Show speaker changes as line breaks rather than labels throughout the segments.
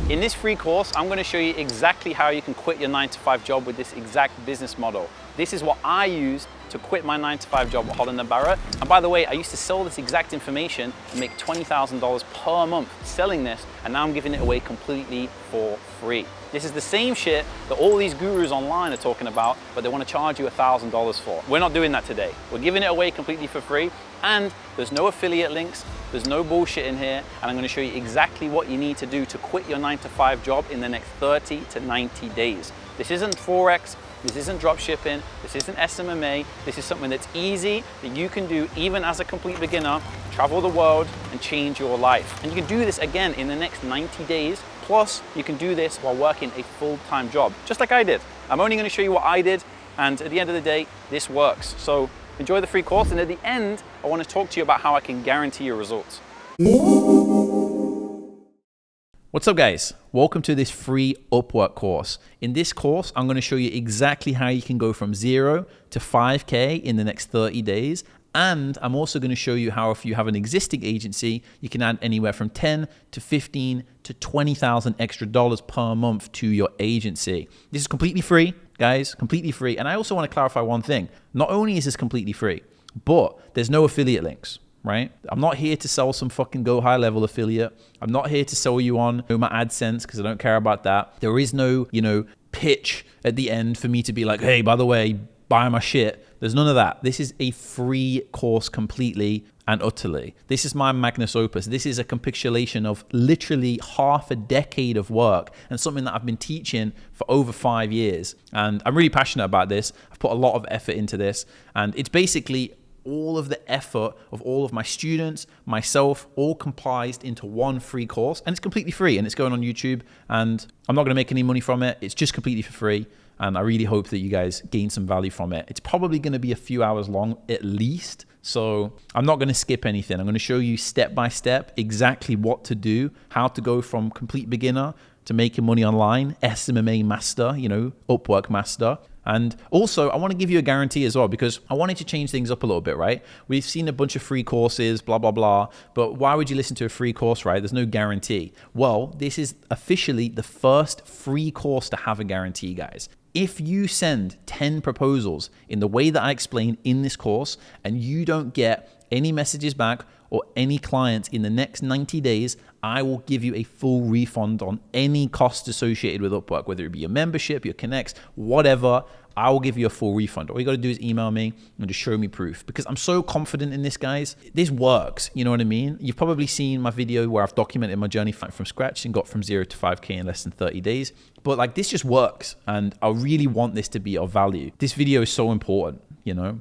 In this free course, I'm going to show you exactly how you can quit your 9-to-5 job with this exact business model. This is what I use to quit my 9-to-5 job at Holland & Barrett. And by the way, I used to sell this exact information and make $20,000 per month selling this, and now I'm giving it away completely for free. This is the same shit that all these gurus online are talking about, but they want to charge you $1,000 for. We're not doing that today. We're giving it away completely for free, and there's no affiliate links, there's no bullshit in here, and I'm going to show you exactly what you need to do to quit your 9-to-5 job in the next 30 to 90 days. This isn't Forex, this isn't drop shipping, this isn't SMMA, this is something that's easy that you can do even as a complete beginner, travel the world and change your life. And you can do this again in the next 90 days, plus you can do this while working a full-time job, just like I did. I'm only going to show you what I did, and at the end of the day, this works. So enjoy the free course, and at the end, I want to talk to you about how I can guarantee your results. What's up guys? Welcome to this free Upwork course. In this course, I'm going to show you exactly how you can go from 0 to 5K in the next 30 days. And I'm also going to show you how if you have an existing agency, you can add anywhere from 10 to 15 to 20,000 extra dollars per month to your agency. This is completely free, guys, completely free. And I also want to clarify one thing. Not only is this completely free, but there's no affiliate links. Right? I'm not here to sell some fucking go high level affiliate. I'm not here to sell you on my AdSense because I don't care about that. There is no, pitch at the end for me to be like, hey, by the way, buy my shit. There's none of that. This is a free course completely and utterly. This is my magnus opus. This is a compilation of literally half a decade of work and something that I've been teaching for over 5 years. And I'm really passionate about this. I've put a lot of effort into this, and it's basically all of the effort of all of my students, myself, all compiled into one free course. And it's completely free, and it's going on YouTube, and I'm not going to make any money from it. It's just completely for free. And I really hope that you guys gain some value from it. It's probably going to be a few hours long at least. So I'm not going to skip anything. I'm going to show you step by step exactly what to do, how to go from complete beginner to making money online, SMMA master, Upwork master. And also, I want to give you a guarantee as well, because I wanted to change things up a little bit, right? We've seen a bunch of free courses, blah, blah, blah. But why would you listen to a free course, right? There's no guarantee. Well, this is officially the first free course to have a guarantee, guys. If you send 10 proposals in the way that I explain in this course, and you don't get any messages back or any clients in the next 90 days, I will give you a full refund on any costs associated with Upwork, whether it be your membership, your connects, whatever. I will give you a full refund. All you got to do is email me and just show me proof, because I'm so confident in this, guys. This works. You know what I mean? You've probably seen my video where I've documented my journey from scratch and got from 0 to 5K in less than 30 days. But this just works, and I really want this to be of value. This video is so important.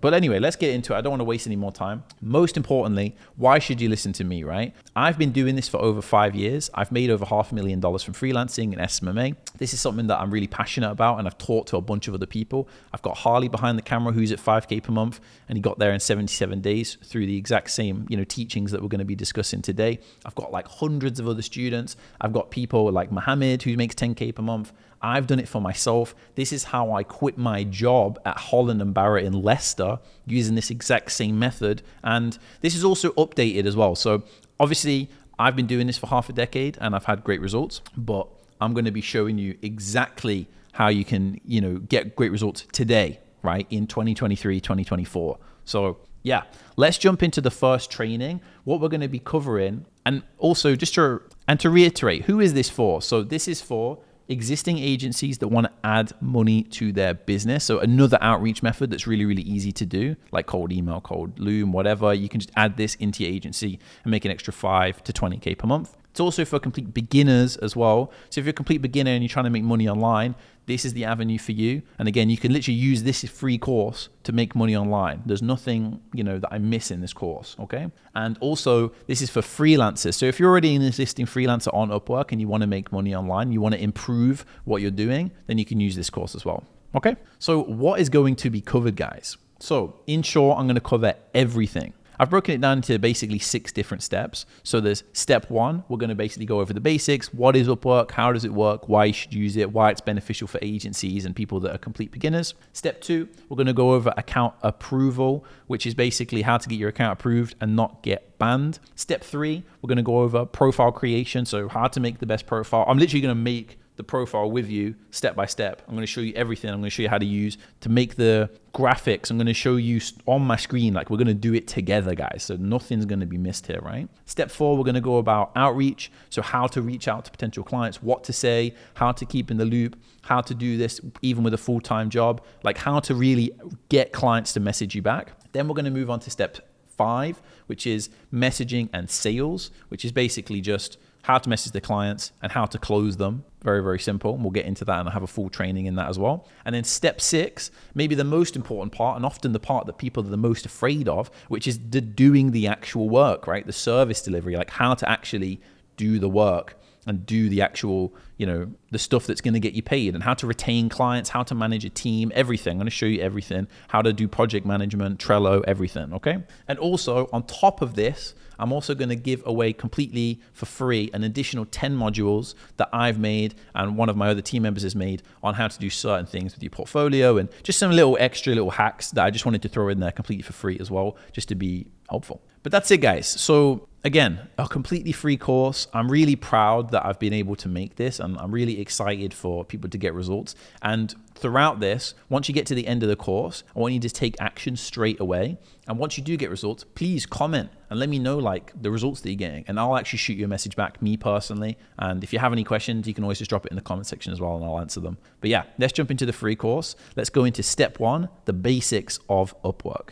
But anyway, let's get into it. I don't want to waste any more time. Most importantly, why should you listen to me, right? I've been doing this for over 5 years. I've made over $500,000 from freelancing and SMMA. This is something that I'm really passionate about, and I've taught to a bunch of other people. I've got Harley behind the camera who's at 5K per month, and he got there in 77 days through the exact same, teachings that we're going to be discussing today. I've got hundreds of other students. I've got people like Mohammed who makes 10K per month. I've done it for myself. This is how I quit my job at Holland & Barrett in Leicester using this exact same method. And this is also updated as well. So obviously I've been doing this for half a decade and I've had great results, but I'm going to be showing you exactly how you can, get great results today, right? In 2023, 2024. So yeah, let's jump into the first training, what we're going to be covering. And also just to reiterate, who is this for? So this is for existing agencies that want to add money to their business. So another outreach method that's really, really easy to do, like cold email, cold Loom, whatever. You can just add this into your agency and make an extra 5 to 20K per month. It's also for complete beginners as well. So if you're a complete beginner and you're trying to make money online, this is the avenue for you. And again, you can literally use this free course to make money online. There's nothing, that I miss in this course, okay? And also, this is for freelancers. So if you're already an existing freelancer on Upwork and you want to make money online, you want to improve what you're doing, then you can use this course as well, okay? So what is going to be covered, guys? So in short, I'm going to cover everything. I've broken it down into basically 6 different steps. So there's step 1, we're going to basically go over the basics. What is Upwork? How does it work? Why you should use it? Why it's beneficial for agencies and people that are complete beginners. Step 2, we're going to go over account approval, which is basically how to get your account approved and not get banned. Step 3, we're going to go over profile creation. So how to make the best profile. I'm literally going to make the profile with you step by step. I'm going to show you everything. I'm going to show you how to use to make the graphics. I'm going to show you on my screen, like we're going to do it together, guys. So nothing's going to be missed here, right? Step 4, we're going to go about outreach. So how to reach out to potential clients, what to say, how to keep in the loop, how to do this even with a full-time job, like how to really get clients to message you back. Then we're going to move on to step 5, which is messaging and sales, which is basically just how to message the clients and how to close them. Very, very simple. And we'll get into that and I'll have a full training in that as well. And then step 6, maybe the most important part and often the part that people are the most afraid of, which is doing the actual work, right? The service delivery, like how to actually do the work and do the actual, the stuff that's going to get you paid, and how to retain clients, how to manage a team, everything. I'm going to show you everything, how to do project management, Trello, everything, okay? And also on top of this, I'm also going to give away completely for free an additional 10 modules that I've made and one of my other team members has made on how to do certain things with your portfolio, and just some extra little hacks that I just wanted to throw in there completely for free as well, just to be helpful. But that's it, guys. So again, a completely free course. I'm really proud that I've been able to make this, and I'm really excited for people to get results. And throughout this, once you get to the end of the course, I want you to take action straight away. And once you do get results, please comment and let me know like the results that you're getting. And I'll actually shoot you a message back, me personally. And if you have any questions, you can always just drop it in the comment section as well and I'll answer them. But yeah, let's jump into the free course. Let's go into step 1, the basics of Upwork.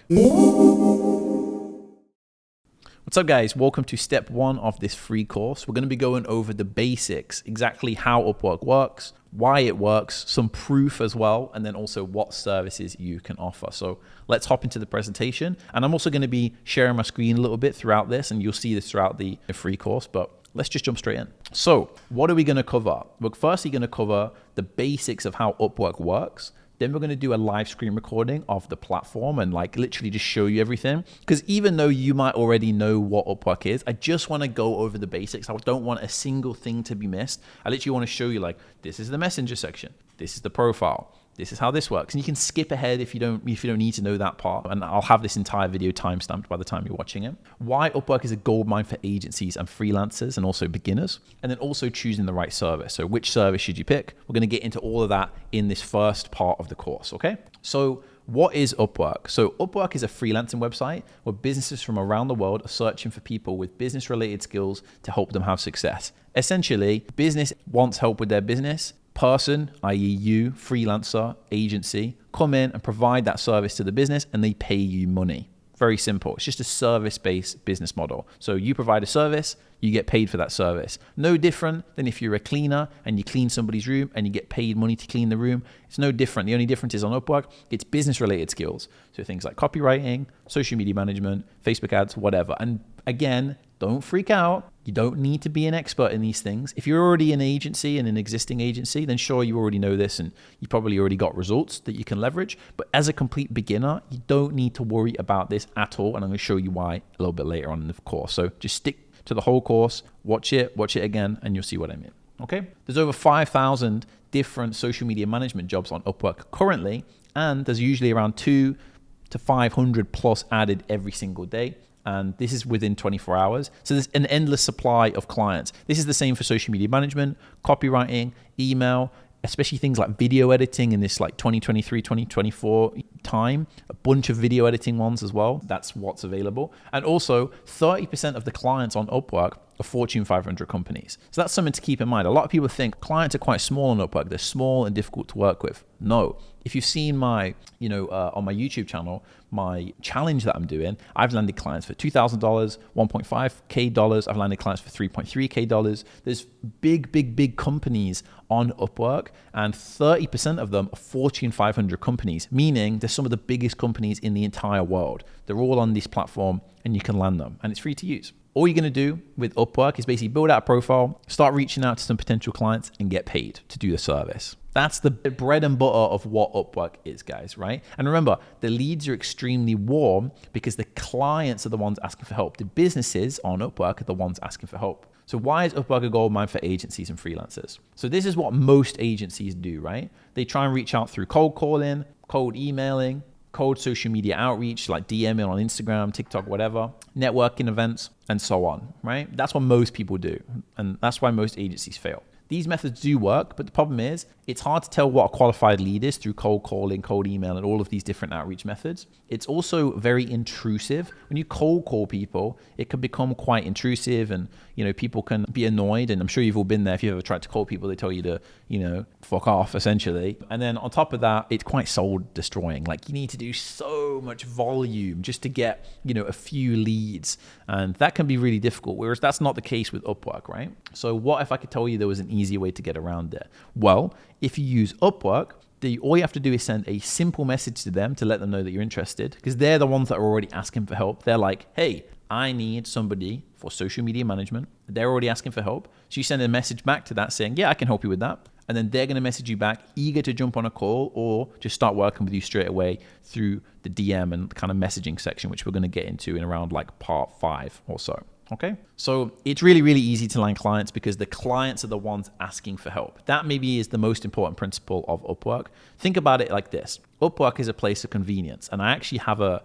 What's up, guys? Welcome to step 1 of this free course. We're going to be going over the basics, exactly how Upwork works, why it works, some proof as well, and then also what services you can offer. So let's hop into the presentation. And I'm also going to be sharing my screen a little bit throughout this, and you'll see this throughout the free course, but let's just jump straight in. So what are we going to cover? We're firstly going to cover the basics of how Upwork works. Then we're going to do a live screen recording of the platform and like literally just show you everything. Because even though you might already know what Upwork is, I just want to go over the basics. I don't want a single thing to be missed. I literally want to show you like, this is the messenger section. This is the profile. This is how this works. And you can skip ahead if you don't need to know that part. And I'll have this entire video timestamped by the time you're watching it. Why Upwork is a goldmine for agencies and freelancers and also beginners. And then also choosing the right service. So which service should you pick? We're going to get into all of that in this first part of the course, okay? So what is Upwork? So Upwork is a freelancing website where businesses from around the world are searching for people with business-related skills to help them have success. Essentially, business wants help with their business. Person, i.e. you, freelancer, agency, come in and provide that service to the business and they pay you money. Very simple. It's just a service-based business model. So you provide a service, you get paid for that service. No different than if you're a cleaner and you clean somebody's room and you get paid money to clean the room. It's no different. The only difference is on Upwork, it's business-related skills. So things like copywriting, social media management, Facebook ads, whatever. And again, don't freak out. You don't need to be an expert in these things. If you're already an agency and an existing agency, then sure, you already know this and you probably already got results that you can leverage. But as a complete beginner, you don't need to worry about this at all. And I'm going to show you why a little bit later on in the course. So just stick to the whole course, watch it again, and you'll see what I mean. Okay? There's over 5,000 different social media management jobs on Upwork currently, and there's usually around 200 to 500 plus added every single day. And this is within 24 hours. So there's an endless supply of clients. This is the same for social media management, copywriting, email, especially things like video editing in this like 2023, 2024 time, a bunch of video editing ones as well. That's what's available. And also 30% of the clients on Upwork are Fortune 500 companies. So that's something to keep in mind. A lot of people think clients are quite small on Upwork. They're small and difficult to work with. No. If you've seen my, on my YouTube channel, my challenge that I'm doing, I've landed clients for $2,000, $1.5K. I've landed clients for $3.3K. There's big companies on Upwork, and 30% of them are Fortune 500 companies, meaning they're some of the biggest companies in the entire world. They're all on this platform and you can land them and it's free to use. all you're going to do with Upwork is basically build out a profile, start reaching out to some potential clients and get paid to do the service. That's the bread and butter of what Upwork is, guys, right? And remember, the leads are extremely warm because the clients are the ones asking for help. The businesses on Upwork are the ones asking for help. So why is Upwork a goldmine for agencies and freelancers? So this is what most agencies do, right? They try and reach out through cold calling, cold emailing, cold social media outreach, like DMing on Instagram, TikTok, whatever, networking events, and so on, right? That's what most people do. And that's why most agencies fail. These methods do work, but the problem is it's hard to tell what a qualified lead is through cold calling, cold email, and all of these different outreach methods. It's also very intrusive. When you cold call people, it can become quite intrusive and, people can be annoyed. And I'm sure you've all been there. If you've ever tried to call people, they tell you to, fuck off, essentially. And then on top of that, it's quite soul destroying. Like you need to do so much volume just to get, a few leads. And that can be really difficult, whereas that's not the case with Upwork, right? So what if I could tell you there was an easier way to get around it? Well, if you use Upwork, all you have to do is send a simple message to them to let them know that you're interested, because they're the ones that are already asking for help. They're like, hey, I need somebody for social media management. They're already asking for help. So you send a message back to that saying, yeah, I can help you with that. And then they're going to message you back, eager to jump on a call or just start working with you straight away through the DM and kind of messaging section, which we're going to get into in around like part 5 or so. Okay, so it's really, really easy to land clients because the clients are the ones asking for help. That maybe is the most important principle of Upwork. Think about it like this. Upwork is a place of convenience. And I actually have a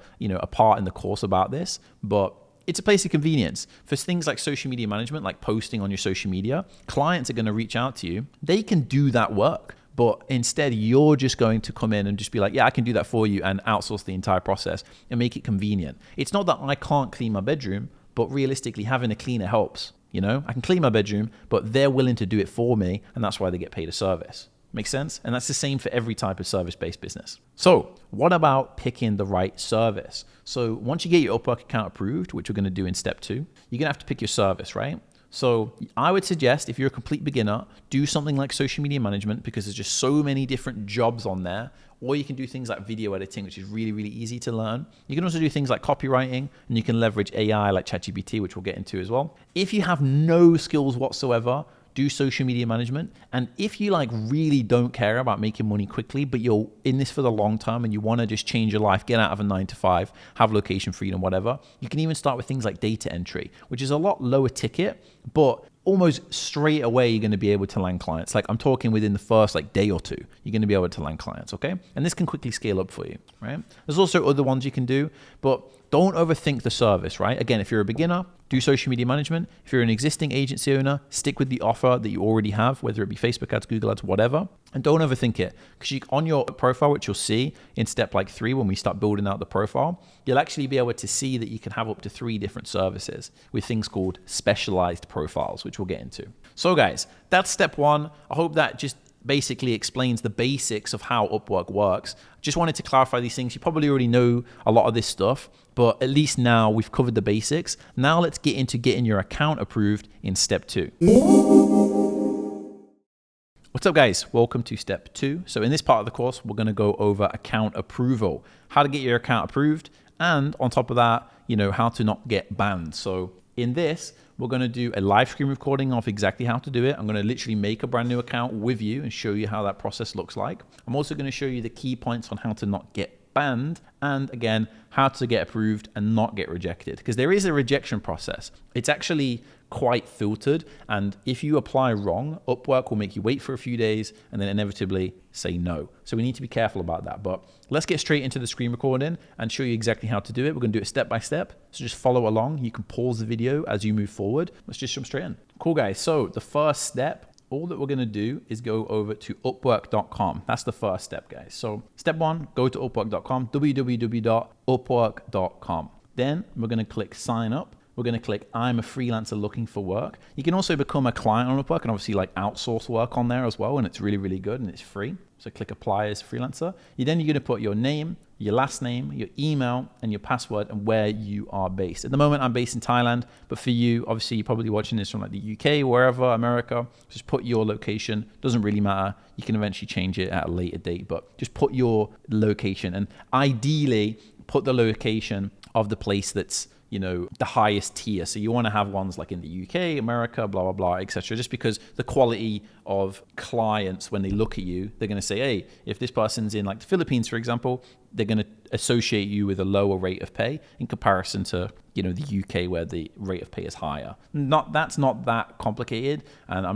part in the course about this, but it's a place of convenience. For things like social media management, like posting on your social media, clients are going to reach out to you. They can do that work. But instead, you're just going to come in and just be like, yeah, I can do that for you and outsource the entire process and make it convenient. It's not that I can't clean my bedroom, but realistically, having a cleaner helps. I can clean my bedroom, but they're willing to do it for me, and that's why they get paid a service. Make sense? And that's the same for every type of service-based business. So what about picking the right service? So once you get your Upwork account approved, which we're going to do in step 2, you're going to have to pick your service, right? So I would suggest if you're a complete beginner, do something like social media management because there's just so many different jobs on there. Or you can do things like video editing, which is really, really easy to learn. You can also do things like copywriting, and you can leverage AI like ChatGPT, which we'll get into as well. If you have no skills whatsoever, do social media management. And if you really don't care about making money quickly, but you're in this for the long term and you want to just change your life, get out of a 9-to-5, have location freedom, whatever, you can even start with things like data entry, which is a lot lower ticket, but almost straight away you're going to be able to land clients. Like I'm talking within the first day or 2, you're going to be able to land clients, okay? And this can quickly scale up for you, right? There's also other ones you can do, but don't overthink the service, right? Again, if you're a beginner, do social media management. If you're an existing agency owner, stick with the offer that you already have, whether it be Facebook ads, Google ads, whatever. And don't overthink it, because on your profile, which you'll see in step 3, when we start building out the profile, you'll actually be able to see that you can have up to 3 different services with things called specialized profiles, which we'll get into. So guys, that's step 1. I hope that just basically explains the basics of how Upwork works. Just wanted to clarify these things. You probably already know a lot of this stuff, but at least now we've covered the basics. Now let's get into getting your account approved in step 2. What's up guys? Welcome to step 2. So in this part of the course, we're going to go over account approval, how to get your account approved, and on top of that, how to not get banned. So in this, we're going to do a live screen recording of exactly how to do it. I'm going to literally make a brand new account with you and show you how that process looks like. I'm also going to show you the key points on how to not get banned, and again, how to get approved and not get rejected, because there is a rejection process. It's actually quite filtered, and if you apply wrong, Upwork will make you wait for a few days and then inevitably say no. So we need to be careful about that. But let's get straight into the screen recording and show you exactly how to do it. We're going to do it step by step, so just follow along. You can pause the video as you move forward. Let's just jump straight in. Cool guys, so the first step, all that we're going to do is go over to upwork.com. That's the first step, guys. So step 1, go to upwork.com, www.upwork.com. Then we're going to click sign up. We're going to click I'm a freelancer looking for work. You can also become a client on Upwork and obviously outsource work on there as well. And it's really, really good and it's free. So click apply as a freelancer. You're going to put your name, your last name, your email, and your password, and where you are based. At the moment, I'm based in Thailand, but for you, obviously, you're probably watching this from the UK, wherever, America. Just put your location. Doesn't really matter. You can eventually change it at a later date, but just put your location, and ideally, put the location of the place that's you know, the highest tier. So you want to have ones like in the UK, America, blah, blah, blah, etc. Just because the quality of clients, when they look at you, they're going to say, hey, if this person's in like the Philippines, for example, they're going to associate you with a lower rate of pay in comparison to, you know, the UK where the rate of pay is higher. That's not that complicated. And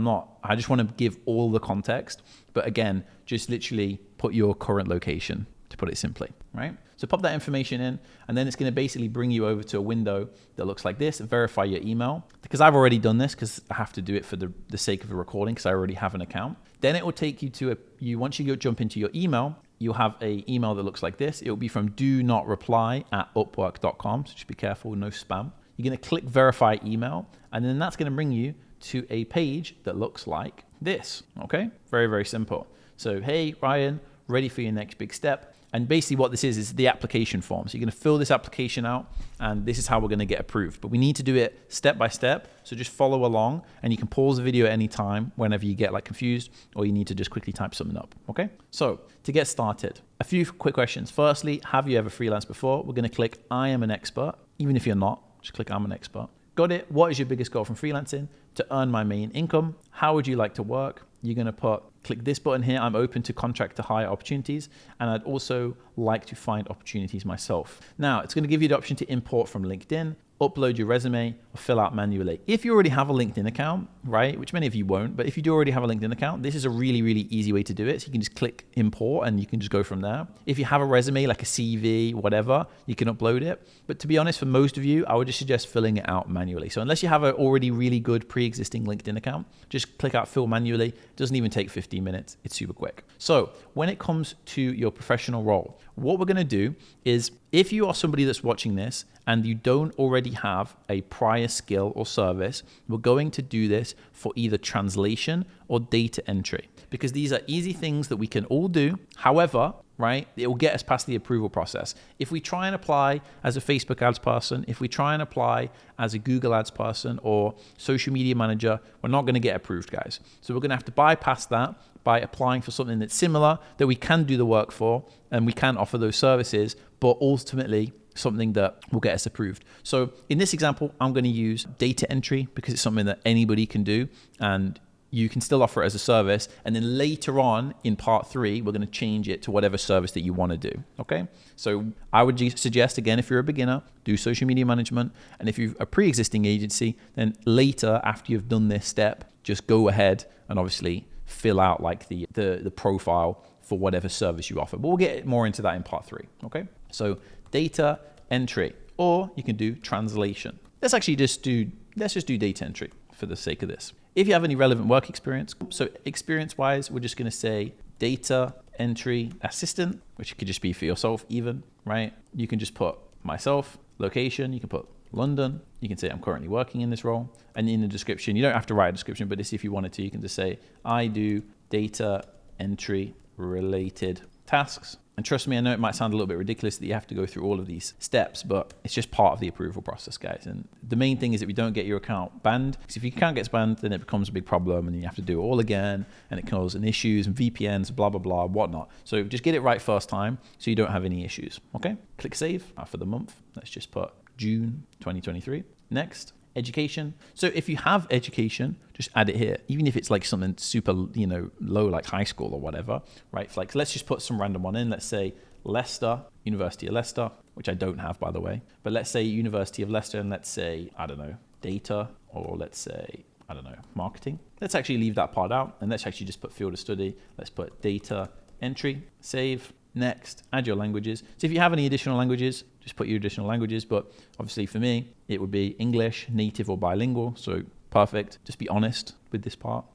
I just want to give all the context. But again, just literally put your current location, to put it simply, right? So pop that information in, and then it's going to basically bring you over to a window that looks like this and verify your email. Because I've already done this because I have to do it for the sake of the recording because I already have an account. Then it will take you to once you jump into your email, you'll have an email that looks like this. It will be from do-not-reply@upwork.com. So just be careful, no spam. You're going to click verify email, and then that's going to bring you to a page that looks like this. Okay, very, very simple. So, hey, Ryan, ready for your next big step. And basically what this is the application form. So you're going to fill this application out, and this is how we're going to get approved. But we need to do it step by step. So just follow along, and you can pause the video at any time whenever you get like confused, or you need to just quickly type something up. Okay. So to get started, a few quick questions. Firstly, have you ever freelanced before? We're going to click I am an expert. Even if you're not, just click I'm an expert. Got it. What is your biggest goal from freelancing? To earn my main income. How would you like to work? You're going to click this button here. I'm open to contract to hire opportunities, and I'd also like to find opportunities myself. Now, it's going to give you the option to import from LinkedIn, upload your resume, or fill out manually. If you already have a LinkedIn account, right, which many of you won't, but if you do already have a LinkedIn account, this is a really, really easy way to do it. So you can just click import and you can just go from there. If you have a resume, like a CV, whatever, you can upload it. But to be honest, for most of you, I would just suggest filling it out manually. So unless you have an already really good pre-existing LinkedIn account, just click out fill manually. It doesn't even take 15 minutes. It's super quick. So when it comes to your professional role, what we're going to do is, if you are somebody that's watching this and you don't already have a prior skill or service, we're going to do this for either translation or data entry, because these are easy things that we can all do. However, right, it will get us past the approval process. If we try and apply as a Facebook ads person, if we try and apply as a Google ads person or social media manager, we're not going to get approved, guys. So we're going to have to bypass that by applying for something that's similar, that we can do the work for, and we can offer those services, but ultimately something that will get us approved. So in this example, I'm going to use data entry because it's something that anybody can do, and you can still offer it as a service. And then later on in part 3, we're going to change it to whatever service that you want to do. Okay. So I would suggest, again, if you're a beginner, do social media management. And if you're a pre-existing agency, then later, after you've done this step, just go ahead and obviously fill out like the profile for whatever service you offer. But we'll get more into that in part 3. Okay. So data entry, or you can do translation. Let's just do data entry for the sake of this. If you have any relevant work experience, so experience-wise, we're just going to say data entry assistant, which could just be for yourself even, right? You can just put myself, location, you can put London, you can say I'm currently working in this role, and in the description, you don't have to write a description, but if you wanted to, you can just say I do data entry related tasks. And trust me, I know it might sound a little bit ridiculous that you have to go through all of these steps, but it's just part of the approval process, guys. And the main thing is that we don't get your account banned, because if your account gets banned, then it becomes a big problem and you have to do it all again, and it causes issues and VPNs, blah, blah, blah, whatnot. So just get it right first time so you don't have any issues, okay? Click save for the month. Let's just put June 2023. Next. Education. So if you have education, just add it here, even if it's like something super, low, like high school or whatever, right? Like, let's just put some random one in. Let's say Leicester, University of Leicester, which I don't have, by the way. But let's say University of Leicester, and let's say, I don't know, data, or let's say, I don't know, marketing. Let's actually leave that part out, and let's actually just put field of study. Let's put data entry, save. Next, add your languages. So if you have any additional languages, just put your additional languages. But obviously for me, it would be English, native or bilingual. So perfect. Just be honest with this part,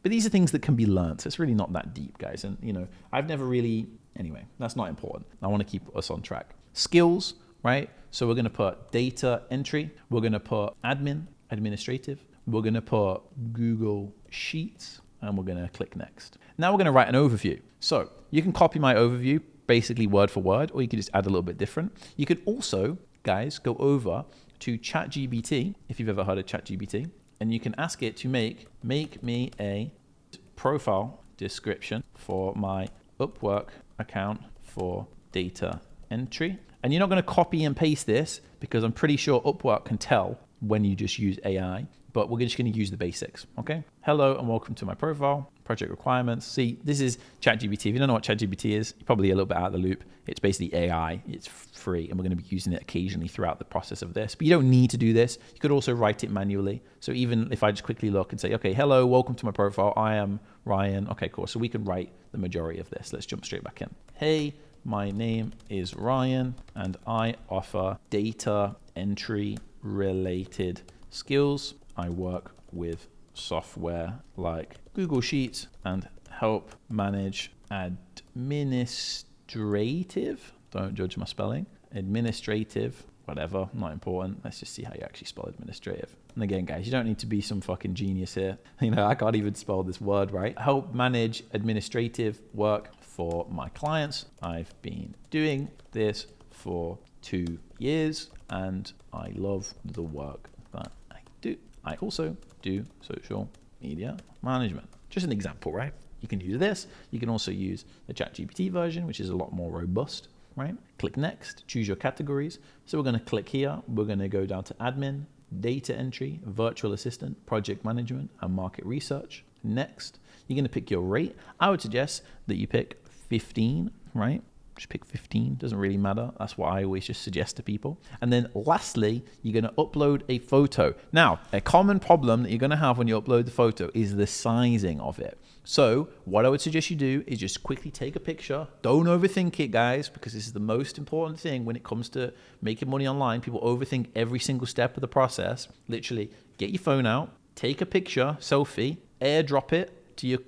But these are things that can be learned. So it's really not that deep, guys. And, I've never really, anyway, that's not important. I want to keep us on track. Skills, right? So we're going to put data entry. We're going to put administrative. We're going to put Google Sheets. And we're going to click next. Now we're going to write an overview. So you can copy my overview, basically word for word, or you can just add a little bit different. You could also, guys, go over to ChatGPT, if you've ever heard of ChatGPT, and you can ask it to make me a profile description for my Upwork account for data entry. And you're not going to copy and paste this because I'm pretty sure Upwork can tell when you just use AI, but we're just going to use the basics, okay? Hello and welcome to my profile, project requirements. See, this is ChatGPT. If you don't know what ChatGPT is, you're probably a little bit out of the loop. It's basically AI. It's free, and we're going to be using it occasionally throughout the process of this. But you don't need to do this. You could also write it manually. So even if I just quickly look and say, okay, hello, welcome to my profile. I am Ryan. Okay, cool. So we can write the majority of this. Let's jump straight back in. Hey, my name is Ryan, and I offer data entry related skills. I work with software like Google Sheets and help manage administrative, don't judge my spelling, administrative, whatever, not important. Let's just see how you actually spell administrative. And again, guys, you don't need to be some fucking genius here. You know, I can't even spell this word right. Help manage administrative work for my clients. I've been doing this for 2 years and I love the work that I do. I also do social media management. Just an example, right? You can use this. You can also use the ChatGPT version, which is a lot more robust, right? Click next, choose your categories. So we're going to click here. We're going to go down to admin, data entry, virtual assistant, project management, and market research. Next, you're going to pick your rate. I would suggest that you pick 15, right? Just pick 15, doesn't really matter. That's what I always just suggest to people. And then lastly, you're going to upload a photo. Now, a common problem that you're going to have when you upload the photo is the sizing of it. So what I would suggest you do is just quickly take a picture. Don't overthink it, guys, because this is the most important thing when it comes to making money online. People overthink every single step of the process. Literally, get your phone out, take a picture, selfie, airdrop it to your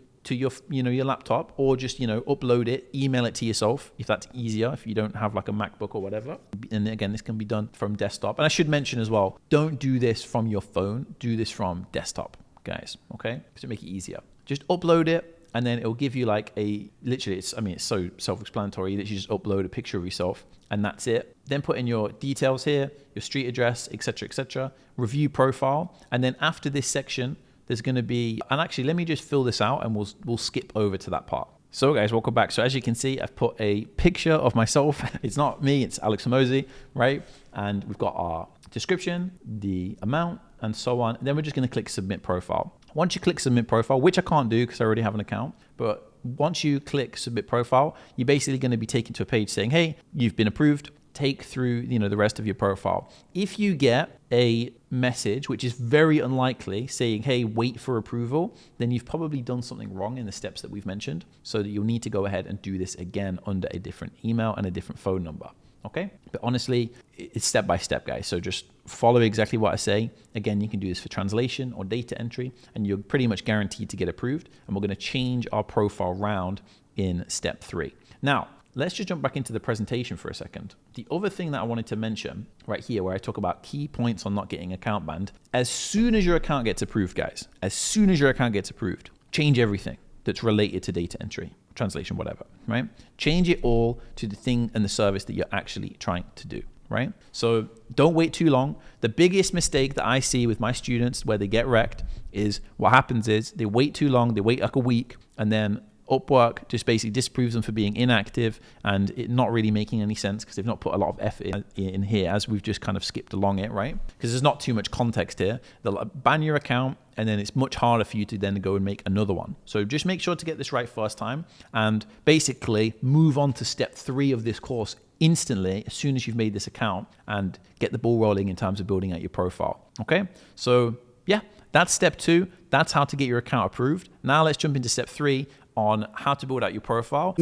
your laptop, or just upload it, email it to yourself if that's easier, if you don't have like a MacBook or whatever. And again, this can be done from desktop. And I should mention as well, don't do this from your phone, do this from desktop, guys, okay? To make it easier, just upload it, and then it'll give you like it's so self-explanatory that you just upload a picture of yourself and that's it. Then put in your details here, your street address, etc., review profile. And then after this section, there's going to be, and actually let me just fill this out and we'll skip over to that part. So guys, welcome back. So as you can see, I've put a picture of myself. It's not me, it's Alex Hormozi, right? And we've got our description, the amount, and so on. Then we're just going to click submit profile. Once you click submit profile, which I can't do because I already have an account, but once you click submit profile, you're basically going to be taken to a page saying, hey, you've been approved. Take through the rest of your profile. If you get a message, which is very unlikely, saying, hey, wait for approval, then you've probably done something wrong in the steps that we've mentioned, so that you'll need to go ahead and do this again under a different email and a different phone number. Okay? But honestly, it's step by step, guys. So just follow exactly what I say. Again, you can do this for translation or data entry, and you're pretty much guaranteed to get approved. And we're going to change our profile round in step 3. Now, let's just jump back into the presentation for a second. The other thing that I wanted to mention right here, where I talk about key points on not getting account banned, as soon as your account gets approved, guys, as soon as your account gets approved, change everything that's related to data entry, translation, whatever, right? Change it all to the thing and the service that you're actually trying to do, right? So don't wait too long. The biggest mistake that I see with my students where they get wrecked is what happens is they wait too long, they wait like a week, and then Upwork just basically disapproves them for being inactive and it not really making any sense because they've not put a lot of effort in here, as we've just kind of skipped along it, right? Because there's not too much context here. They'll ban your account and then it's much harder for you to then go and make another one. So just make sure to get this right first time and basically move on to step 3 of this course instantly as soon as you've made this account and get the ball rolling in terms of building out your profile. Okay, so yeah, that's step 2. That's how to get your account approved. Now let's jump into step 3 on how to build out your profile.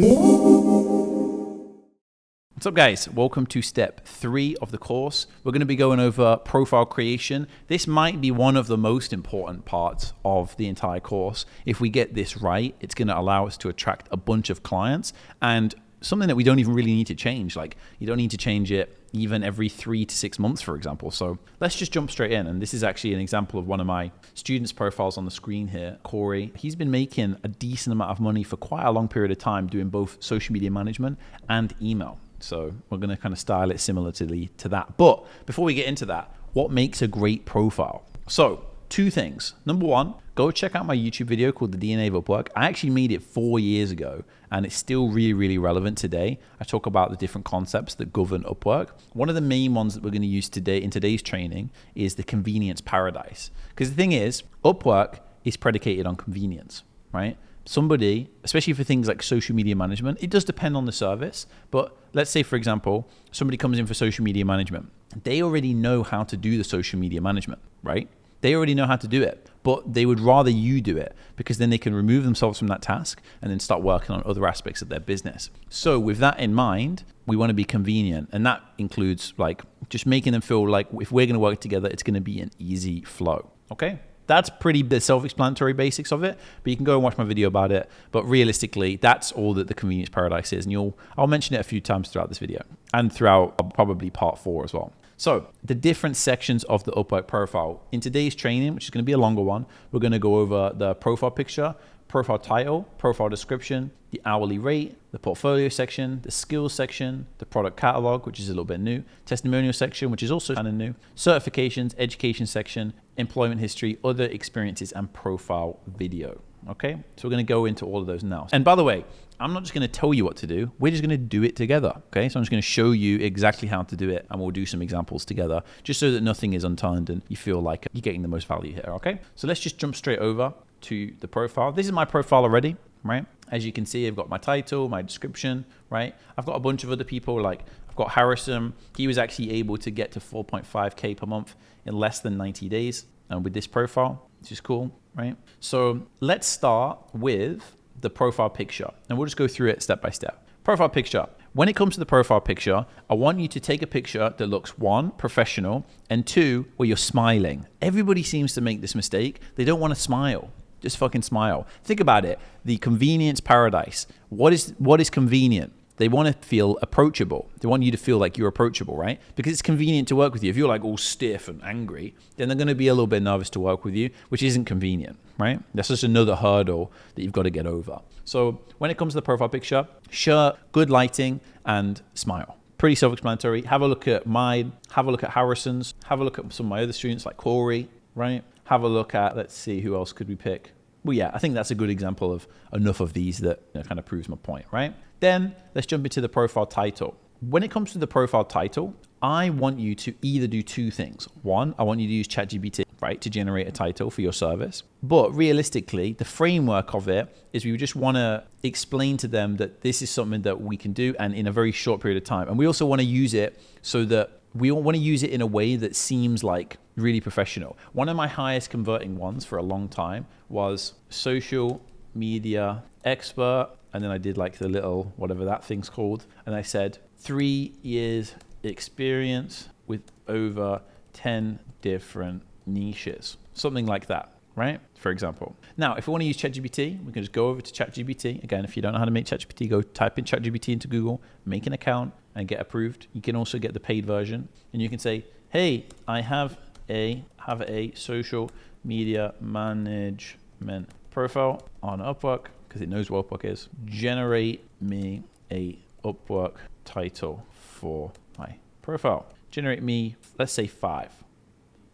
What's up, guys? Welcome to step 3 of the course. We're going to be going over profile creation. This might be one of the most important parts of the entire course. If we get this right, it's going to allow us to attract a bunch of clients, and something that we don't even really need to change. Like, you don't need to change it even every 3 to 6 months, for example. So let's just jump straight in. And this is actually an example of one of my students' profiles on the screen here, Corey. He's been making a decent amount of money for quite a long period of time doing both social media management and email. So we're going to kind of style it similarly to that. But before we get into that, what makes a great profile? So 2 things. Number 1, go check out my YouTube video called The DNA of Upwork. I actually made it 4 years ago and it's still really, really relevant today. I talk about the different concepts that govern Upwork. One of the main ones that we're going to use today in today's training is the convenience paradox. Because the thing is, Upwork is predicated on convenience, right? Somebody, especially for things like social media management, it does depend on the service, but let's say, for example, somebody comes in for social media management. They already know how to do the social media management, right? They already know how to do it, but they would rather you do it because then they can remove themselves from that task and then start working on other aspects of their business. So with that in mind, we want to be convenient, and that includes like just making them feel like if we're going to work together, it's going to be an easy flow, okay? That's pretty the self-explanatory basics of it, but you can go and watch my video about it. But realistically, that's all that the convenience paradox is. And I'll mention it a few times throughout this video and throughout probably part 4 as well. So the different sections of the Upwork profile. In today's training, which is going to be a longer one, we're going to go over the profile picture, profile title, profile description, the hourly rate, the portfolio section, the skills section, the product catalog, which is a little bit new, testimonial section, which is also kind of new, certifications, education section, employment history, other experiences, and profile video. Okay, so we're going to go into all of those now. And by the way, I'm not just going to tell you what to do. We're just going to do it together. Okay, so I'm just going to show you exactly how to do it, and we'll do some examples together just so that nothing is unturned and you feel like you're getting the most value here. Okay, so let's just jump straight over to the profile. This is my profile already, right? As you can see, I've got my title, my description, right? I've got a bunch of other people, like I've got Harrison. He was actually able to get to 4.5K per month in less than 90 days with this profile, which is cool, right? So let's start with the profile picture, and we'll just go through it step by step. Profile picture. When it comes to the profile picture, I want you to take a picture that looks 1, professional, and 2, where you're smiling. Everybody seems to make this mistake. They don't want to smile. Just fucking smile. Think about it. The convenience paradise. What is convenient? They want to feel approachable. They want you to feel like you're approachable, right? Because it's convenient to work with you. If you're like all stiff and angry, then they're going to be a little bit nervous to work with you, which isn't convenient, right? That's just another hurdle that you've got to get over. So when it comes to the profile picture, shirt, good lighting, and smile. Pretty self-explanatory. Have a look at mine. Have a look at Harrison's. Have a look at some of my other students like Corey, right? Have a look at, let's see, who else could we pick? Well, yeah, I think that's a good example of enough of these that kind of proves my point, right? Then let's jump into the profile title. When it comes to the profile title, I want you to either do 2 things. 1, I want you to use ChatGPT, right, to generate a title for your service. But realistically, the framework of it is we just want to explain to them that this is something that we can do and in a very short period of time. And we also want to use it so that we want to use it in a way that seems like really professional. One of my highest converting ones for a long time was social media expert. And then I did like the little, whatever that thing's called. And I said 3 years experience with over 10 different niches, something like that, right? For example. Now, if we want to use ChatGPT, we can just go over to ChatGPT. Again, if you don't know how to make ChatGPT, go type in ChatGPT into Google, make an account and get approved. You can also get the paid version and you can say, hey, I have a social media management profile on Upwork, because it knows what Upwork is. Generate me a Upwork title for my profile. Generate me, let's say 5.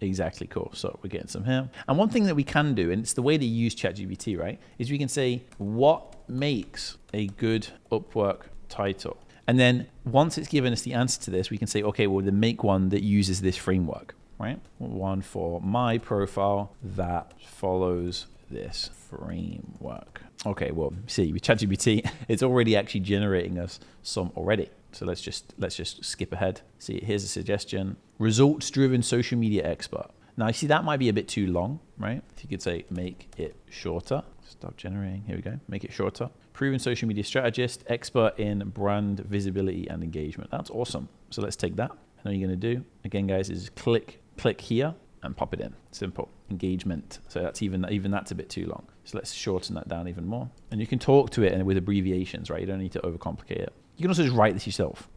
Exactly, cool. So we're getting some here. And one thing that we can do, and it's the way that you use ChatGPT, right, is we can say, what makes a good Upwork title? And then once it's given us the answer to this, we can say, okay, well, then make one that uses this framework, right? One for my profile that follows this framework. Okay, well, see, with ChatGPT, it's already actually generating us some already. So let's just skip ahead. See, here's a suggestion. Results-driven social media expert. Now, you see, that might be a bit too long, right? If you could say, make it shorter. Stop generating. Here we go. Make it shorter. Proven social media strategist, expert in brand visibility and engagement. That's awesome. So let's take that. And all you're going to do, again, guys, is click here and pop it in. Simple. Engagement. So that's even that's a bit too long. So let's shorten that down even more. And you can talk to it and with abbreviations, right? You don't need to overcomplicate it. You can also just write this yourself,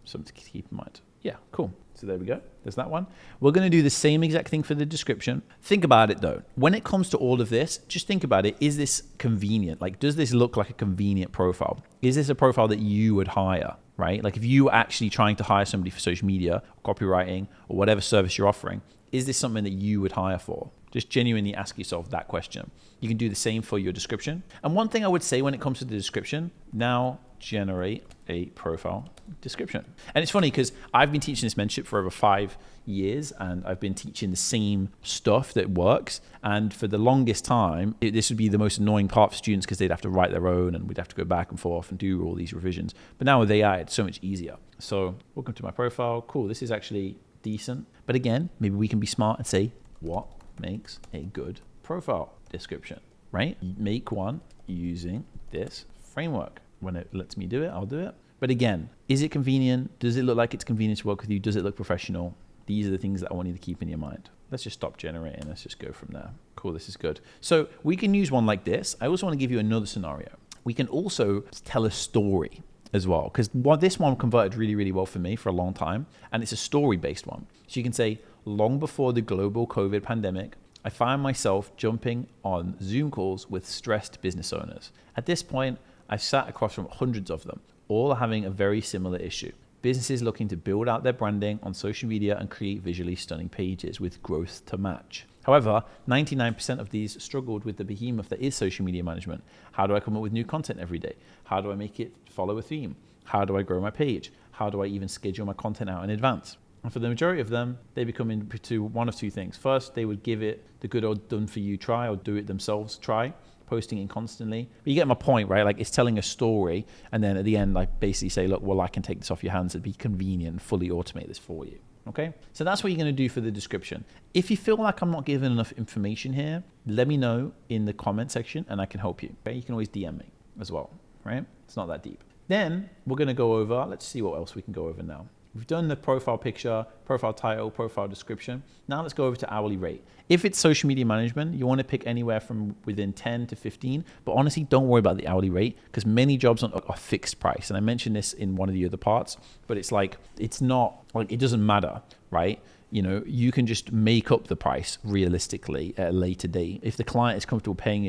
something to keep in mind. Yeah, cool. So there we go. There's that one. We're going to do the same exact thing for the description. Think about it though. When it comes to all of this, just think about it. Is this convenient? Like, does this look like a convenient profile? Is this a profile that you would hire, right? Like if you were actually trying to hire somebody for social media, copywriting, or whatever service you're offering, is this something that you would hire for? Just genuinely ask yourself that question. You can do the same for your description. And one thing I would say when it comes to the description, now generate a profile description. And it's funny because I've been teaching this mentorship for over 5 years and I've been teaching the same stuff that works. And for the longest time, this would be the most annoying part for students because they'd have to write their own and we'd have to go back and forth and do all these revisions. But now with AI, it's so much easier. So welcome to my profile. Cool, this is actually decent. But again, maybe we can be smart and say, what makes a good profile description, right? Make one using this framework. When it lets me do it, I'll do it. But again, is it convenient? Does it look like it's convenient to work with you? Does it look professional? These are the things that I want you to keep in your mind. Let's just stop generating. Let's just go from there. Cool, this is good. So we can use one like this. I also want to give you another scenario. We can also tell a story as well, because this one converted really, really well for me for a long time, and it's a story-based one. So you can say, long before the global COVID pandemic, I found myself jumping on Zoom calls with stressed business owners. At this point, I sat across from hundreds of them, all having a very similar issue. Businesses looking to build out their branding on social media and create visually stunning pages with growth to match. However, 99% of these struggled with the behemoth that is social media management. How do I come up with new content every day? How do I make it follow a theme? How do I grow my page? How do I even schedule my content out in advance? And for the majority of them, they become into one of two things. First, they would give it the good old done for you try or do it themselves try, posting it constantly. But you get my point, right? Like it's telling a story. And then at the end, I basically say, look, well, I can take this off your hands. It'd be convenient and fully automate this for you. Okay. So that's what you're going to do for the description. If you feel like I'm not giving enough information here, let me know in the comment section and I can help you. Okay. You can always DM me as well, right? It's not that deep. Then we're going to go over, let's see what else we can go over now. We've done the profile picture, profile title, profile description. Now let's go over to hourly rate. If it's social media management, you want to pick anywhere from within 10 to 15, but honestly, don't worry about the hourly rate because many jobs are fixed price. And I mentioned this in one of the other parts, but it's like, it's not like, it doesn't matter, right? You know, you can just make up the price realistically at a later date. If the client is comfortable paying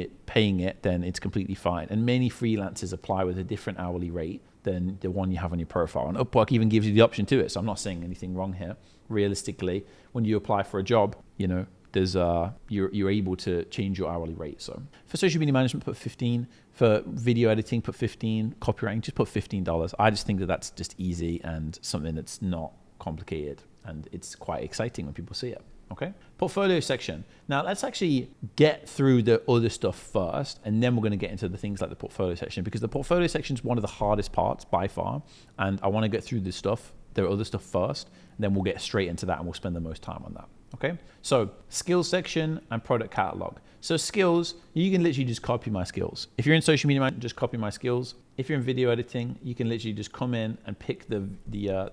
it, then it's completely fine. And many freelancers apply with a different hourly rate than the one you have on your profile. And Upwork even gives you the option to it. So I'm not saying anything wrong here. Realistically, when you apply for a job, you know, there's you're able to change your hourly rate. So for social media management, put 15. For video editing, put 15. Copywriting, just put $15. I just think that that's just easy and something that's not complicated. And it's quite exciting when people see it. Okay. Portfolio section. Now let's actually get through the other stuff first, and then we're going to get into the things like the portfolio section, because the portfolio section is one of the hardest parts by far. And I want to get through this stuff, the other stuff first, and then we'll get straight into that and we'll spend the most time on that. Okay. So skills section and product catalog. So skills, you can literally just copy my skills. If you're in social media management, just copy my skills. If you're in video editing, you can literally just come in and pick the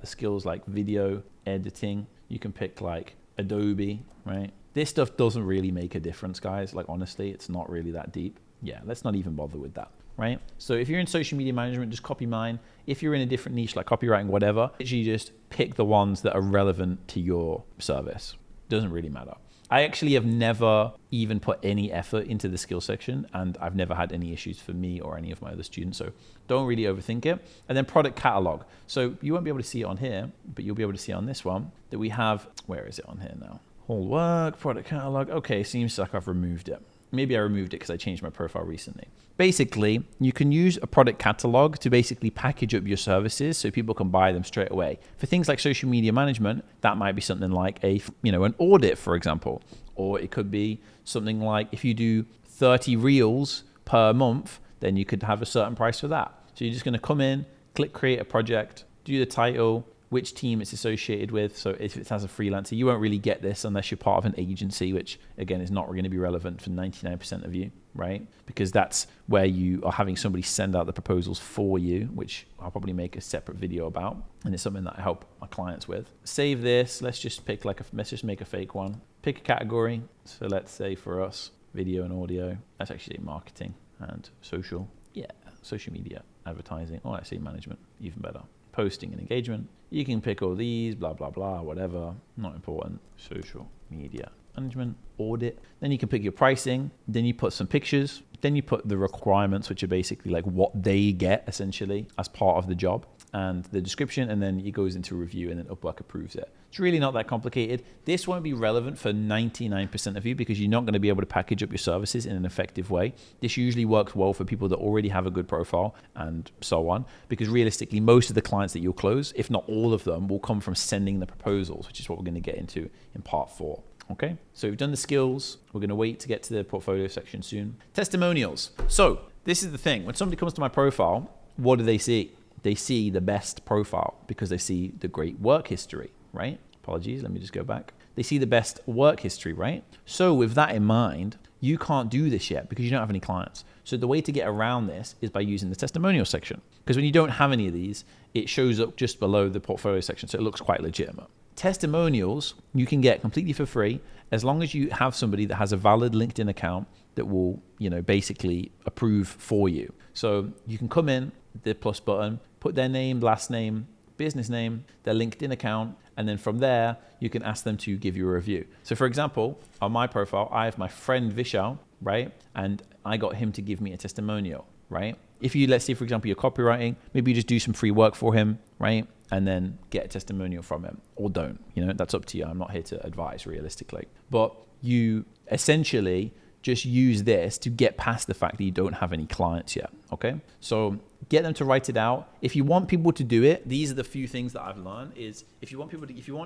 skills like video editing. You can pick like Adobe, right? This stuff doesn't really make a difference, guys. Like, honestly, it's not really that deep. Yeah, let's not even bother with that, right? So if you're in social media management, just copy mine. If you're in a different niche like copywriting, whatever, literally just pick the ones that are relevant to your service. Doesn't really matter. I actually have never even put any effort into the skill section, and I've never had any issues for me or any of my other students. So don't really overthink it. And then product catalog. So you won't be able to see it on here, but you'll be able to see on this one that we have, where is it on here now? Whole work, product catalog. Okay, seems like I've removed it. Maybe I removed it because I changed my profile recently. Basically, you can use a product catalog to basically package up your services so people can buy them straight away. For things like social media management, that might be something like an audit, for example. Or it could be something like if you do 30 reels per month, then you could have a certain price for that. So you're just going to come in, click create a project, do the title, which team it's associated with. So if it's as a freelancer, you won't really get this unless you're part of an agency, which again is not going to be relevant for 99% of you, right? Because that's where you are having somebody send out the proposals for you, which I'll probably make a separate video about. And it's something that I help my clients with. Save this. Let's just pick let's just make a fake one. Pick a category. So let's say for us, video and audio. Let's actually say marketing and social. Yeah, social media, advertising. Or let's say management, even better. Posting and engagement. You can pick all these, blah, blah, blah, whatever. Not important. Social media management, audit. Then you can pick your pricing. Then you put some pictures. Then you put the requirements, which are basically like what they get essentially as part of the job, and the description, and then it goes into review, and then Upwork approves it. It's really not that complicated. This won't be relevant for 99% of you because you're not going to be able to package up your services in an effective way. This usually works well for people that already have a good profile and so on, because realistically, most of the clients that you'll close, if not all of them, will come from sending the proposals, which is what we're going to get into in part 4. Okay, so we've done the skills. We're going to wait to get to the portfolio section soon. Testimonials. So this is the thing. When somebody comes to my profile, what do they see? They see the best profile because they see the great work history, right? Apologies, let me just go back. They see the best work history, right? So with that in mind, you can't do this yet because you don't have any clients. So the way to get around this is by using the testimonial section. Because when you don't have any of these, it shows up just below the portfolio section, so it looks quite legitimate. Testimonials you can get completely for free as long as you have somebody that has a valid LinkedIn account that will, basically approve for you. So you can come in, the plus button, put their name, last name, business name, their LinkedIn account, and then from there, you can ask them to give you a review. So for example, on my profile, I have my friend Vishal, right? And I got him to give me a testimonial, right? If you, let's say, for example, you're copywriting, maybe you just do some free work for him, right? And then get a testimonial from him, or don't, that's up to you. I'm not here to advise realistically, but you essentially just use this to get past the fact that you don't have any clients yet, okay? So get them to write it out. If you want people to do it, these are the few things that I've learned is if you want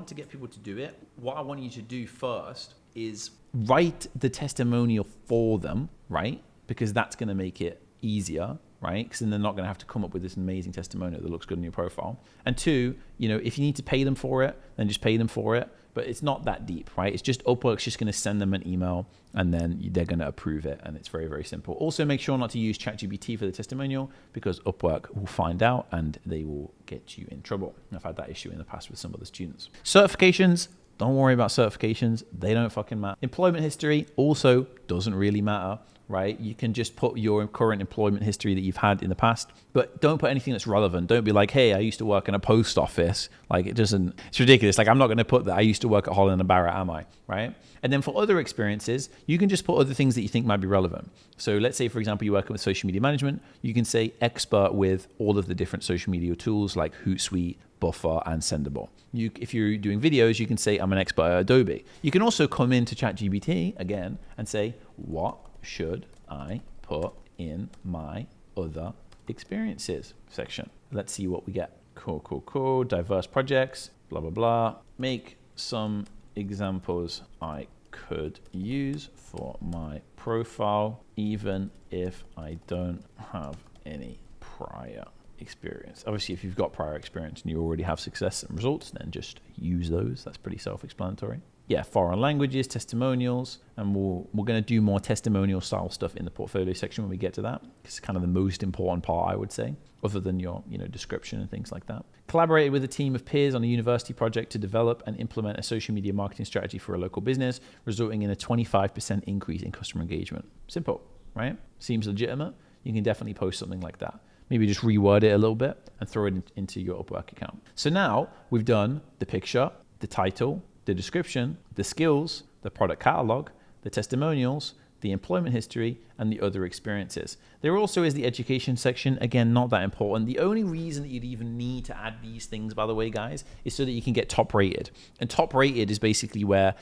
to get people to do it, what I want you to do first is write the testimonial for them, right? Because that's going to make it easier, right? Because then they're not going to have to come up with this amazing testimonial that looks good in your profile. And 2, if you need to pay them for it, then just pay them for it. But it's not that deep, right? It's just Upwork's just going to send them an email and then they're going to approve it. And it's very, very simple. Also, make sure not to use ChatGPT for the testimonial because Upwork will find out and they will get you in trouble. I've had that issue in the past with some other students. Certifications. Don't worry about certifications. They don't fucking matter. Employment history also doesn't really matter, right? You can just put your current employment history that you've had in the past, but don't put anything that's relevant. Don't be like, hey, I used to work in a post office. Like it's ridiculous. Like I'm not going to put that I used to work at Holland & Barrett, am I? Right? And then for other experiences, you can just put other things that you think might be relevant. So let's say, for example, you're working with social media management. You can say expert with all of the different social media tools like Hootsuite, Buffer, and Sendable. If you're doing videos, you can say I'm an expert at Adobe. You can also come into ChatGPT again and say, what should I put in my other experiences section? Let's see what we get. Cool. Diverse projects, blah, blah, blah. Make some examples I could use for my profile, even if I don't have any prior experience. Obviously, if you've got prior experience and you already have success and results, then just use those. That's pretty self-explanatory. Yeah, foreign languages, testimonials, and we're going to do more testimonial style stuff in the portfolio section when we get to that. It's kind of the most important part, I would say, other than your description and things like that. Collaborated with a team of peers on a university project to develop and implement a social media marketing strategy for a local business, resulting in a 25% increase in customer engagement. Simple, right? Seems legitimate. You can definitely post something like that. Maybe just reword it a little bit and throw it into your Upwork account. So now we've done the picture, the title, the description, the skills, the product catalog, the testimonials, the employment history, and the other experiences. There also is the education section. Again, not that important. The only reason that you'd even need to add these things, by the way, guys, is so that you can get top rated. And top rated is basically where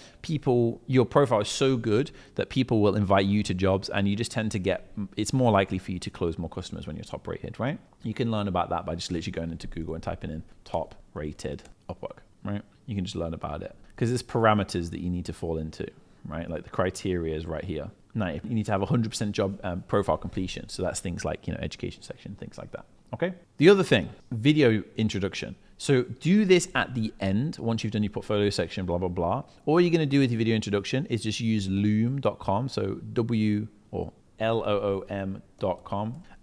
your profile is so good that people will invite you to jobs and you just tend to it's more likely for you to close more customers when you're top rated, right? You can learn about that by just literally going into Google and typing in top rated Upwork, right? You can just learn about it because there's parameters that you need to fall into, right? Like the criteria is right here. Now, you need to have 100% job profile completion. So that's things like, education section, things like that. Okay. The other thing, video introduction. So do this at the end, once you've done your portfolio section, blah, blah, blah. All you're going to do with your video introduction is just use loom.com. So loom.com.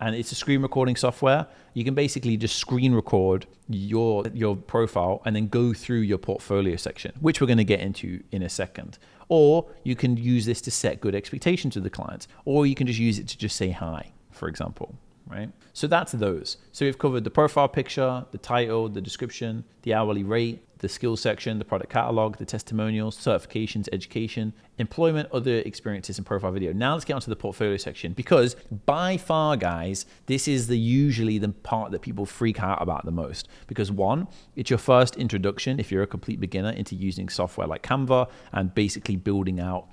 And it's a screen recording software. You can basically just screen record your profile and then go through your portfolio section, which we're going to get into in a second. Or you can use this to set good expectations with the clients, or you can just use it to just say hi, for example, right? So that's those. So we've covered the profile picture, the title, the description, the hourly rate, the skills section, the product catalog, the testimonials, certifications, education, employment, other experiences, and profile video. Now let's get onto the portfolio section, because by far, guys, this is usually the part that people freak out about the most. Because one, it's your first introduction if you're a complete beginner into using software like Canva and basically building out,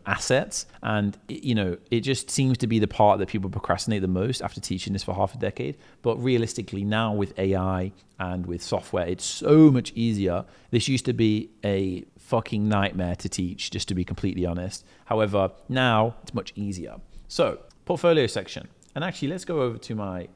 assets. And, it just seems to be the part that people procrastinate the most after teaching this for half a decade. But realistically, now with AI and with software, it's so much easier. This used to be a fucking nightmare to teach, just to be completely honest. However, now it's much easier. So, portfolio section. And actually, let's go over to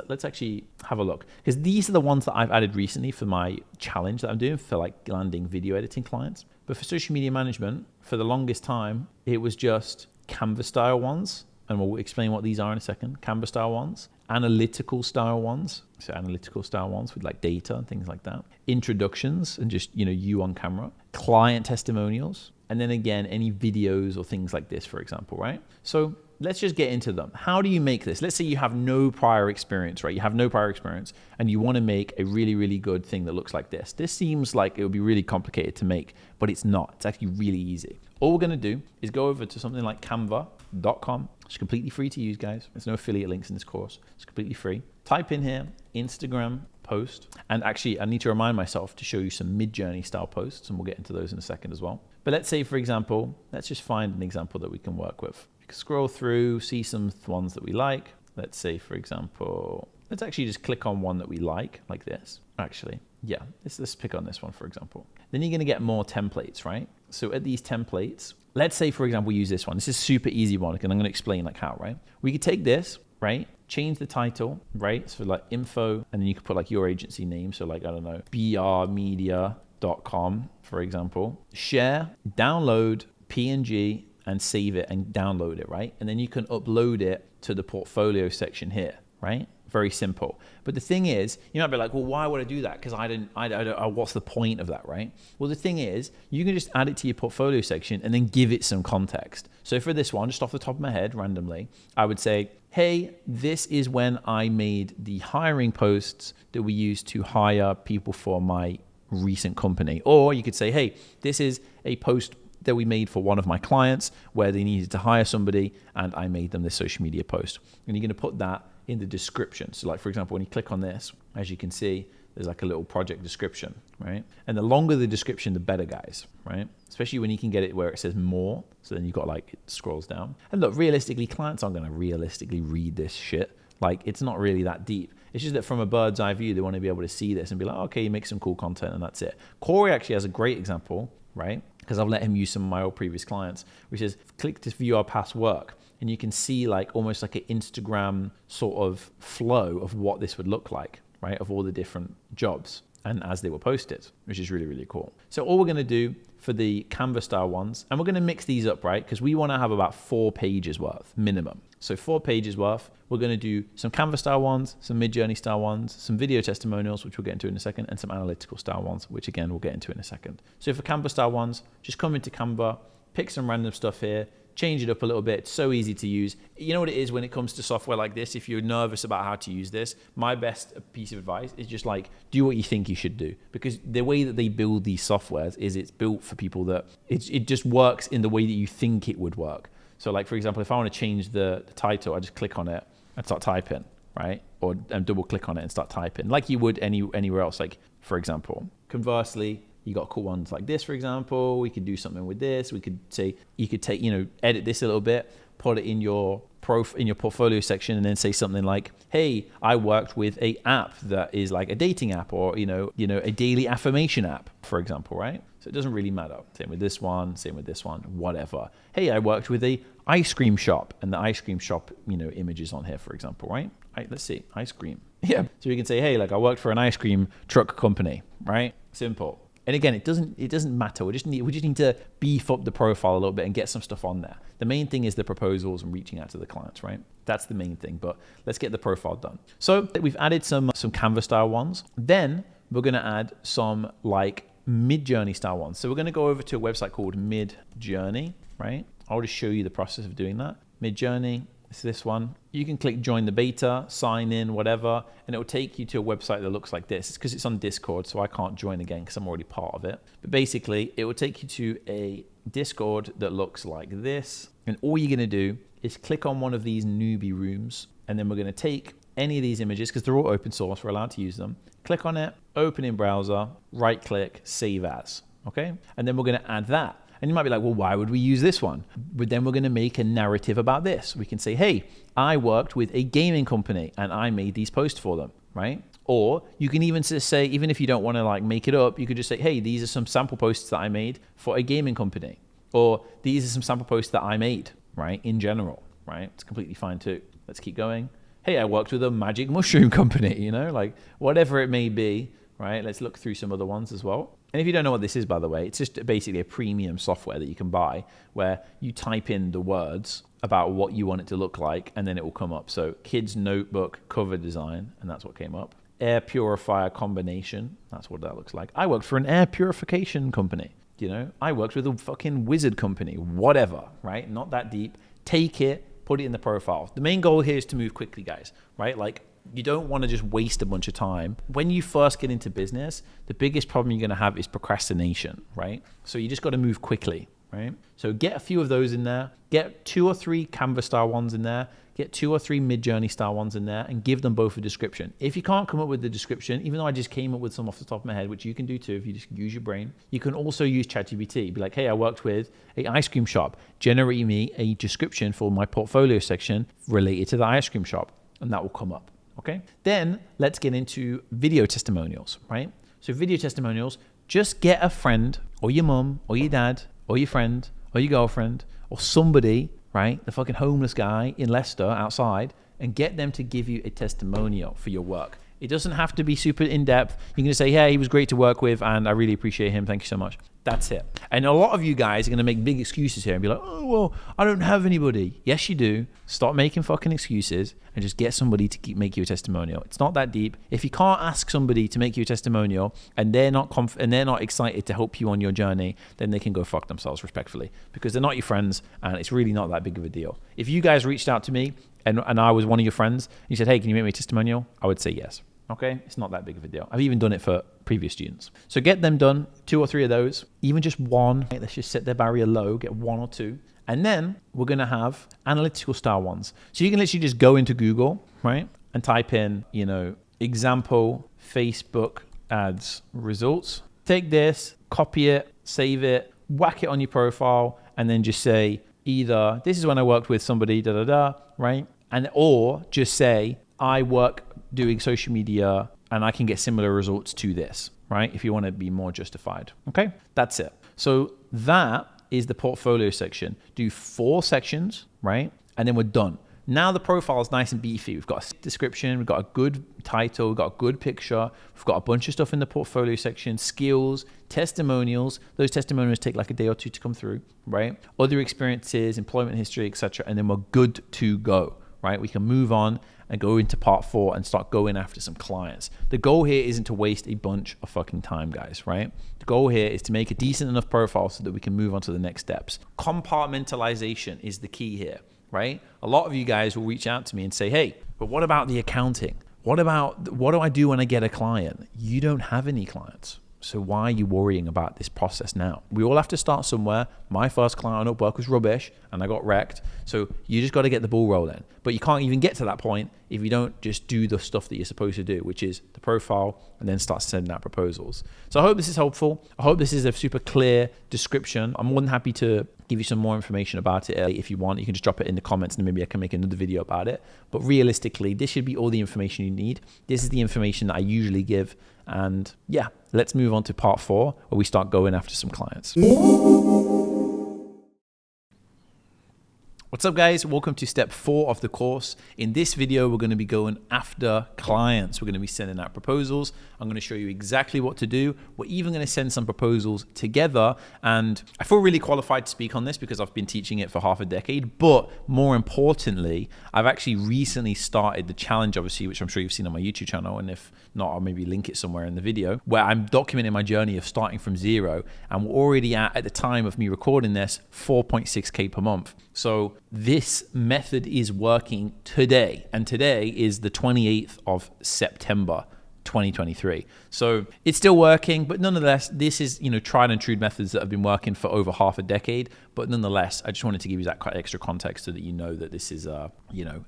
let's actually have a look, because these are the ones that I've added recently for my challenge that I'm doing for like landing video editing clients. But for social media management, for the longest time, it was just Canva style ones. And we'll explain what these are in a second. Canva style ones, analytical style ones. So analytical style ones with like data and things like that. Introductions and just, you on camera. Client testimonials. And then again, any videos or things like this, for example, right? So let's just get into them. How do you make this? Let's say you have no prior experience, right? You have no prior experience and you want to make a really, really good thing that looks like this. This seems like it would be really complicated to make, but it's not. It's actually really easy. All we're going to do is go over to something like canva.com. It's completely free to use, guys. There's no affiliate links in this course. It's completely free. Type in here, Instagram post. And actually, I need to remind myself to show you some mid-journey style posts, and we'll get into those in a second as well. But let's say, for example, let's just find an example that we can work with. You can scroll through, see some ones that we like. Let's say, for example, let's actually just click on one that we like this. Actually, yeah, let's pick on this one, for example. Then you're going to get more templates, right? So at these templates, let's say, for example, we use this one. This is a super easy one, and I'm going to explain like how, right? We could take this, right? Change the title, right? So like info, and then you could put like your agency name. So like, I don't know, brmedia.com, for example. Share, download, PNG, and save it and download it, right? And then you can upload it to the portfolio section here, right? Very simple. But the thing is, you might be like, well, why would I do that? Because I don't, what's the point of that, right? Well, the thing is, you can just add it to your portfolio section and then give it some context. So for this one, just off the top of my head, randomly, I would say, hey, this is when I made the hiring posts that we used to hire people for my recent company. Or you could say, hey, this is a post that we made for one of my clients where they needed to hire somebody and I made them this social media post. And you're going to put that in the description. So like, for example, when you click on this, as you can see, there's like a little project description, right? And the longer the description, the better, guys, right? Especially when you can get it where it says more. So then you've got like, it scrolls down. And look, realistically, clients aren't going to realistically read this shit. Like, it's not really that deep. It's just that from a bird's eye view, they want to be able to see this and be like, okay, you make some cool content and that's it. Corey actually has a great example, right? Because I've let him use some of my old previous clients, which is click to view our past work. And you can see like almost like an Instagram sort of flow of what this would look like, right? Of all the different jobs and as they were posted, which is really, really cool. So all we're going to do for the Canva style ones, and we're going to mix these up, right? Because we want to have about 4 pages worth minimum. So 4 pages worth, we're going to do some Canva style ones, some mid-journey style ones, some video testimonials, which we'll get into in a second, and some analytical style ones, which again, we'll get into in a second. So for Canva style ones, just come into Canva, pick some random stuff here, change it up a little bit. It's so easy to use. You know what it is when it comes to software like this, if you're nervous about how to use this, my best piece of advice is just like, do what you think you should do. Because the way that they build these softwares is it's built for people that it just works in the way that you think it would work. So like, for example, if I want to change the title, I just click on it and start typing, right? Or double click on it and start typing like you would anywhere else. Like, for example, conversely, you got cool ones like this, for example. We could do something with this. We could say, you could take, edit this a little bit, put it in your portfolio section, and then say something like, hey, I worked with a app that is like a dating app, or, a daily affirmation app, for example, right? So it doesn't really matter. Same with this one, whatever. Hey, I worked with a ice cream shop, and the ice cream shop, images on here, for examul, right? Let's see, ice cream. Yeah. So you can say, hey, like I worked for an ice cream truck company, right? Simple. And again, it doesn't matter. We just need to beef up the profile a little bit and get some stuff on there. The main thing is the proposals and reaching out to the clients, right? That's the main thing, but let's get the profile done. So we've added some Canva style ones. Then we're going to add some like mid-journey style ones. So we're going to go over to a website called Mid-Journey, right? I'll just show you the process of doing that. Mid-Journey, It's this one. You can click join the beta, sign in, whatever, and it will take you to a website that looks like this. It's because it's on Discord, so I can't join again because I'm already part of it. But basically, it will take you to a Discord that looks like this. And all you're going to do is click on one of these newbie rooms, and then we're going to take any of these images, because they're all open source, we're allowed to use them. Click on it, open in browser, right click, save as, okay? And then we're going to add that. And you might be like, well, why would we use this one? But then we're going to make a narrative about this. We can say, hey, I worked with a gaming company and I made these posts for them, right? Or you can even just say, even if you don't want to like make it up, you could just say, hey, these are some sample posts that I made for a gaming company. Or these are some sample posts that I made, right? In general, right? It's completely fine too. Let's keep going. Hey, I worked with a magic mushroom company, you know, like whatever it may be, right? Let's look through some other ones as well. And if you don't know what this is, by the way, it's just basically a premium software that you can buy where you type in the words about what you want it to look like, and then it will come up. So kids notebook cover design, and that's what came up. Air purifier combination, that's what that looks like. I worked for an air purification company. You know, I worked with a fucking wizard company, whatever, right? Not that deep. Take it, put it in the profile. The main goal here is to move quickly, guys, right? Like, you don't want to just waste a bunch of time. When you first get into business, the biggest problem you're going to have is procrastination, right? So you just got to move quickly, right? So get a few of those in there. Get 2 or 3 Canva style ones in there. Get 2 or 3 Midjourney style ones in there and give them both a description. If you can't come up with the description, even though I just came up with some off the top of my head, which you can do too if you just use your brain, you can also use ChatGPT. Be like, hey, I worked with an ice cream shop. Generate me a description for my portfolio section related to the ice cream shop. And that will come up. Okay, then let's get into video testimonials, right? So video testimonials, just get a friend or your mum or your dad or your friend or your girlfriend or somebody, right? The fucking homeless guy in Leicester outside, and get them to give you a testimonial for your work. It doesn't have to be super in-depth. You can just say, hey, he was great to work with and I really appreciate him. Thank you so much. That's it. And a lot of you guys are going to make big excuses here and be like, oh, well, I don't have anybody. Yes, you do. Stop making fucking excuses and just get somebody to make you a testimonial. It's not that deep. If you can't ask somebody to make you a testimonial and they're not excited to help you on your journey, then they can go fuck themselves respectfully, because they're not your friends and it's really not that big of a deal. If you guys reached out to me and I was one of your friends and you said, hey, can you make me a testimonial? I would say yes. Okay, it's not that big of a deal. I've even done it for previous students. So get them done, 2 or 3 of those, even just one. Let's just set their barrier low, get 1 or 2. And then we're going to have analytical style ones. So you can literally just go into Google, right? And type in, you know, example Facebook ads results. Take this, copy it, save it, whack it on your profile, and then just say either, this is when I worked with somebody, right? And or just say, I work doing social media and I can get similar results to this, right? If you want to be more justified. Okay, that's it. So that is the portfolio section. Do 4 sections, right? And then we're done. Now the profile is nice and beefy. We've got a description, we've got a good title, we've got a good picture, we've got a bunch of stuff in the portfolio section, skills, testimonials. Those testimonials take like a day or 2 to come through, right? Other experiences, employment history, etc. And then we're good to go, right? We can move on and go into part 4 and start going after some clients. The goal here isn't to waste a bunch of fucking time, guys, right? The goal here is to make a decent enough profile so that we can move on to the next steps. Compartmentalization is the key here, right? A lot of you guys will reach out to me and say, hey, but what about the accounting? What do I do when I get a client? You don't have any clients. So why are you worrying about this process now? We all have to start somewhere. My first client on Upwork was rubbish and I got wrecked. So you just got to get the ball rolling. But you can't even get to that point if you don't just do the stuff that you're supposed to do, which is the profile and then start sending out proposals. So I hope this is helpful. I hope this is a super clear description. I'm more than happy to give you some more information about it. If you want, you can just drop it in the comments and maybe I can make another video about it. But realistically, this should be all the information you need. This is the information that I usually give. And yeah, let's move on to part 4 where we start going after some clients. What's up, guys? Welcome to step 4 of the course. In this video, we're going to be going after clients. We're going to be sending out proposals. I'm going to show you exactly what to do. We're even going to send some proposals together. And I feel really qualified to speak on this because I've been teaching it for half a decade. But more importantly, I've actually recently started the challenge, obviously, which I'm sure you've seen on my YouTube channel. And if not, I'll maybe link it somewhere in the video, where I'm documenting my journey of starting from 0. And we're already at the time of me recording this, 4.6K per month. So this method is working today. And today is the 28th of September, 2023. So it's still working, but nonetheless, this is, tried and true methods that have been working for over half a decade. But nonetheless, I just wanted to give you that extra context so that you know that this is a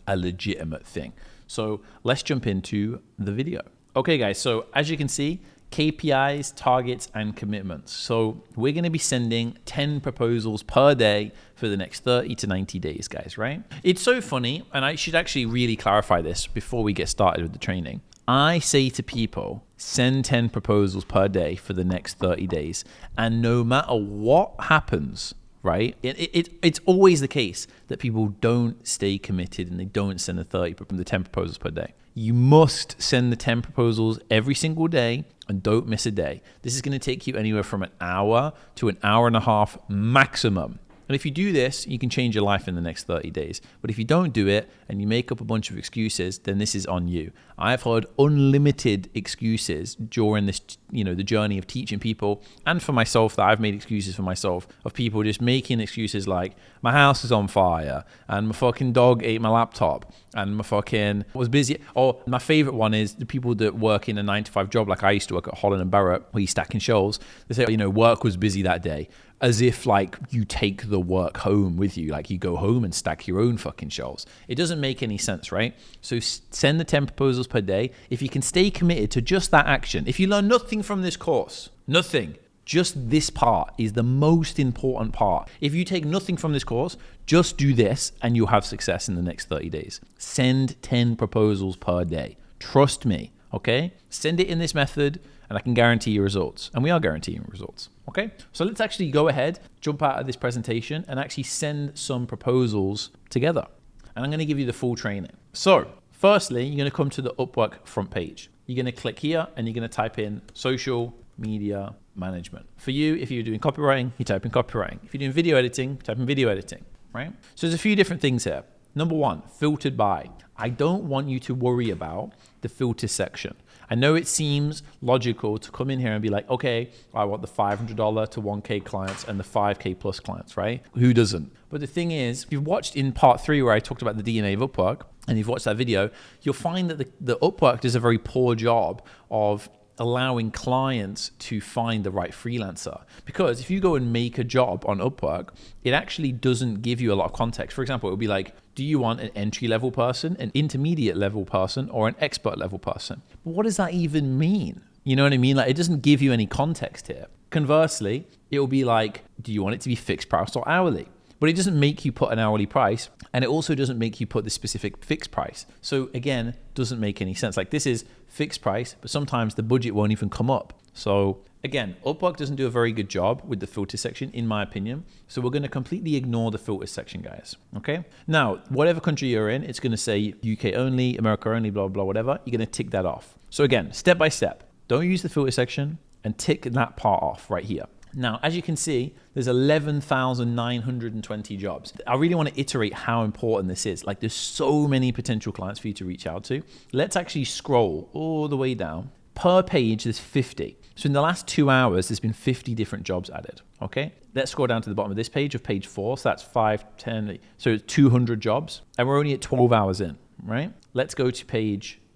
legitimate thing. So let's jump into the video. Okay, guys. So as you can see, KPIs, targets, and commitments. So we're going to be sending 10 proposals per day for the next 30 to 90 days, guys, right? It's so funny, and I should actually really clarify this before we get started with the training. I say to people, send 10 proposals per day for the next 30 days. And no matter what happens, right, it's always the case that people don't stay committed and they don't send the 10 proposals per day. You must send the 10 proposals every single day and don't miss a day. This is going to take you anywhere from an hour to an hour and a half maximum. And if you do this, you can change your life in the next 30 days. But if you don't do it and you make up a bunch of excuses, then this is on you. I've heard unlimited excuses during this, the journey of teaching people, and for myself, that I've made excuses for myself of people just making excuses like my house is on fire and my fucking dog ate my laptop and my fucking was busy. Or my favorite one is the people that work in a 9-to-5 job like I used to work at Holland and Barrett, where you stacking shelves. They say, work was busy that day. As if like you take the work home with you, like you go home and stack your own fucking shelves. It doesn't make any sense, right? So send the 10 proposals per day. If you can stay committed to just that action, if you learn nothing from this course, nothing, just this part is the most important part. If you take nothing from this course, just do this and you'll have success in the next 30 days. Send 10 proposals per day. Trust me, okay? Send it in this method and I can guarantee you results. And we are guaranteeing results. Okay, so let's actually go ahead, jump out of this presentation and actually send some proposals together. And I'm going to give you the full training. So firstly, you're going to come to the Upwork front page. You're going to click here and you're going to type in social media management. For you, if you're doing copywriting, you type in copywriting. If you're doing video editing, type in video editing, right? So there's a few different things here. Number one, filtered by. I don't want you to worry about the filter section. I know it seems logical to come in here and be like, okay, I want the $500 to 1K clients and the 5K plus clients, right? Who doesn't? But the thing is, if you've watched in part 3 where I talked about the DNA of Upwork, and you've watched that video, you'll find that the Upwork does a very poor job of allowing clients to find the right freelancer. Because if you go and make a job on Upwork, it actually doesn't give you a lot of context. For example, it would be like, do you want an entry-level person, an intermediate-level person, or an expert-level person? But what does that even mean? You know what I mean? Like, it doesn't give you any context here. Conversely, it will be like, do you want it to be fixed price or hourly? But it doesn't make you put an hourly price, and it also doesn't make you put the specific fixed price. So again, doesn't make any sense. Like, this is fixed price, but sometimes the budget won't even come up. So again, Upwork doesn't do a very good job with the filter section, in my opinion. So we're going to completely ignore the filter section, guys. Okay. Now, whatever country you're in, it's going to say UK only, America only, blah, blah, whatever. You're going to tick that off. So again, step by step, don't use the filter section and tick that part off right here. Now, as you can see, there's 11,920 jobs. I really want to iterate how important this is. Like, there's so many potential clients for you to reach out to. Let's actually scroll all the way down. Per page, there's 50. So in the last 2 hours, there's been 50 different jobs added, okay? Let's scroll down to the bottom of this page of page 4. So that's 5, 10, so it's 200 jobs. And we're only at 12 hours in, right? Let's go to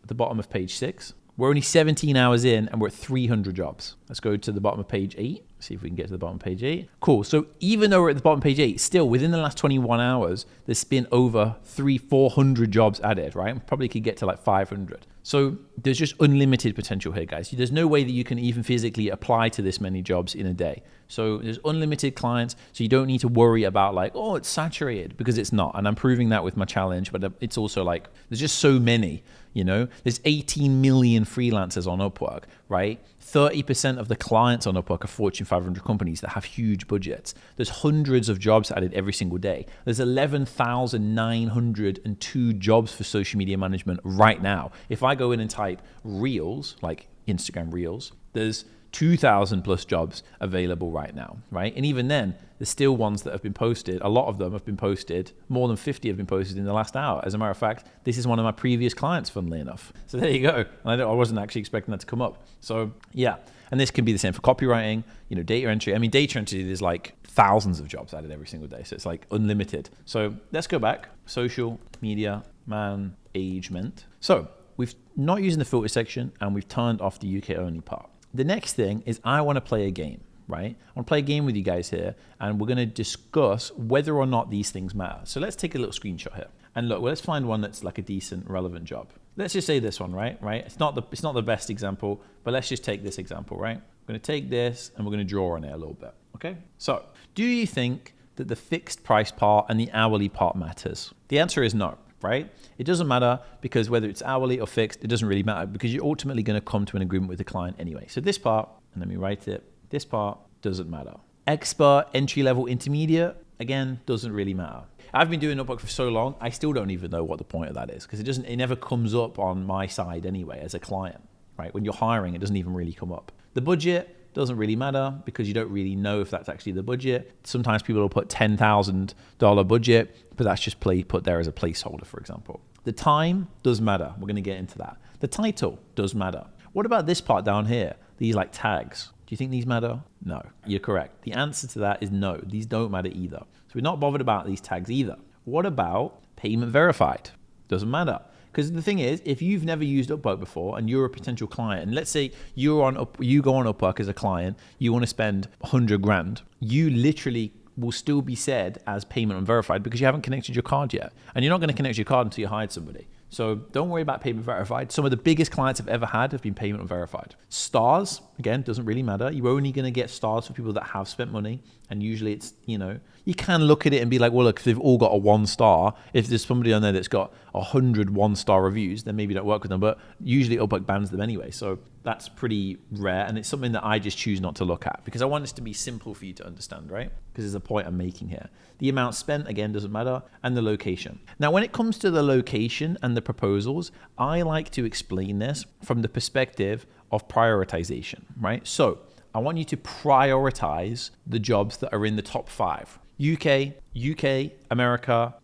the bottom of page 6. We're only 17 hours in and we're at 300 jobs. Let's go to the bottom of page 8. See if we can get to the bottom of page 8. Cool. So even though we're at the bottom of page 8, still within the last 21 hours, there's been over 400 jobs added, right? Probably could get to like 500. So there's just unlimited potential here, guys. There's no way that you can even physically apply to this many jobs in a day. So there's unlimited clients. So you don't need to worry about like, oh, it's saturated, because it's not. And I'm proving that with my challenge, but it's also like, there's just so many, there's 18 million freelancers on Upwork, right? 30% of the clients on Upwork are Fortune 500 companies that have huge budgets. There's hundreds of jobs added every single day. There's 11,902 jobs for social media management right now. If I go in and type Reels, like Instagram Reels, there's 2,000 plus jobs available right now, right? And even then, there's still ones that have been posted. A lot of them have been posted. More than 50 have been posted in the last hour. As a matter of fact, this is one of my previous clients, funnily enough. So there you go. And I wasn't actually expecting that to come up. So yeah, and this can be the same for copywriting, data entry. I mean, data entry, there's like thousands of jobs added every single day. So it's like unlimited. So let's go back. Social media management. So we've not using the filter section and we've turned off the UK only part. The next thing is I want to play a game, right? I want to play a game with you guys here, and we're going to discuss whether or not these things matter. So let's take a little screenshot here. And look, let's find one that's like a decent, relevant job. Let's just say this one, right? It's not the best example, but let's just take this example, right? We're going to take this and we're going to draw on it a little bit, okay? So do you think that the fixed price part and the hourly part matters? The answer is no. Right? It doesn't matter, because whether it's hourly or fixed, it doesn't really matter, because you're ultimately going to come to an agreement with the client anyway. So this part, and let me write it, this part doesn't matter. Expert, entry level, intermediate, again, doesn't really matter. I've been doing Upwork for so long, I still don't even know what the point of that is, because it never comes up on my side anyway as a client, right? When you're hiring, it doesn't even really come up. The budget doesn't really matter, because you don't really know if that's actually the budget. Sometimes people will put $10,000 budget, but that's just put there as a placeholder, for example. The time does matter. We're going to get into that. The title does matter. What about this part down here? These like tags. Do you think these matter? No, you're correct. The answer to that is no. These don't matter either. So we're not bothered about these tags either. What about payment verified? Doesn't matter. Because the thing is, if you've never used Upwork before and you're a potential client, and let's say you go on Upwork as a client, you want to spend 100 grand, you literally will still be said as payment unverified because you haven't connected your card yet. And you're not going to connect your card until you hired somebody. So don't worry about payment verified. Some of the biggest clients I've ever had have been payment unverified. Stars, again, doesn't really matter. You're only going to get stars for people that have spent money. And usually it's, you can look at it and be like, well, look, if they've all got a 1 star, if there's somebody on there that's got 100 1-star reviews, then maybe don't work with them. But usually Upwork bans them anyway. So that's pretty rare. And it's something that I just choose not to look at because I want this to be simple for you to understand, right? Because there's a point I'm making here. The amount spent, again, doesn't matter. And the location. Now, when it comes to the location and the proposals, I like to explain this from the perspective of prioritization, right? So I want you to prioritize the jobs that are in the top 5. UK, America,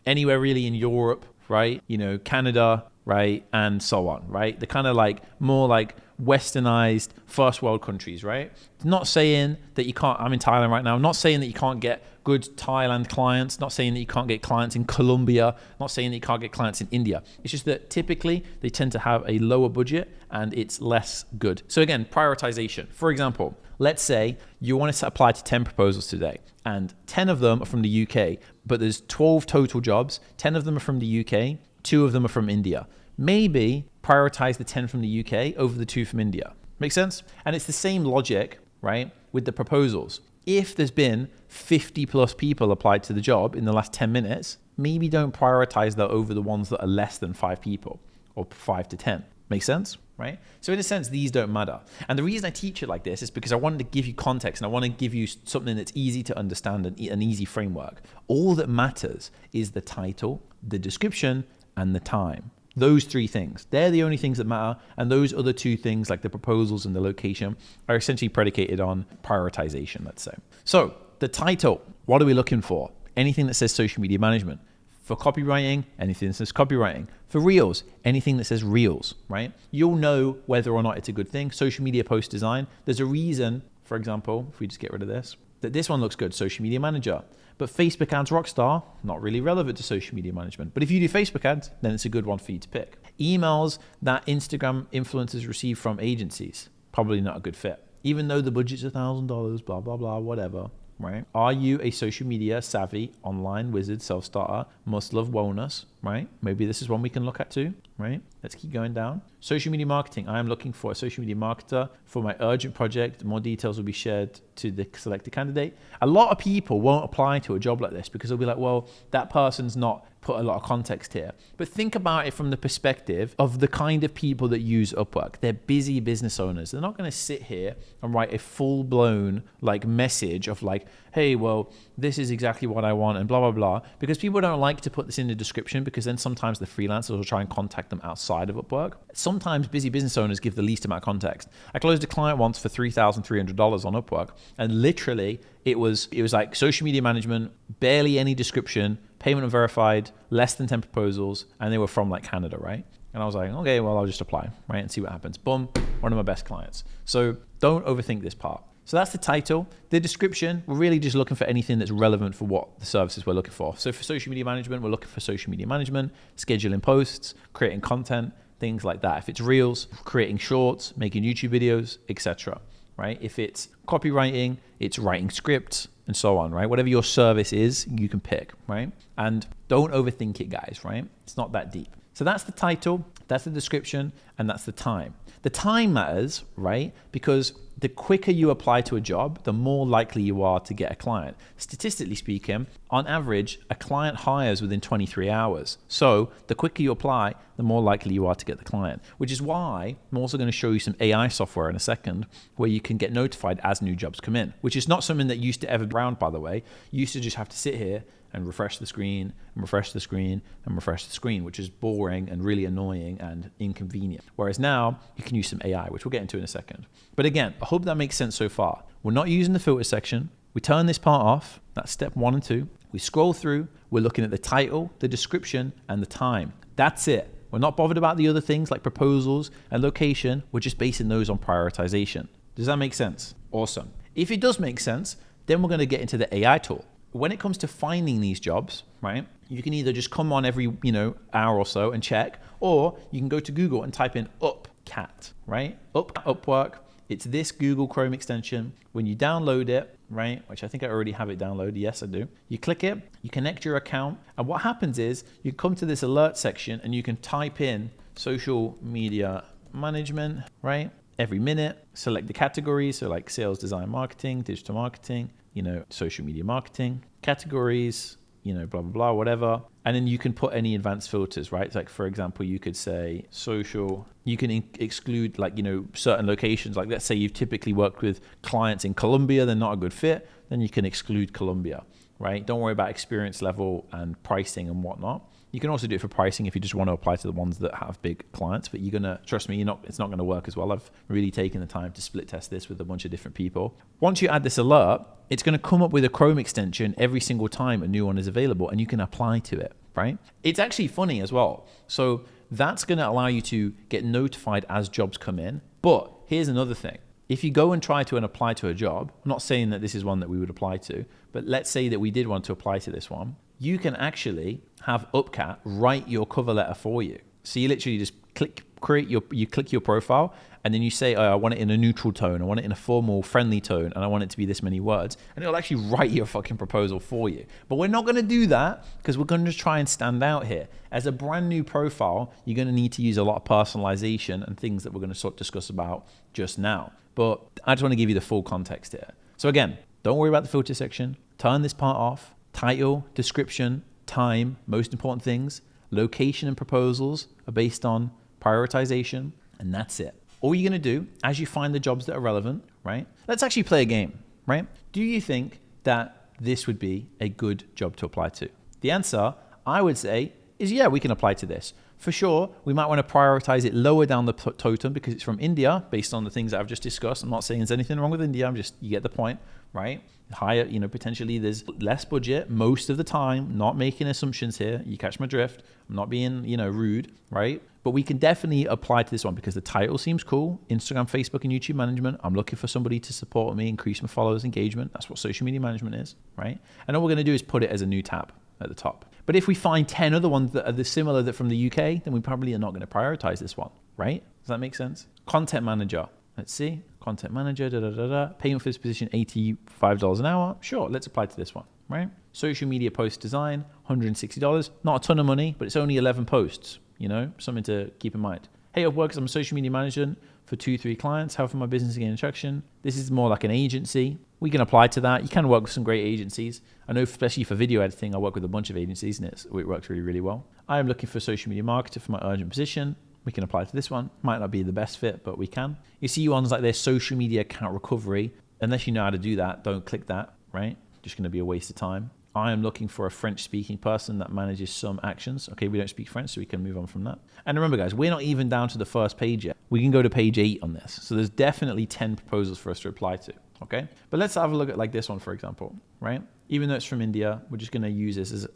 anywhere really in Europe, right? Canada, right? And so on, right? The kind of like more like westernized first world countries, right? Not saying that you can't, I'm in Thailand right now. I'm not saying that you can't get good Thailand clients, not saying that you can't get clients in Colombia, not saying that you can't get clients in India. It's just that typically they tend to have a lower budget and it's less good. So again, prioritization. For example, let's say you want to apply to 10 proposals today and 10 of them are from the UK, but there's 12 total jobs. 10 of them are from the UK, 2 of them are from India. Maybe prioritize the 10 from the UK over the 2 from India. Make sense? And it's the same logic, right, with the proposals. If there's been 50 plus people applied to the job in the last 10 minutes, maybe don't prioritize that over the ones that are less than 5 people or 5 to 10. Make sense? Right? So in a sense, these don't matter. And the reason I teach it like this is because I wanted to give you context and I want to give you something that's easy to understand and an easy framework. All that matters is the title, the description, and the time. Those 3 things, they're the only things that matter. And those other 2 things, like the proposals and the location, are essentially predicated on prioritization, let's say. So the title, what are we looking for? Anything that says social media management. For copywriting, anything that says copywriting. For reels, anything that says reels, right? You'll know whether or not it's a good thing. Social media post design, there's a reason, for example, if we just get rid of this, that this one looks good, social media manager. But Facebook ads rockstar, not really relevant to social media management. But if you do Facebook ads, then it's a good one for you to pick. Emails that Instagram influencers receive from agencies, probably not a good fit. Even though the budget's $1,000, blah, blah, blah, whatever, right? Are you a social media savvy, online wizard, self-starter, must love wellness, right? Maybe this is one we can look at too, right? Let's keep going down. Social media marketing. I am looking for a social media marketer for my urgent project. More details will be shared to the selected candidate. A lot of people won't apply to a job like this because they'll be like, well, that person's not put a lot of context here. But think about it from the perspective of the kind of people that use Upwork. They're busy business owners. They're not going to sit here and write a full-blown like message of like hey, well, this is exactly what I want and blah, blah, blah. Because people don't like to put this in the description because then sometimes the freelancers will try and contact them outside of Upwork. Sometimes busy business owners give the least amount of context. I closed a client once for $3,300 on Upwork, and literally it was like social media management, barely any description, payment unverified, less than 10 proposals, and they were from like Canada, right? And I was like, okay, well, I'll just apply, right, and see what happens. Boom, one of my best clients. So don't overthink this part. So that's the title. The description, we're really just looking for anything that's relevant for what the services we're looking for. So for social media management, we're looking for social media management, scheduling posts, creating content, things like that. If it's reels, creating shorts, making YouTube videos, etc. Right? If it's copywriting, it's writing scripts and so on, right? Whatever your service is, you can pick, right? And don't overthink it, guys, right? It's not that deep. So that's the title, that's the description, and that's the time. The time matters, right? Because the quicker you apply to a job, the more likely you are to get a client. Statistically speaking, on average, a client hires within 23 hours. So the quicker you apply, the more likely you are to get the client, which is why I'm also going to show you some AI software in a second where you can get notified as new jobs come in, which is not something that used to ever be around, by the way. You used to just have to sit here and refresh the screen and refresh the screen and refresh the screen, which is boring and really annoying and inconvenient. Whereas now you can use some AI, which we'll get into in a second. But again, I hope that makes sense so far. We're not using the filter section. We turn this part off. That's step 1 and 2. We scroll through. We're looking at the title, the description, and the time. That's it. We're not bothered about the other things like proposals and location. We're just basing those on prioritization. Does that make sense? Awesome. If it does make sense, then we're going to get into the AI tool. When it comes to finding these jobs, right, you can either just come on every, hour or so and check, or you can go to Google and type in upcat, right? Upwork. It's this Google Chrome extension. When you download it, right, which I think I already have it downloaded. Yes, I do. You click it, you connect your account, and what happens is you come to this alert section and you can type in social media management, right? Every minute, select the categories, so like sales, design, marketing, digital marketing, social media marketing, categories, blah, blah, blah, whatever. And then you can put any advanced filters, right? Like, for example, you could say social, you can exclude certain locations. Like, let's say you've typically worked with clients in Colombia, they're not a good fit, then you can exclude Colombia, right? Don't worry about experience level and pricing and whatnot. You can also do it for pricing if you just want to apply to the ones that have big clients, but you're going to, trust me, it's not going to work as well. I've really taken the time to split test this with a bunch of different people. Once you add this alert, it's going to come up with a Chrome extension every single time a new one is available, and you can apply to it, right? It's actually funny as well. So that's going to allow you to get notified as jobs come in. But here's another thing. If you go and try to apply to a job, I'm not saying that this is one that we would apply to, but let's say that we did want to apply to this one, you can actually have Upcat write your cover letter for you. So you literally just click your profile, and then you say, I want it in a neutral tone, I want it in a formal, friendly tone, and I want it to be this many words, and it'll actually write your fucking proposal for you. But we're not going to do that because we're going to try and stand out here. As a brand new profile, you're going to need to use a lot of personalization and things that we're going to sort of discuss about just now. But I just want to give you the full context here. So again, don't worry about the filter section. Turn this part off. Title, description, time, most important things. Location and proposals are based on prioritization, and that's it. All you're going to do as you find the jobs that are relevant, right? Let's actually play a game, right? Do you think that this would be a good job to apply to? The answer, I would say, is yeah, we can apply to this. For sure, we might want to prioritize it lower down the totem because it's from India, based on the things that I've just discussed. I'm not saying there's anything wrong with India. You get the point, right? Higher, potentially there's less budget most of the time, not making assumptions here. You catch my drift. I'm not being, rude, right? But we can definitely apply to this one because the title seems cool. Instagram, Facebook, and YouTube management. I'm looking for somebody to support me, increase my followers' engagement. That's what social media management is, right? And all we're going to do is put it as a new tab at the top. But if we find 10 other ones that are similar that from the UK, then we probably are not going to prioritize this one, right? Does that make sense? Content manager. Let's see. Content manager, Payment for this position, $85 an hour. Sure, let's apply to this one, right? Social media post design, $160. Not a ton of money, but it's only 11 posts, something to keep in mind. Hey, Upwork, I'm a social media manager for 2-3 clients, helping my business gain traction. This is more like an agency. We can apply to that. You can work with some great agencies. I know, especially for video editing, I work with a bunch of agencies, and it works really, really well. I am looking for a social media marketer for my urgent position. We can apply to this one. Might not be the best fit, but we can. You see ones like this, social media account recovery. Unless you know how to do that, don't click that, right? just going to be a waste of time. I am looking for a French-speaking person that manages some actions. Okay, we don't speak French, so we can move on from that. And remember, guys, we're not even down to the first page yet. We can go to page 8 on this. So there's definitely 10 proposals for us to apply to, okay? But let's have a look at like this one, for example, right? Even though it's from India, we're just going to use this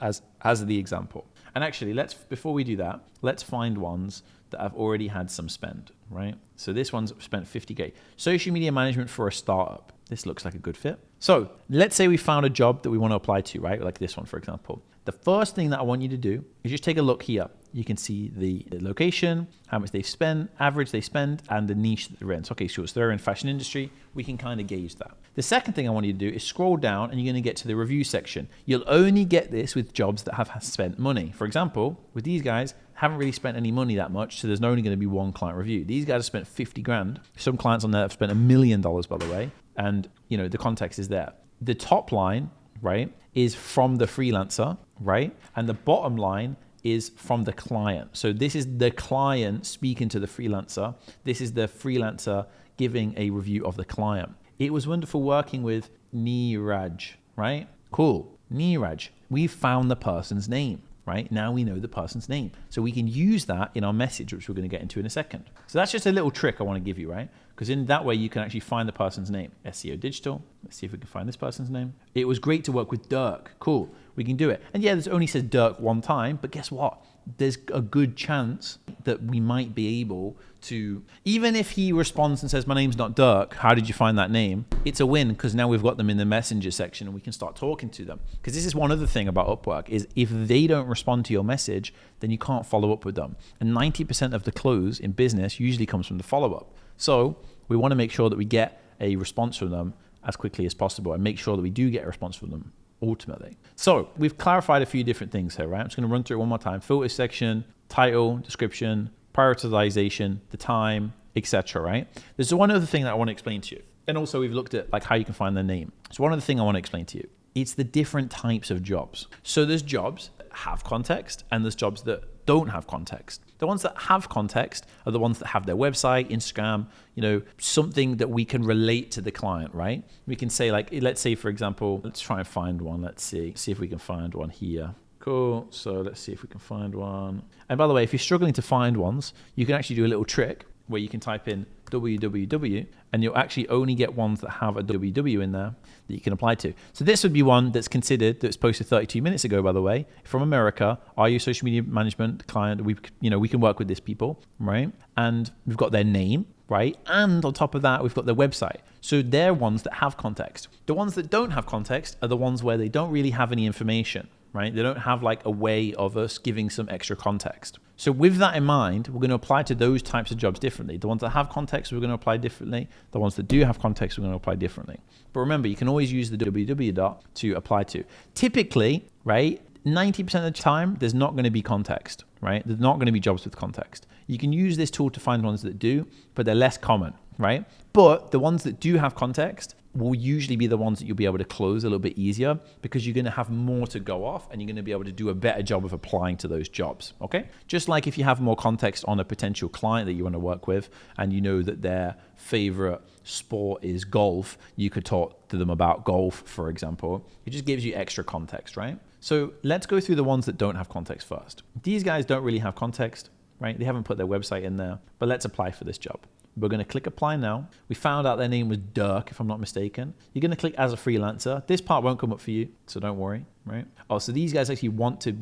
as the example. And actually, before we do that, let's find ones that have already had some spend, right? So this one's spent 50K. Social media management for a startup. This looks like a good fit. So let's say we found a job that we want to apply to, right? Like this one, for example. The first thing that I want you to do is just take a look here. You can see the location, how much they've spent, average they spend, and the niche that they're in. So, okay, so they're in fashion industry. We can kind of gauge that. The second thing I want you to do is scroll down and you're going to get to the review section. You'll only get this with jobs that have spent money. For example, with these guys, haven't really spent any money that much, so there's only going to be one client review. These guys have spent 50 grand. Some clients on there have spent $1 million, by the way. And, you know, the context is there. The top line, right, is from the freelancer, right? And the bottom line is from the client. So this is the client speaking to the freelancer. This is the freelancer giving a review of the client. It was wonderful working with Neeraj, right? Cool. Neeraj. We found the person's name, right? Now we know the person's name. So we can use that in our message, which we're going to get into in a second. So that's just a little trick I want to give you, right? Because in that way, you can actually find the person's name. SEO Digital. Let's see if we can find this person's name. It was great to work with Dirk. Cool. We can do it. And yeah, this only says Dirk one time, but guess what? There's a good chance that we might be able to, even if he responds and says, my name's not Dirk, how did you find that name? It's a win because now we've got them in the messenger section and we can start talking to them. Because this is one other thing about Upwork is if they don't respond to your message, then you can't follow up with them. And 90% of the close in business usually comes from the follow-up. So we want to make sure that we get a response from them as quickly as possible and make sure that we do get a response from them ultimately. So we've clarified a few different things here, right? I'm just going to run through it one more time. Filter section, title, description, prioritization, the time, etc., right? There's one other thing that I want to explain to you. And also we've looked at like how you can find their name. So one other thing I want to explain to you. It's the different types of jobs. So there's jobs that have context and there's jobs that don't have context. The ones that have context are the ones that have their website, Instagram, you know, something that we can relate to the client, right? We can say like, let's say for example, let's try and find one. Let's see if we can find one here. Cool. So let's see if we can find one. And by the way, if you're struggling to find ones, you can actually do a little trick where you can type in www and you'll actually only get ones that have a www in there that you can apply to. So this would be one that's considered, that's posted 32 minutes ago, by the way, from America. Are you a social media management client? We can work with these people, right? And we've got their name, right? And on top of that, we've got their website. So they're ones that have context. The ones that don't have context are the ones where they don't really have any information, right? They don't have like a way of us giving some extra context. So with that in mind, we're going to apply to those types of jobs differently. The ones that have context, we're going to apply differently. The ones that do have context, we're going to apply differently. But remember, you can always use the www dot to apply to. Typically, right, 90% of the time, there's not going to be context, right? There's not going to be jobs with context. You can use this tool to find ones that do, but they're less common, right? But the ones that do have context will usually be the ones that you'll be able to close a little bit easier because you're going to have more to go off and you're going to be able to do a better job of applying to those jobs, okay? Just like if you have more context on a potential client that you want to work with and you know that their favorite sport is golf, you could talk to them about golf, for example. It just gives you extra context, right? So let's go through the ones that don't have context first. These guys don't really have context, right? They haven't put their website in there, but let's apply for this job. We're going to click apply now. We found out their name was Dirk, if I'm not mistaken. You're going to click as a freelancer. This part won't come up for you, so don't worry, right? Oh, so these guys actually want you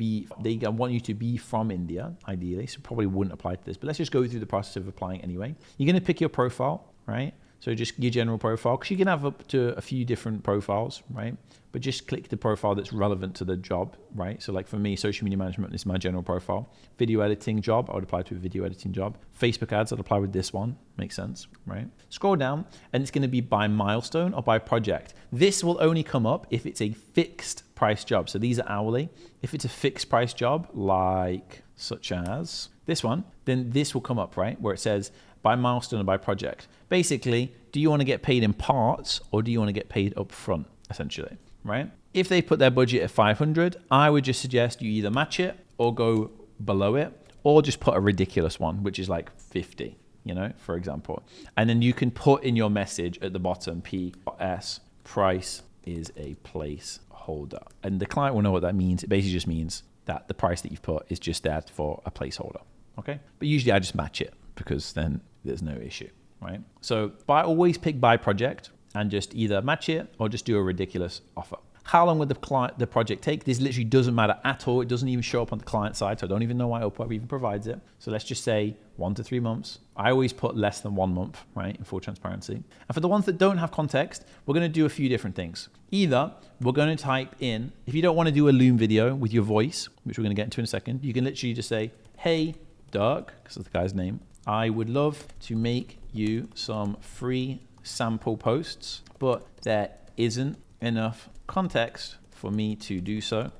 to be from India, ideally, so probably wouldn't apply to this, but let's just go through the process of applying anyway. You're going to pick your profile, right? So just your general profile, because you can have up to a few different profiles, right? But just click the profile that's relevant to the job, right? So like for me, social media management is my general profile. Video editing job, I would apply to a video editing job. Facebook ads, I'd apply with this one. Makes sense, right? Scroll down and it's going to be by milestone or by project. This will only come up if it's a fixed price job. So these are hourly. If it's a fixed price job, like such as this one, then this will come up, right? Where it says by milestone or by project. Basically, do you want to get paid in parts or do you want to get paid up front, essentially, right? If they put their budget at 500, I would just suggest you either match it or go below it or just put a ridiculous one, which is like 50, you know, for example. And then you can put in your message at the bottom, PS, price, is a placeholder. And the client will know what that means. It basically just means that the price that you've put is just there for a placeholder. Okay. But usually I just match it because then there's no issue, right? So always pick by project and just either match it or just do a ridiculous offer. How long would the project take? This literally doesn't matter at all. It doesn't even show up on the client side, so I don't even know why Upwork even provides it. So let's just say 1 to 3 months. I always put less than 1 month, right, in full transparency. And for the ones that don't have context, we're going to do a few different things. Either we're going to type in, if you don't want to do a Loom video with your voice, which we're going to get into in a second, you can literally just say, hey, Doug, because that's the guy's name, I would love to make you some free sample posts, but there isn't enough context for me to do so.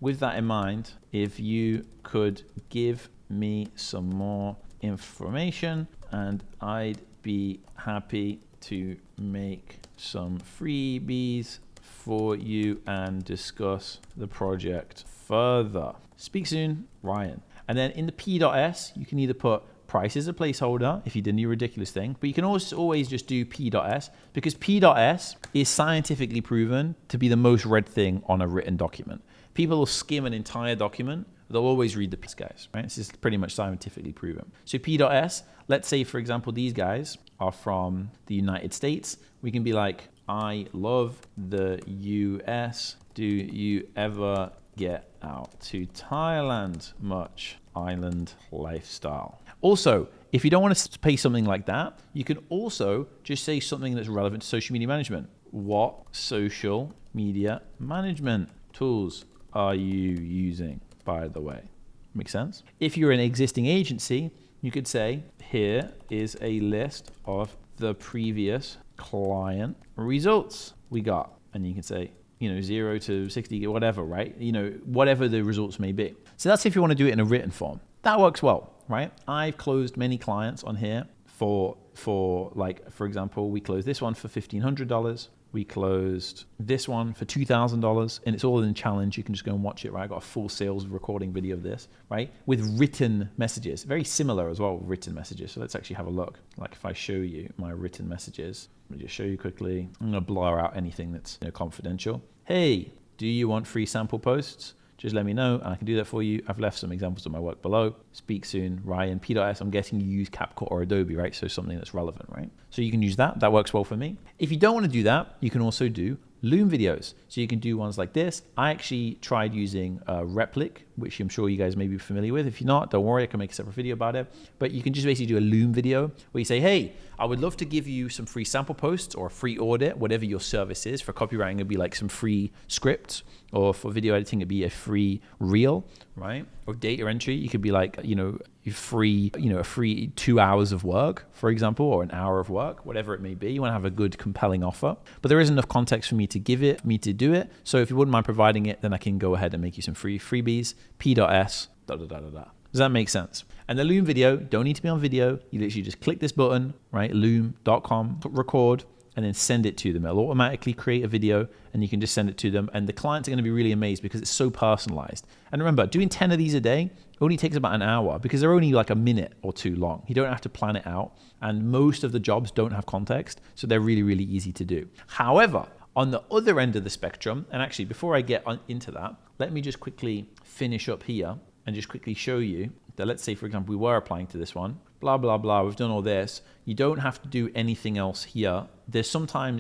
With that in mind, if you could give me some more information and I'd be happy to make some freebies for you and discuss the project further. Speak soon, Ryan. And then in the P.S, you can either put price as a placeholder if you did a ridiculous thing, but you can also always just do P.S because P.S is scientifically proven to be the most read thing on a written document. People will skim an entire document, they'll always read the P, guys, right? This is pretty much scientifically proven. So P.S, let's say, for example, these guys are from the United States. We can be like, I love the US. Do you ever get out to Thailand much? Island lifestyle. Also, if you don't want to pay something like that, you can also just say something that's relevant to social media management. What social media management tools are you using, by the way? Make sense? If you're an existing agency, you could say, here is a list of the previous client results we got. And you can say, 0 to 60, whatever, right? Whatever the results may be. So that's if you want to do it in a written form. That works well, right? I've closed many clients on here for example, we closed this one for $1,500. We closed this one for $2,000, and it's all in challenge. You can just go and watch it, right? I got a full sales recording video of this, right? With written messages, very similar as well, written messages. So let's actually have a look. Like if I show you my written messages, let me just show you quickly. I'm gonna blur out anything that's confidential. Hey, do you want free sample posts? Just let me know and I can do that for you. I've left some examples of my work below. Speak soon, Ryan. P.S, I'm guessing you use CapCut or Adobe, right? So something that's relevant, right? So you can use that. That works well for me. If you don't want to do that, you can also do Loom videos. So you can do ones like this. I actually tried using Replic, which I'm sure you guys may be familiar with. If you're not, don't worry, I can make a separate video about it. But you can just basically do a Loom video where you say, hey, I would love to give you some free sample posts or a free audit, whatever your service is. For copywriting, it'd be like some free scripts, or for video editing, it'd be a free reel, right? Or data entry, you could be like, a free 2 hours of work, for example, or an hour of work, whatever it may be. You want to have a good, compelling offer, but there isn't enough context for me to do it. So if you wouldn't mind providing it, then I can go ahead and make you some freebies. P.S. Does that make sense? And the Loom video, don't need to be on video. You literally just click this button, right? Loom.com, record, and then send it to them. It'll automatically create a video and you can just send it to them. And the clients are going to be really amazed because it's so personalized. And remember, doing 10 of these a day only takes about an hour because they're only like a minute or two long. You don't have to plan it out. And most of the jobs don't have context. So they're really, really easy to do. However, on the other end of the spectrum, and actually before I get into that, let me just quickly finish up here and just quickly show you that, let's say, for example, we were applying to this one, blah, blah, blah. We've done all this. You don't have to do anything else here. It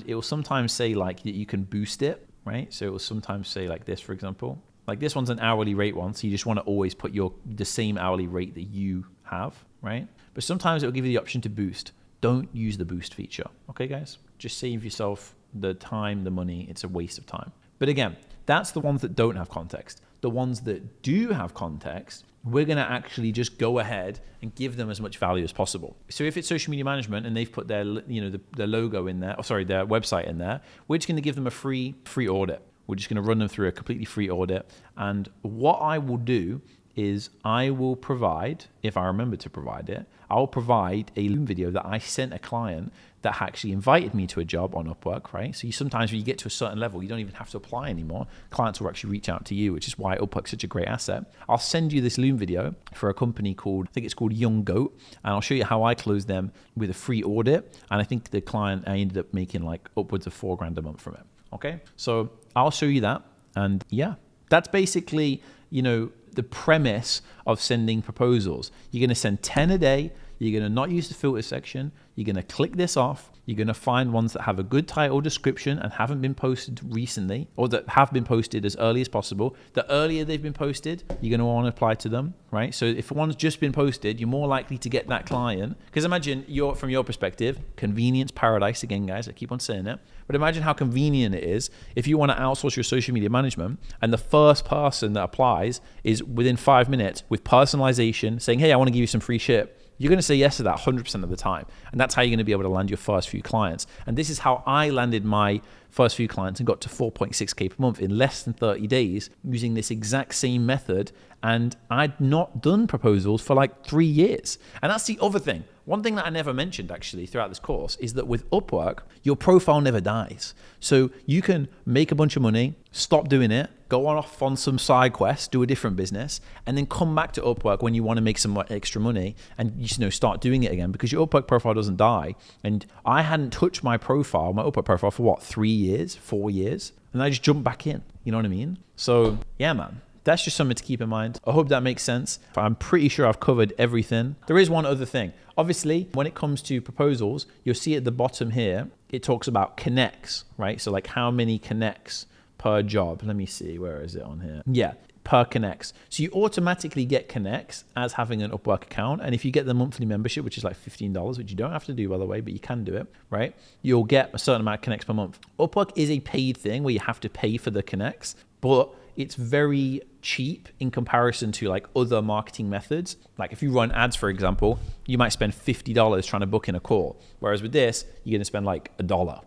will sometimes say like that you can boost it, right? So it will sometimes say like this, for example, like this one's an hourly rate one. So you just want to always put the same hourly rate that you have, right? But sometimes it will give you the option to boost. Don't use the boost feature. Okay, guys, just save yourself the time, the money. It's a waste of time. But again, that's the ones that don't have context. The ones that do have context, we're going to actually just go ahead and give them as much value as possible. So if it's social media management and they've put their, their logo in there, their website in there, we're just going to give them a free audit. We're just going to run them through a completely free audit. And what I will do is I will provide, if I remember to provide it, I'll provide a Loom video that I sent a client that actually invited me to a job on Upwork, right? So sometimes when you get to a certain level, you don't even have to apply anymore. Clients will actually reach out to you, which is why Upwork's such a great asset. I'll send you this Loom video for a company I think it's called Young Goat, and I'll show you how I closed them with a free audit. And I think the client, I ended up making like upwards of $4,000 a month from it. Okay, so I'll show you that. And yeah, that's basically, the premise of sending proposals. You're going to send 10 a day. You're going to not use the filter section. You're going to click this off. You're going to find ones that have a good title description and haven't been posted recently, or that have been posted as early as possible. The earlier they've been posted, you're going to want to apply to them, right? So if one's just been posted, you're more likely to get that client. Because imagine from your perspective, convenience paradise again, guys. I keep on saying it. But imagine how convenient it is if you want to outsource your social media management and the first person that applies is within 5 minutes with personalization saying, hey, I want to give you some free shit. You're going to say yes to that 100% of the time. And that's how you're going to be able to land your first few clients. And this is how I landed my first few clients and got to 4.6K per month in less than 30 days using this exact same method. And I'd not done proposals for like 3 years. And that's the other thing. One thing that I never mentioned actually throughout this course is that with Upwork, your profile never dies. So you can make a bunch of money, stop doing it, go off on some side quest, do a different business, and then come back to Upwork when you want to make some extra money and start doing it again, because your Upwork profile doesn't die. And I hadn't touched my Upwork profile for 3 years, 4 years, and I just jumped back in. You know what I mean? So yeah, man. That's just something to keep in mind. I hope that makes sense. I'm pretty sure I've covered everything. There is one other thing. Obviously, when it comes to proposals, you'll see at the bottom here, it talks about connects, right? So like how many connects per job. Let me see, where is it on here? Yeah, per connects. So you automatically get connects as having an Upwork account. And if you get the monthly membership, which is like $15, which you don't have to do, by the way, but you can do it, right? You'll get a certain amount of connects per month. Upwork is a paid thing where you have to pay for the connects, but it's very cheap in comparison to like other marketing methods. Like if you run ads, for example, you might spend $50 trying to book in a call. Whereas with this, you're going to spend like $1,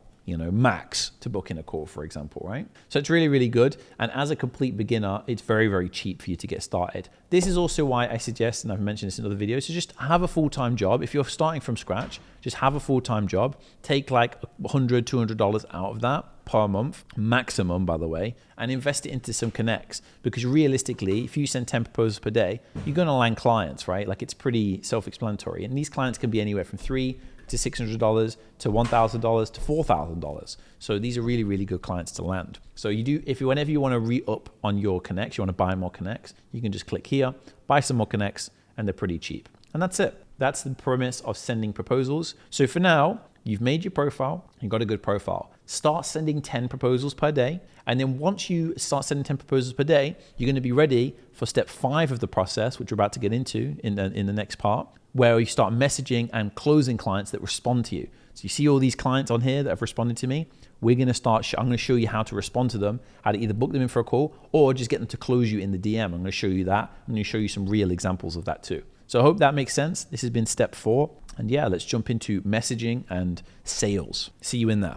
max to book in a call, for example, right? So it's really, really good. And as a complete beginner, it's very, very cheap for you to get started. This is also why I suggest, and I've mentioned this in other videos, to just have a full-time job. If you're starting from scratch, just have a full-time job. Take like $100, $200 out of that per month, maximum, by the way, and invest it into some connects. Because realistically, if you send 10 proposals per day, you're going to land clients, right? Like it's pretty self-explanatory. And these clients can be anywhere from $300 to $600 to $1,000 to $4,000. So these are really, really good clients to land. So whenever you want to re-up on your connects, you want to buy more connects, you can just click here, buy some more connects, and they're pretty cheap. And that's it. That's the premise of sending proposals. So for now, you've made your profile, you've got a good profile. Start sending 10 proposals per day. And then once you start sending 10 proposals per day, you're going to be ready for step 5 of the process, which we're about to get into in the next part, where you start messaging and closing clients that respond to you. So you see all these clients on here that have responded to me. I'm going to show you how to respond to them, how to either book them in for a call or just get them to close you in the DM. I'm going to show you that. I'm going to show you some real examples of that too. So I hope that makes sense. This has been step 4. And yeah, let's jump into messaging and sales. See you in there.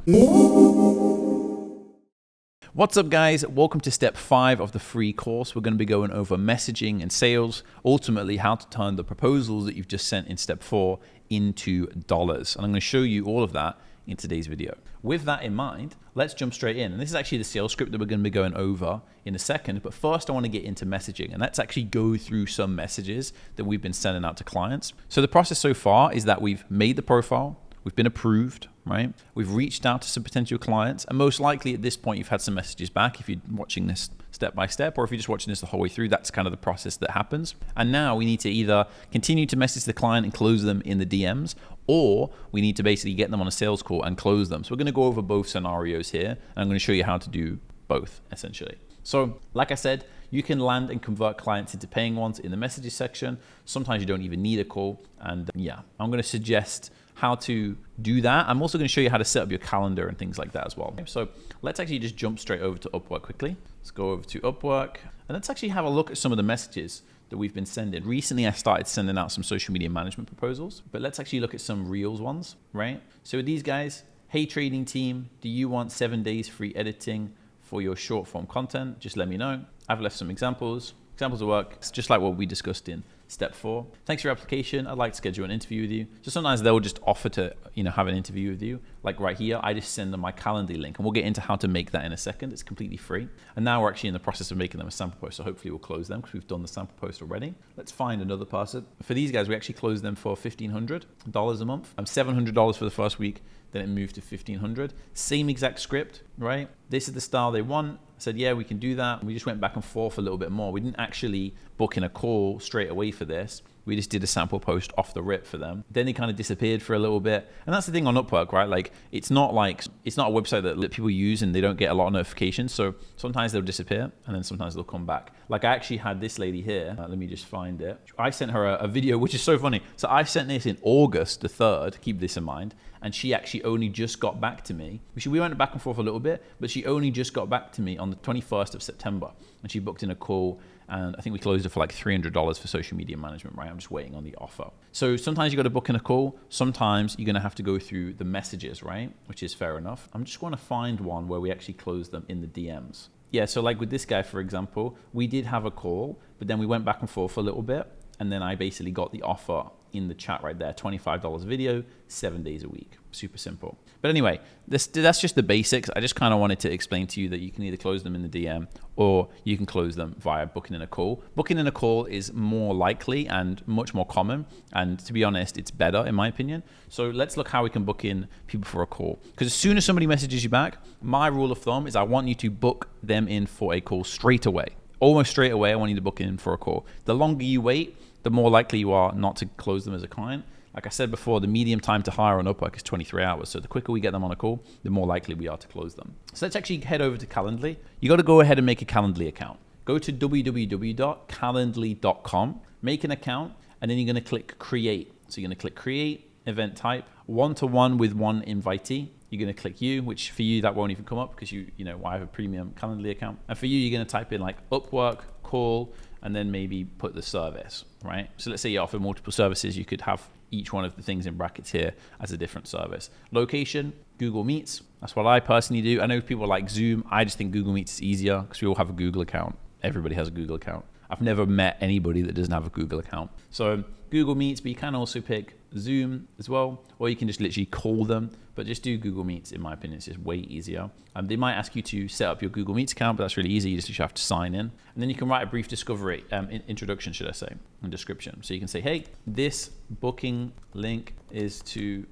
What's up, guys? Welcome to step 5 of the free course. We're going to be going over messaging and sales, ultimately how to turn the proposals that you've just sent in step 4 into dollars. And I'm going to show you all of that in today's video. With that in mind, let's jump straight in. And this is actually the sales script that we're going to be going over in a second. But first, I want to get into messaging. And let's actually go through some messages that we've been sending out to clients. So the process so far is that we've made the profile, we've been approved, right? We've reached out to some potential clients, and most likely at this point, you've had some messages back if you're watching this step by step, or if you're just watching this the whole way through, that's kind of the process that happens. And now we need to either continue to message the client and close them in the DMs, or we need to basically get them on a sales call and close them. So we're going to go over both scenarios here, and I'm going to show you how to do both, essentially. So like I said, you can land and convert clients into paying ones in the messages section. Sometimes you don't even need a call. And yeah, I'm going to suggest how to do that. I'm also going to show you how to set up your calendar and things like that as well. So let's actually just jump straight over to Upwork quickly. Let's go over to Upwork and let's actually have a look at some of the messages that we've been sending. Recently, I started sending out some social media management proposals, but let's actually look at some Reels ones, right? So with these guys, hey trading team, do you want 7 days free editing for your short form content? Just let me know. I've left some examples of work. It's just like what we discussed in Step 4, thanks for your application. I'd like to schedule an interview with you. So sometimes they'll just offer to, have an interview with you. Like right here, I just send them my Calendly link, and we'll get into how to make that in a second. It's completely free. And now we're actually in the process of making them a sample post. So hopefully we'll close them because we've done the sample post already. Let's find another person. For these guys, we actually closed them for $1,500 a month. $700 for the first week. Then it moved to $1,500. Same exact script, right? This is the style they want. I said, yeah, we can do that. We just went back and forth a little bit more. We didn't actually book in a call straight away for this. We just did a sample post off the rip for them. Then they kind of disappeared for a little bit. And that's the thing on Upwork, right? Like, it's not a website that people use and they don't get a lot of notifications. So sometimes they'll disappear and then sometimes they'll come back. Like I actually had this lady here. Let me just find it. I sent her a video, which is so funny. So I sent this in August the 3rd, keep this in mind. And she actually only just got back to me. We went back and forth a little bit, but she only just got back to me on the 21st of September. And she booked in a call, and I think we closed it for like $300 for social media management, right? I'm just waiting on the offer. So sometimes you got to book in a call. Sometimes you're going to have to go through the messages, right? Which is fair enough. I'm just going to find one where we actually close them in the DMs. Yeah, so like with this guy, for example, we did have a call, but then we went back and forth a little bit. And then I basically got the offer in the chat right there, $25 video, 7 days a week. Super simple. But anyway, that's just the basics. I just kind of wanted to explain to you that you can either close them in the DM or you can close them via booking in a call. Booking in a call is more likely and much more common. And to be honest, it's better in my opinion. So let's look how we can book in people for a call. Because as soon as somebody messages you back, my rule of thumb is I want you to book them in for a call straight away. Almost straight away, I want you to book in for a call. The longer you wait, the more likely you are not to close them as a client. Like I said before, the median time to hire on Upwork is 23 hours. So the quicker we get them on a call, the more likely we are to close them. So let's actually head over to Calendly. You got to go ahead and make a Calendly account. Go to www.calendly.com, make an account, and then you're going to click create. So you're going to click create, event type, one-to-one with one invitee. You're going to click you, which for you, that won't even come up because I have a premium Calendly account. And for you, you're going to type in like Upwork, call, and then maybe put the service, right? So let's say you offer multiple services. You could have each one of the things in brackets here as a different service. Location, Google Meets. That's what I personally do. I know people like Zoom. I just think Google Meets is easier because we all have a Google account. Everybody has a Google account. I've never met anybody that doesn't have a Google account. So Google Meets, but you can also pick Zoom as well, or you can just literally call them, but just do Google Meets. In my opinion, it's just way easier. They might ask you to set up your Google Meets account, but that's really easy. You just have to sign in. And then you can write a brief discovery, introduction, should I say, and description. So you can say, hey, this booking link is to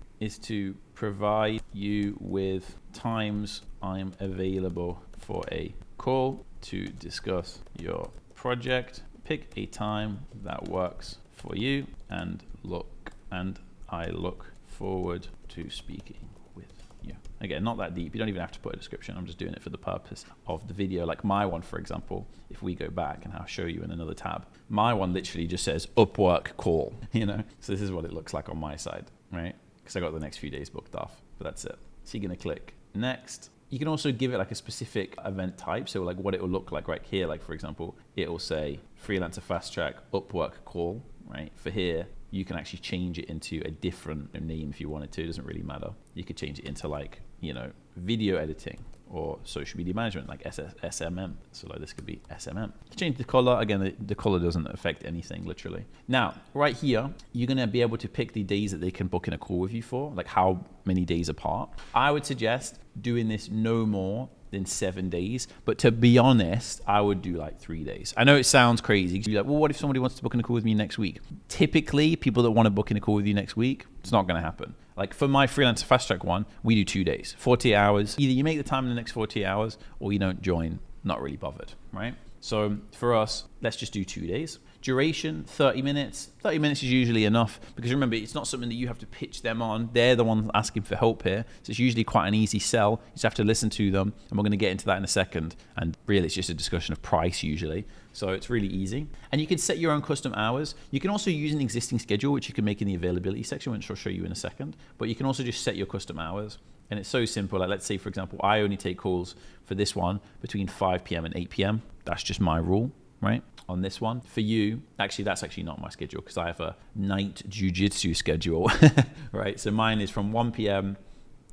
provide you with times I'm available for a call to discuss your project. Pick a time that works for you and I look forward to speaking with you. Again, not that deep. You don't even have to put a description. I'm just doing it for the purpose of the video. Like my one, for example, if we go back and I'll show you in another tab, my one literally just says Upwork call, So this is what it looks like on my side, right? Because I got the next few days booked off, but that's it. So you're going to click next. You can also give it like a specific event type. So like what it will look like right here, like for example, it will say freelancer fast track Upwork call, right? For here, you can actually change it into a different name if you wanted to. It doesn't really matter. You could change it into like, video editing or social media management, like SMM. So like this could be SMM. Change the color. Again, the color doesn't affect anything literally. Now, right here, you're going to be able to pick the days that they can book in a call with you for, like how many days apart. I would suggest doing this no more than 7 days. But to be honest, I would do like 3 days. I know it sounds crazy. You'd be like, well, what if somebody wants to book in a call with me next week? Typically, people that want to book in a call with you next week, it's not going to happen. Like for my freelancer fast track one, we do 2 days, 40 hours. Either you make the time in the next 40 hours or you don't join, not really bothered, right? So for us, let's just do 2 days. Duration, 30 minutes. 30 minutes is usually enough because remember, it's not something that you have to pitch them on. They're the ones asking for help here. So it's usually quite an easy sell. You just have to listen to them. And we're going to get into that in a second. And really, it's just a discussion of price usually. So it's really easy. And you can set your own custom hours. You can also use an existing schedule, which you can make in the availability section, which I'll show you in a second. But you can also just set your custom hours. And it's so simple. Like let's say, for example, I only take calls for this one between 5 p.m. and 8 p.m. That's just my rule, right? On this one. For you, actually, that's actually not my schedule because I have a night jiu-jitsu schedule, right? So mine is from 1 p.m.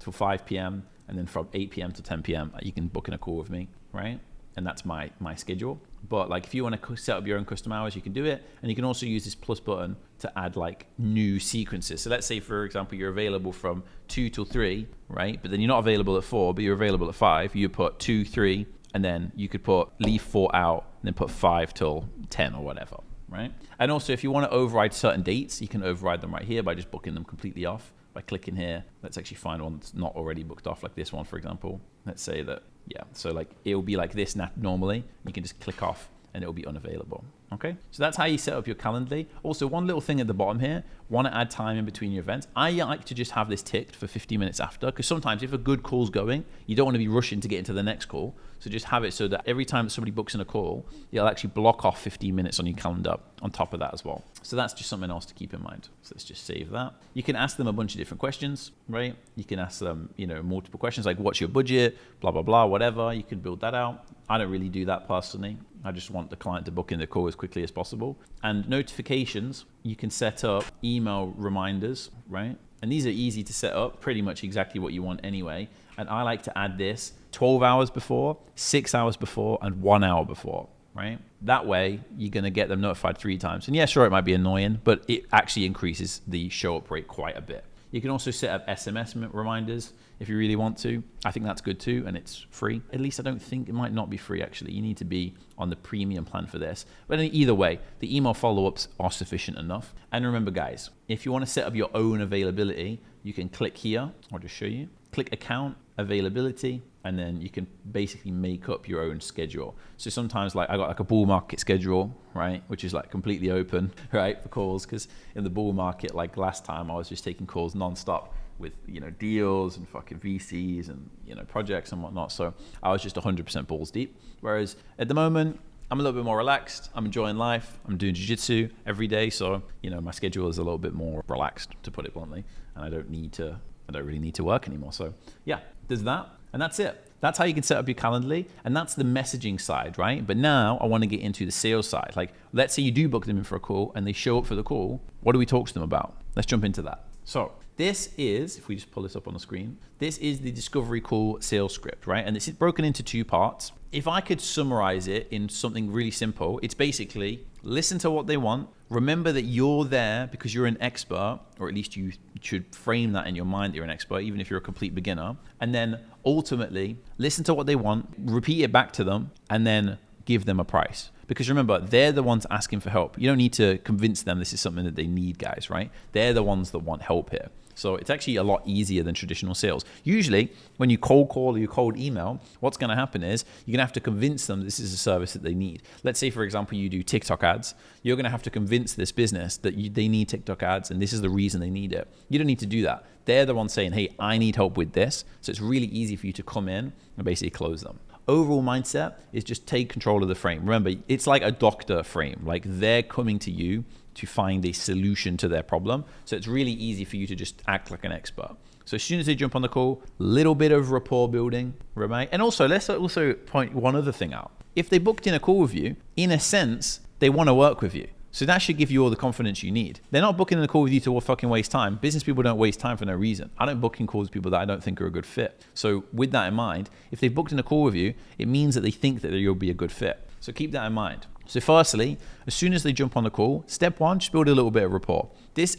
till 5 p.m. and then from 8 p.m. to 10 p.m. you can book in a call with me, right? and that's my schedule. But like if you want to set up your own custom hours, you can do it. And you can also use this plus button to add like new sequences. So let's say, for example, you're available from 2 till 3, right? But then you're not available at 4, but you're available at 5. You put 2, 3, and then you could put leave 4 out, and then put 5 till 10 or whatever, right? And also if you want to override certain dates, you can override them right here by just booking them completely off. By clicking here, let's actually find one that's not already booked off, like this one, for example. Let's say that, yeah, so like it'll be like this normally. You can just click off and it'll be unavailable. Okay, so that's how you set up your Calendly. Also, one little thing at the bottom here, want to add time in between your events. I like to just have this ticked for 50 minutes after, because sometimes if a good call's going, you don't want to be rushing to get into the next call. So just have it so that every time that somebody books in a call, you'll actually block off 15 minutes on your calendar on top of that as well. So that's just something else to keep in mind. So let's just save that. You can ask them a bunch of different questions, right? You can ask them, multiple questions like what's your budget, blah, blah, blah, whatever. You can build that out. I don't really do that personally. I just want the client to book in the call as quickly as possible. And notifications, you can set up email reminders, right? And these are easy to set up, pretty much exactly what you want anyway. And I like to add this 12 hours before, 6 hours before, and 1 hour before, right? That way, you're going to get them notified 3 times. And yeah, sure, it might be annoying, but it actually increases the show up rate quite a bit. You can also set up SMS reminders if you really want to. I think that's good too, and it's free. At least I don't think it might not be free, actually. You need to be on the premium plan for this. But either way, the email follow-ups are sufficient enough. And remember, guys, if you want to set up your own availability, you can click here. I'll just show you. Click account, availability, and then you can basically make up your own schedule. So sometimes like I got like a bull market schedule, right? Which is like completely open, right? For calls. Because in the bull market, like last time I was just taking calls nonstop with, deals and fucking VCs and, projects and whatnot. So I was just 100% balls deep. Whereas at the moment, I'm a little bit more relaxed. I'm enjoying life. I'm doing jiu-jitsu every day. So, my schedule is a little bit more relaxed, to put it bluntly. And I don't really need to work anymore. So yeah, there's that. And that's it. That's how you can set up your Calendly. And that's the messaging side, right? But now I want to get into the sales side. Like, let's say you do book them in for a call and they show up for the call. What do we talk to them about? Let's jump into that. So this is, if we just pull this up on the screen, this is the discovery call sales script, right? And this is broken into 2 parts. If I could summarize it in something really simple, it's basically listen to what they want. Remember that you're there because you're an expert, or at least you should frame that in your mind that you're an expert, even if you're a complete beginner. And then ultimately listen to what they want, repeat it back to them, and then give them a price. Because remember, they're the ones asking for help. You don't need to convince them this is something that they need, guys, right? They're the ones that want help here. So it's actually a lot easier than traditional sales. Usually, when you cold call or you cold email, what's going to happen is you're going to have to convince them this is a service that they need. Let's say, for example, you do TikTok ads. You're going to have to convince this business that they need TikTok ads and this is the reason they need it. You don't need to do that. They're the ones saying, hey, I need help with this. So it's really easy for you to come in and basically close them. Overall mindset is just take control of the frame. Remember, it's like a doctor frame. Like they're coming to you to find a solution to their problem. So it's really easy for you to just act like an expert. So as soon as they jump on the call, little bit of rapport building, right? And also, let's also point one other thing out. If they booked in a call with you, in a sense, they want to work with you. So that should give you all the confidence you need. They're not booking in a call with you to fucking waste time. Business people don't waste time for no reason. I don't book in calls with people that I don't think are a good fit. So with that in mind, if they've booked in a call with you, it means that they think that you'll be a good fit. So keep that in mind. So firstly, as soon as they jump on the call, step 1, just build a little bit of rapport.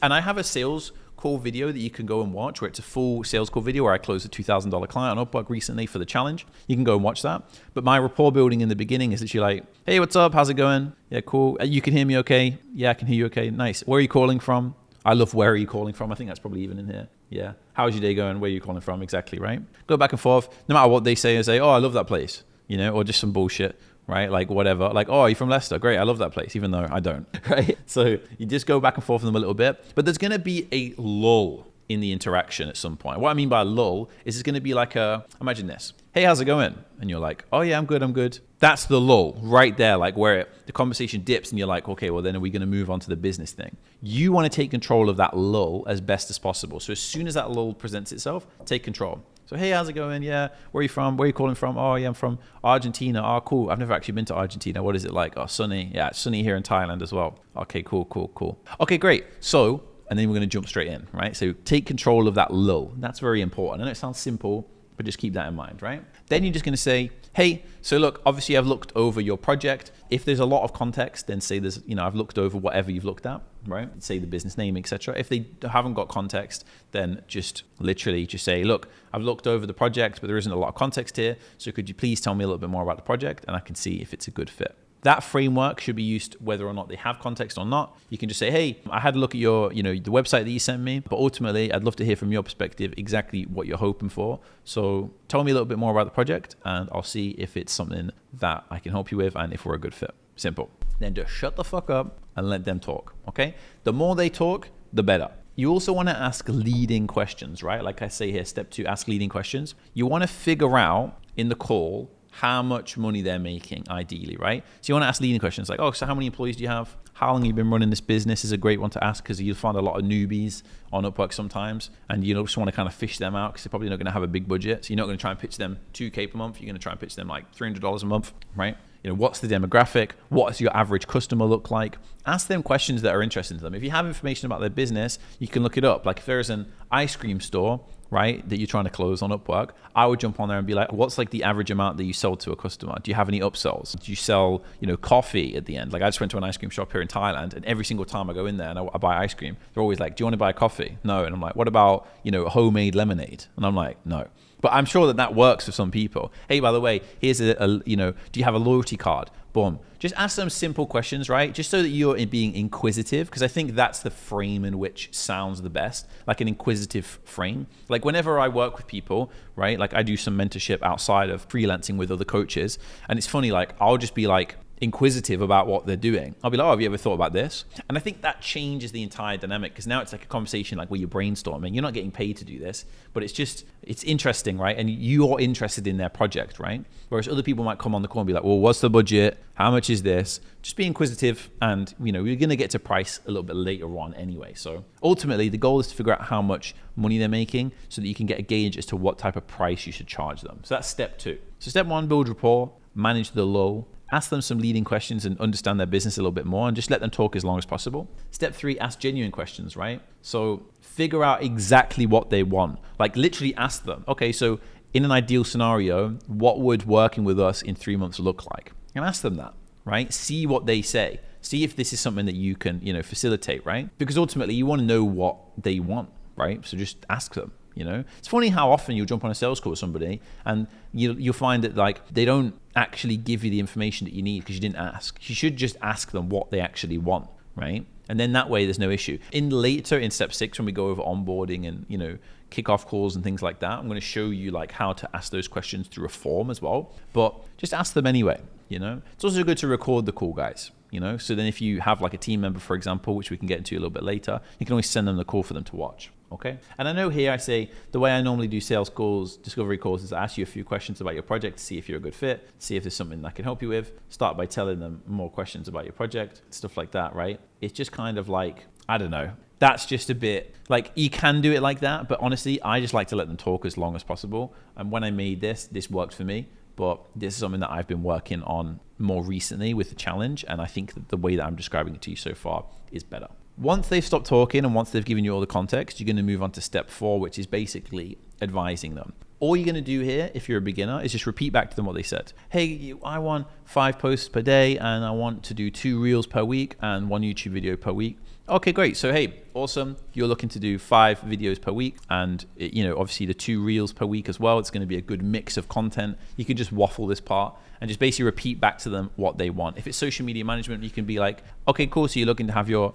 And I have a sales call video that you can go and watch where it's a full sales call video where I closed a $2,000 client on Upwork recently for the challenge. You can go and watch that. But my rapport building in the beginning is literally like, hey, what's up? How's it going? Yeah, cool. You can hear me okay? Yeah, I can hear you okay. Nice. Where are you calling from? I love where are you calling from? I think that's probably even in here. Yeah. How's your day going? Where are you calling from? Exactly, right? Go back and forth. No matter what they say, I say, oh, I love that place, or just some bullshit. Right? Like whatever. Like, oh, are you from Leicester? Great. I love that place, even though I don't. Right? So you just go back and forth with them a little bit. But there's going to be a lull in the interaction at some point. What I mean by lull is it's going to be like imagine this. Hey, how's it going? And you're like, oh yeah, I'm good. That's the lull right there, like where the conversation dips and you're like, okay, well then are we going to move on to the business thing? You want to take control of that lull as best as possible. So as soon as that lull presents itself, take control. So, hey, how's it going? Yeah. Where are you from? Where are you calling from? Oh, yeah, I'm from Argentina. Oh, cool. I've never actually been to Argentina. What is it like? Oh, sunny. Yeah, it's sunny here in Thailand as well. Okay, cool. Okay, great. So, and then we're going to jump straight in, right? So take control of that lull. That's very important. I know it sounds simple, but but just keep that in mind, right? Then you're just going to say, hey, so look, obviously I've looked over your project. If there's a lot of context, then say there's, I've looked over whatever you've looked at, right? Say the business name, etc. If they haven't got context, then just literally just say, look, I've looked over the project, but there isn't a lot of context here. So could you please tell me a little bit more about the project, and I can see if it's a good fit. That framework should be used whether or not they have context or not. You can just say, hey, I had a look at your, the website that you sent me, but ultimately I'd love to hear from your perspective exactly what you're hoping for. So tell me a little bit more about the project, and I'll see if it's something that I can help you with and if we're a good fit. Simple. Then just shut the fuck up and let them talk, okay? The more they talk, the better. You also want to ask leading questions, right? Like I say here, step 2, ask leading questions. You want to figure out in the call how much money they're making, ideally, right? So you want to ask leading questions like, oh, so how many employees do you have? How long have you been running this business is a great one to ask, because you'll find a lot of newbies on Upwork sometimes, and you just want to kind of fish them out because they're probably not going to have a big budget. So you're not going to try and pitch them $2K per month. You're going to try and pitch them like $300 a month, right? What's the demographic? What does your average customer look like? Ask them questions that are interesting to them. If you have information about their business, you can look it up. Like if there's an ice cream store, right, that you're trying to close on Upwork, I would jump on there and be like, what's like the average amount that you sell to a customer? Do you have any upsells? Do you sell, coffee at the end? Like I just went to an ice cream shop here in Thailand, and every single time I go in there and I buy ice cream, they're always like, do you want to buy a coffee? No. And I'm like, what about, homemade lemonade? And I'm like, no. But I'm sure that works for some people. Hey, by the way, here's do you have a loyalty card? Boom. Just ask them simple questions, right? Just so that you're being inquisitive, because I think that's the frame in which sounds the best, like an inquisitive frame. Like whenever I work with people, right? Like I do some mentorship outside of freelancing with other coaches, and it's funny, like I'll just be like inquisitive about what they're doing. I'll be like, oh, have you ever thought about this? And I think that changes the entire dynamic, because now it's like a conversation like where you're brainstorming. You're not getting paid to do this, but it's interesting, right? And you're interested in their project, right? Whereas other people might come on the call and be like, well, what's the budget? How much is this? Just be inquisitive, and you're going to get to price a little bit later on anyway. So ultimately the goal is to figure out how much money they're making so that you can get a gauge as to what type of price you should charge them. So that's step 2. So step 1, build rapport, manage the lull. Ask them some leading questions and understand their business a little bit more, and just let them talk as long as possible. Step 3, ask genuine questions, right? So figure out exactly what they want. Like literally ask them, okay, so in an ideal scenario, what would working with us in 3 months look like? And ask them that, right? See what they say. See if this is something that you can, facilitate, right? Because ultimately you want to know what they want, right? So just ask them. It's funny how often you'll jump on a sales call with somebody and you'll find that like they don't actually give you the information that you need because you didn't ask. You should just ask them what they actually want, right? And then that way there's no issue. Later in step 6, when we go over onboarding and kickoff calls and things like that, I'm going to show you like how to ask those questions through a form as well. But just ask them anyway. It's also good to record the call, guys. So then if you have like a team member, for example, which we can get into a little bit later, you can always send them the call for them to watch. Okay. And I know here I say the way I normally do sales calls, discovery calls, is I ask you a few questions about your project to see if you're a good fit, see if there's something I can help you with. Start by telling them more questions about your project, stuff like that, right? It's just kind of like, I don't know. That's just a bit like, you can do it like that, but honestly, I just like to let them talk as long as possible. And when I made this worked for me, but this is something that I've been working on more recently with the challenge. And I think that the way that I'm describing it to you so far is better. Once they've stopped talking and once they've given you all the context, you're going to move on to step 4, which is basically advising them. All you're going to do here, if you're a beginner, is just repeat back to them what they said. Hey, I want 5 posts per day and I want to do 2 reels per week and 1 YouTube video per week. Okay, great. So, hey, awesome. You're looking to do 5 videos per week and, obviously the 2 reels per week as well. It's going to be a good mix of content. You can just waffle this part and just basically repeat back to them what they want. If it's social media management, you can be like, okay, cool. So you're looking to have your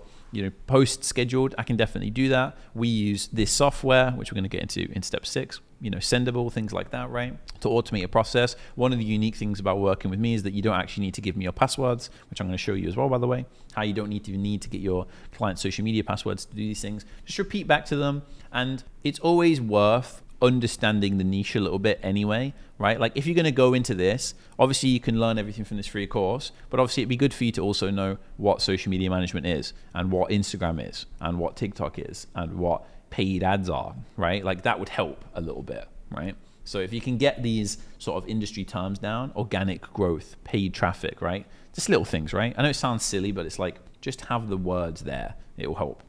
posts scheduled. I can definitely do that. We use this software, which we're going to get into in step 6, Sendable, things like that, right? To automate a process. One of the unique things about working with me is that you don't actually need to give me your passwords, which I'm going to show you as well, by the way, how you don't need to get your client's social media passwords to do these things. Just repeat back to them. And it's always worth understanding the niche a little bit anyway, right? Like if you're going to go into this, obviously you can learn everything from this free course, but obviously it'd be good for you to also know what social media management is and what Instagram is and what TikTok is and what paid ads are, right? Like that would help a little bit, right? So if you can get these sort of industry terms down, organic growth, paid traffic, right? Just little things, right? I know it sounds silly, but it's like, just have the words there. It will help,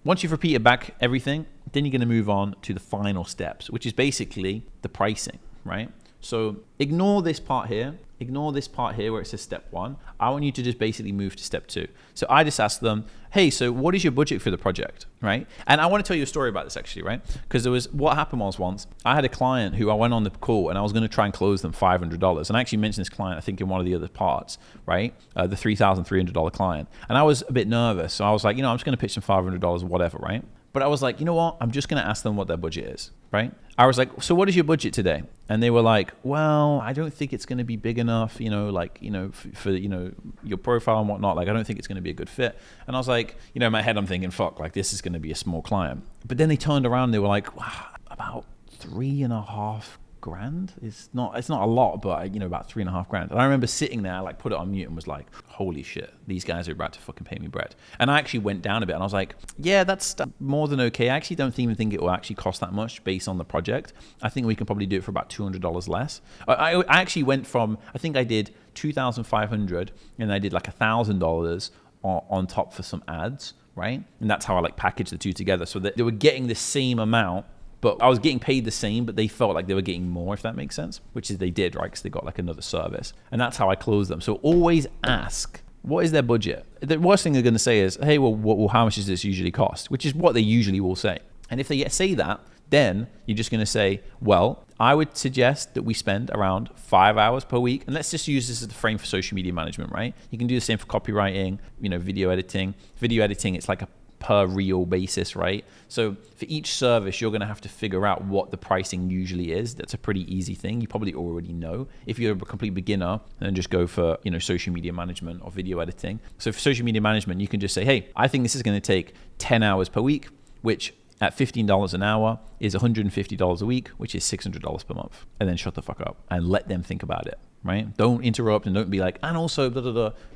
once you've repeated back everything, then you're going to move on to the final steps, which is basically the pricing, right? So ignore this part here. Ignore this part here where it says step 1. I want you to just basically move to step 2. So I just asked them, hey, so what is your budget for the project, right? And I want to tell you a story about this actually, right? Because what happened was once, I had a client who I went on the call and I was going to try and close them $500. And I actually mentioned this client, I think in one of the other parts, right? The $3,300 client. And I was a bit nervous. So I was like, I'm just going to pitch them $500 or whatever, right? But I was like, you know what? I'm just going to ask them what their budget is, right? I was like, so what is your budget today? And they were like, well, I don't think it's going to be big enough, for your profile and whatnot. Like, I don't think it's going to be a good fit. And I was like, in my head, I'm thinking, fuck, like this is going to be a small client. But then they turned around and they were like, wow, about $3.5 grand. It's not a lot, but about $3.5 grand. And I remember sitting there, like put it on mute and was like, holy shit, these guys are about to fucking pay me bread. And I actually went down a bit and I was like, yeah, that's more than okay. I actually don't even think it will actually cost that much based on the project. I think we can probably do it for about $200 less. I actually went from, I think I did 2,500 and I did like $1,000 on top for some ads, right? And that's how I like packaged the two together so that they were getting the same amount, but I was getting paid the same, but they felt like they were getting more, if that makes sense, which is they did, right? Because they got like another service. And that's how I closed them. So always ask, what is their budget? The worst thing they're going to say is, hey, well, how much does this usually cost? Which is what they usually will say. And if they say that, then you're just going to say, well, I would suggest that we spend around 5 hours per week. And let's just use this as the frame for social media management, right? You can do the same for copywriting, video editing. Video editing, it's like a per reel basis, right? So for each service, you're going to have to figure out what the pricing usually is. That's a pretty easy thing. You probably already know. If you're a complete beginner, then just go for, social media management or video editing. So for social media management, you can just say, hey, I think this is going to take 10 hours per week, which at $15 an hour is $150 a week, which is $600 per month. And then shut the fuck up and let them think about it, right? Don't interrupt and don't be like, and also,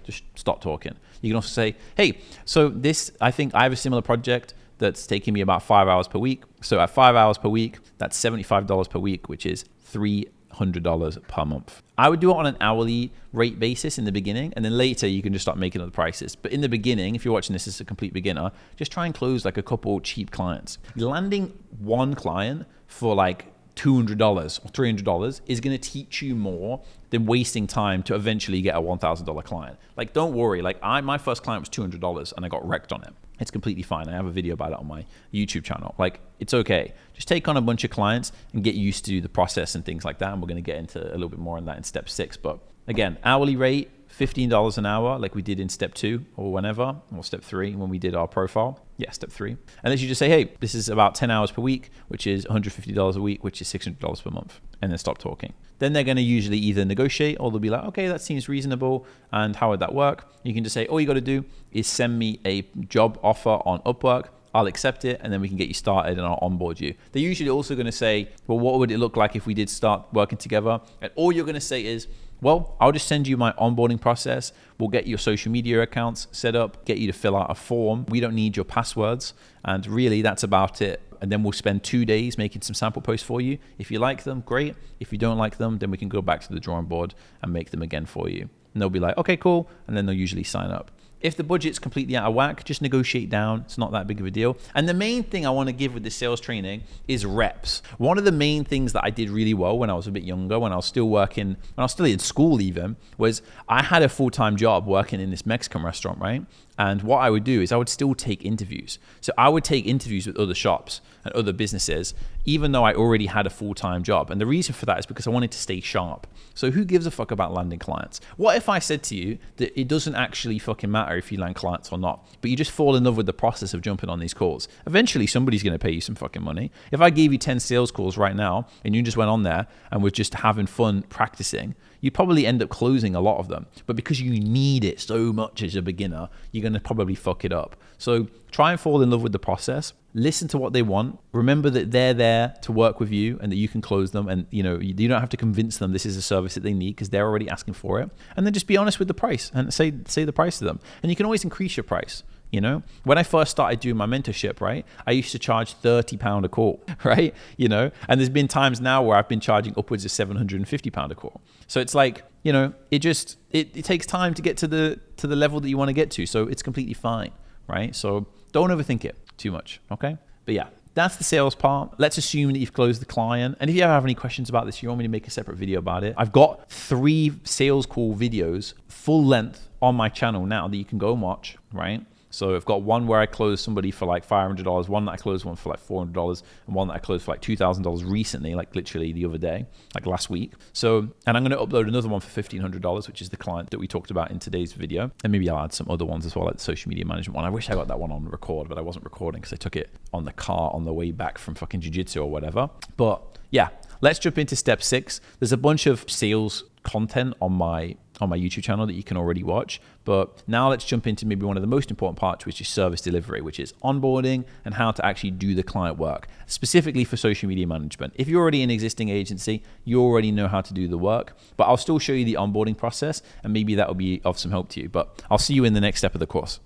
just stop talking. You can also say, hey, so I think I have a similar project that's taking me about 5 hours per week. So at 5 hours per week, that's $75 per week, which is $300 per month. I would do it on an hourly rate basis in the beginning, and then later you can just start making other prices. But in the beginning, if you're watching this as a complete beginner, just try and close like a couple cheap clients. Landing one client for like $200 or $300 is going to teach you more than wasting time to eventually get a $1,000 client. Like, don't worry. Like, my first client was $200 and I got wrecked on it. It's completely fine. I have a video about it on my YouTube channel. Like, it's okay. Just take on a bunch of clients and get used to the process and things like that. And we're going to get into a little bit more on that in step 6. But again, hourly rate, $15 an hour, like we did in step 2 or whenever, or step 3 when we did our profile. Yeah, step 3. And then you just say, hey, this is about 10 hours per week, which is $150 a week, which is $600 per month. And then stop talking. Then they're going to usually either negotiate or they'll be like, okay, that seems reasonable. And how would that work? You can just say, all you got to do is send me a job offer on Upwork. I'll accept it, and then we can get you started and I'll onboard you. They're usually also going to say, well, what would it look like if we did start working together? And all you're going to say is, well, I'll just send you my onboarding process. We'll get your social media accounts set up, get you to fill out a form. We don't need your passwords. And really, that's about it. And then we'll spend 2 days making some sample posts for you. If you like them, great. If you don't like them, then we can go back to the drawing board and make them again for you. And they'll be like, okay, cool. And then they'll usually sign up. If the budget's completely out of whack, just negotiate down. It's not that big of a deal. And the main thing I want to give with this sales training is reps. One of the main things that I did really well when I was a bit younger, when I was still working, when I was still in school even, was I had a full-time job working in this Mexican restaurant, right? And what I would do is I would still take interviews. So I would take interviews with other shops and other businesses, even though I already had a full-time job. And the reason for that is because I wanted to stay sharp. So who gives a fuck about landing clients? What if I said to you that it doesn't actually fucking matter if you land clients or not, but you just fall in love with the process of jumping on these calls? Eventually, somebody's going to pay you some fucking money. If I gave you 10 sales calls right now and you just went on there and were just having fun practicing, you'd probably end up closing a lot of them. But because you need it so much as a beginner, you're going to probably fuck it up. So try and fall in love with the process. Listen to what they want. Remember that they're there to work with you and that you can close them. And you don't have to convince them this is a service that they need because they're already asking for it. And then just be honest with the price and say the price to them. And you can always increase your price. When I first started doing my mentorship, right, I used to charge £30 a call, right? And there's been times now where I've been charging upwards of £750 a call. So it's like, it takes time to get to the level that you want to get to. So it's completely fine, right? So don't overthink it. too much, okay? But yeah, that's the sales part. Let's assume that you've closed the client. And if you ever have any questions about this, you want me to make a separate video about it, I've got 3 sales call videos, full length, on my channel now that you can go and watch, right? So I've got one where I closed somebody for like $500, one that I closed one for like $400, and one that I closed for like $2,000 recently, like literally the other day, like last week. So, and I'm going to upload another one for $1,500, which is the client that we talked about in today's video. And maybe I'll add some other ones as well, like the social media management one. I wish I got that one on record, but I wasn't recording because I took it on the car on the way back from fucking jiu-jitsu or whatever. But yeah, let's jump into step 6. There's a bunch of sales content on my YouTube channel that you can already watch. But now let's jump into maybe one of the most important parts, which is service delivery, which is onboarding and how to actually do the client work, specifically for social media management. If you're already an existing agency, you already know how to do the work, but I'll still show you the onboarding process and maybe that will be of some help to you. But I'll see you in the next step of the course.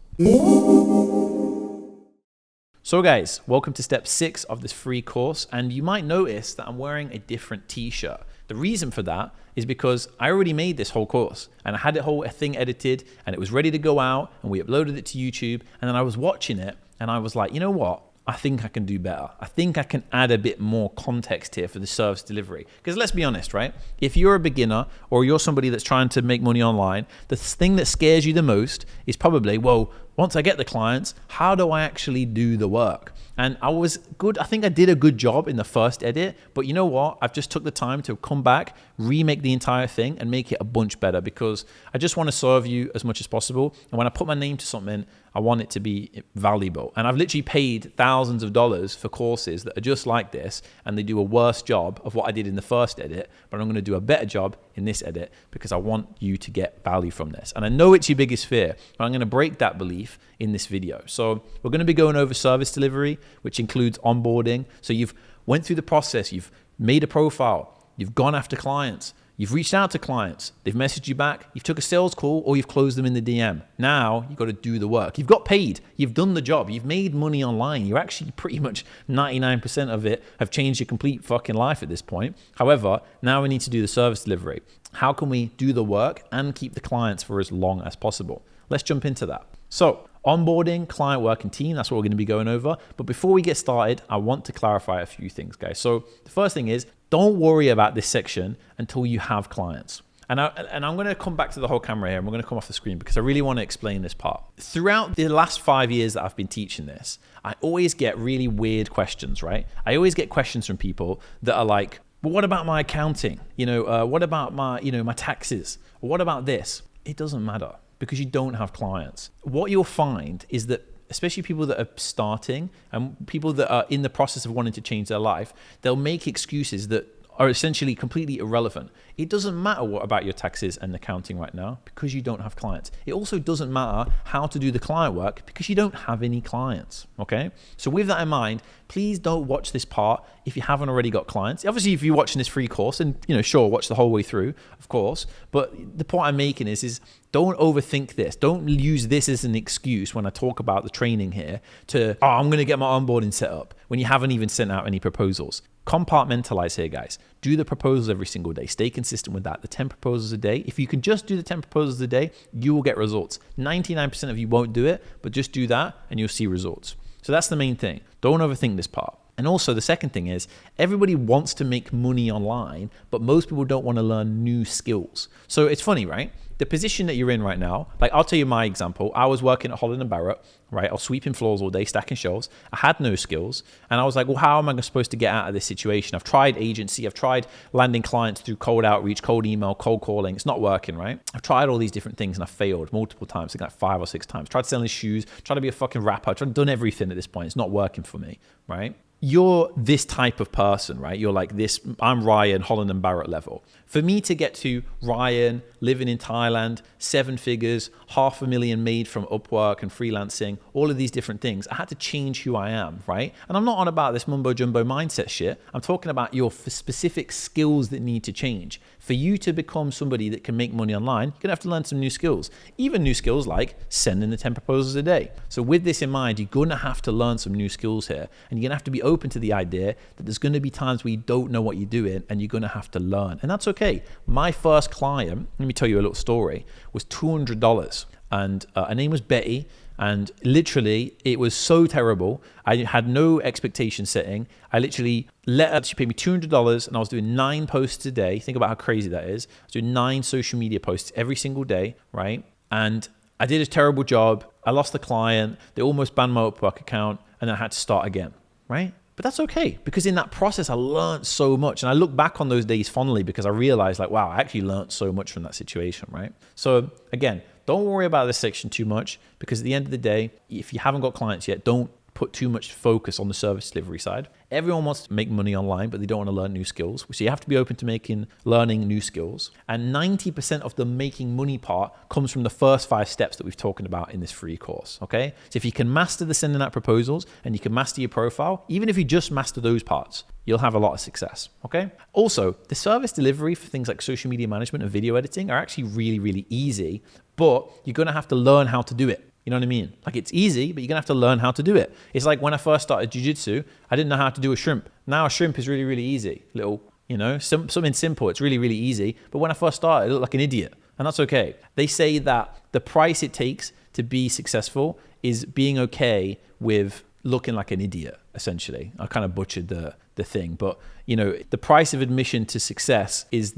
So guys, welcome to step 6 of this free course. And you might notice that I'm wearing a different t-shirt. The reason for that is because I already made this whole course and I had the whole thing edited and it was ready to go out and we uploaded it to YouTube. And then I was watching it and I was like, you know what? I think I can do better. I think I can add a bit more context here for the service delivery. Because let's be honest, right? If you're a beginner or you're somebody that's trying to make money online, the thing that scares you the most is probably, well, once I get the clients, how do I actually do the work? And I was good. I think I did a good job in the first edit, but you know what? I've just took the time to come back, remake the entire thing and make it a bunch better because I just want to serve you as much as possible. And when I put my name to something, I want it to be valuable. And I've literally paid thousands of dollars for courses that are just like this and they do a worse job of what I did in the first edit, but I'm going to do a better job in this edit because I want you to get value from this. And I know it's your biggest fear, but I'm going to break that belief in this video. So we're going to be going over service delivery, which includes onboarding. So you've went through the process, you've made a profile, you've gone after clients, you've reached out to clients, they've messaged you back, you've took a sales call or you've closed them in the DM. Now you've got to do the work. You've got paid, you've done the job, you've made money online. You're actually pretty much 99% of it have changed your complete fucking life at this point. However, now we need to do the service delivery. How can we do the work and keep the clients for as long as possible? Let's jump into that. So onboarding, client work, and team, that's what we're going to be going over. But before we get started, I want to clarify a few things, guys. So the first thing is, don't worry about this section until you have clients. And I'm going to come back to the whole camera here and we're going to come off the screen because I really want to explain this part. Throughout the last 5 years that I've been teaching this, I always get really weird questions, right? I always get questions from people that are like, well, what about my accounting? What about my, my taxes? Or what about this? It doesn't matter because you don't have clients. What you'll find is that especially people that are starting and people that are in the process of wanting to change their life, they'll make excuses that are essentially completely irrelevant. It doesn't matter what about your taxes and accounting right now because you don't have clients. It also doesn't matter how to do the client work because you don't have any clients, okay? So with that in mind, please don't watch this part if you haven't already got clients. Obviously, if you're watching this free course, and sure, watch the whole way through, of course. But the point I'm making is don't overthink this. Don't use this as an excuse when I talk about the training here to, I'm going to get my onboarding set up when you haven't even sent out any proposals. Compartmentalize here, guys. Do the proposals every single day. Stay consistent with that. The 10 proposals a day. If you can just do the 10 proposals a day, you will get results. 99% of you won't do it, but just do that and you'll see results. So that's the main thing. Don't overthink this part. And also the second thing is everybody wants to make money online, but most people don't want to learn new skills. So it's funny, right? The position that you're in right now, like I'll tell you my example. I was working at Holland & Barrett, right? I was sweeping floors all day, stacking shelves. I had no skills. And I was like, well, how am I supposed to get out of this situation? I've tried agency. I've tried landing clients through cold outreach, cold email, cold calling. It's not working, right? I've tried all these different things and I've failed multiple times, I think like 5 or 6 times. Tried selling shoes, tried to be a fucking rapper, done everything at this point. It's not working for me, right? You're this type of person, right? You're like this, I'm Ryan, Holland & Barrett level. For me to get to Ryan, living in Thailand, 7 figures, $500,000 made from Upwork and freelancing, all of these different things, I had to change who I am, right? And I'm not on about this mumbo jumbo mindset shit. I'm talking about your specific skills that need to change. For you to become somebody that can make money online, you're gonna have to learn some new skills. Even new skills like sending the 10 proposals a day. So with this in mind, you're gonna have to learn some new skills here. And you're gonna have to be open to the idea that there's gonna be times where you don't know what you're doing and you're gonna have to learn. And that's okay. My first client, let me tell you a little story, was $200. And her name was Betty. And literally, it was so terrible. I had no expectation setting. I literally let her, she paid me $200 and I was doing 9 posts a day. Think about how crazy that is. I was doing 9 social media posts every single day, right? And I did a terrible job. I lost the client. They almost banned my Upwork account and I had to start again, right? But that's okay, because in that process, I learned so much. And I look back on those days fondly because I realized like, wow, I actually learned so much from that situation, right? So again, don't worry about this section too much, because at the end of the day, if you haven't got clients yet, don't put too much focus on the service delivery side. Everyone wants to make money online, but they don't want to learn new skills. So you have to be open to learning new skills. And 90% of the making money part comes from the first 5 steps that we've talked about in this free course, okay? So if you can master the sending out proposals and you can master your profile, even if you just master those parts, you'll have a lot of success, okay? Also, the service delivery for things like social media management and video editing are actually really, really easy, but you're gonna have to learn how to do it. You know what I mean? Like, it's easy, but you're gonna have to learn how to do it. It's like when I first started jiu-jitsu, I didn't know how to do a shrimp. Now a shrimp is really, really easy. Little, something simple. It's really, really easy. But when I first started, I looked like an idiot, and that's okay. They say that the price it takes to be successful is being okay with looking like an idiot, essentially. I kind of butchered the thing, but the price of admission to success is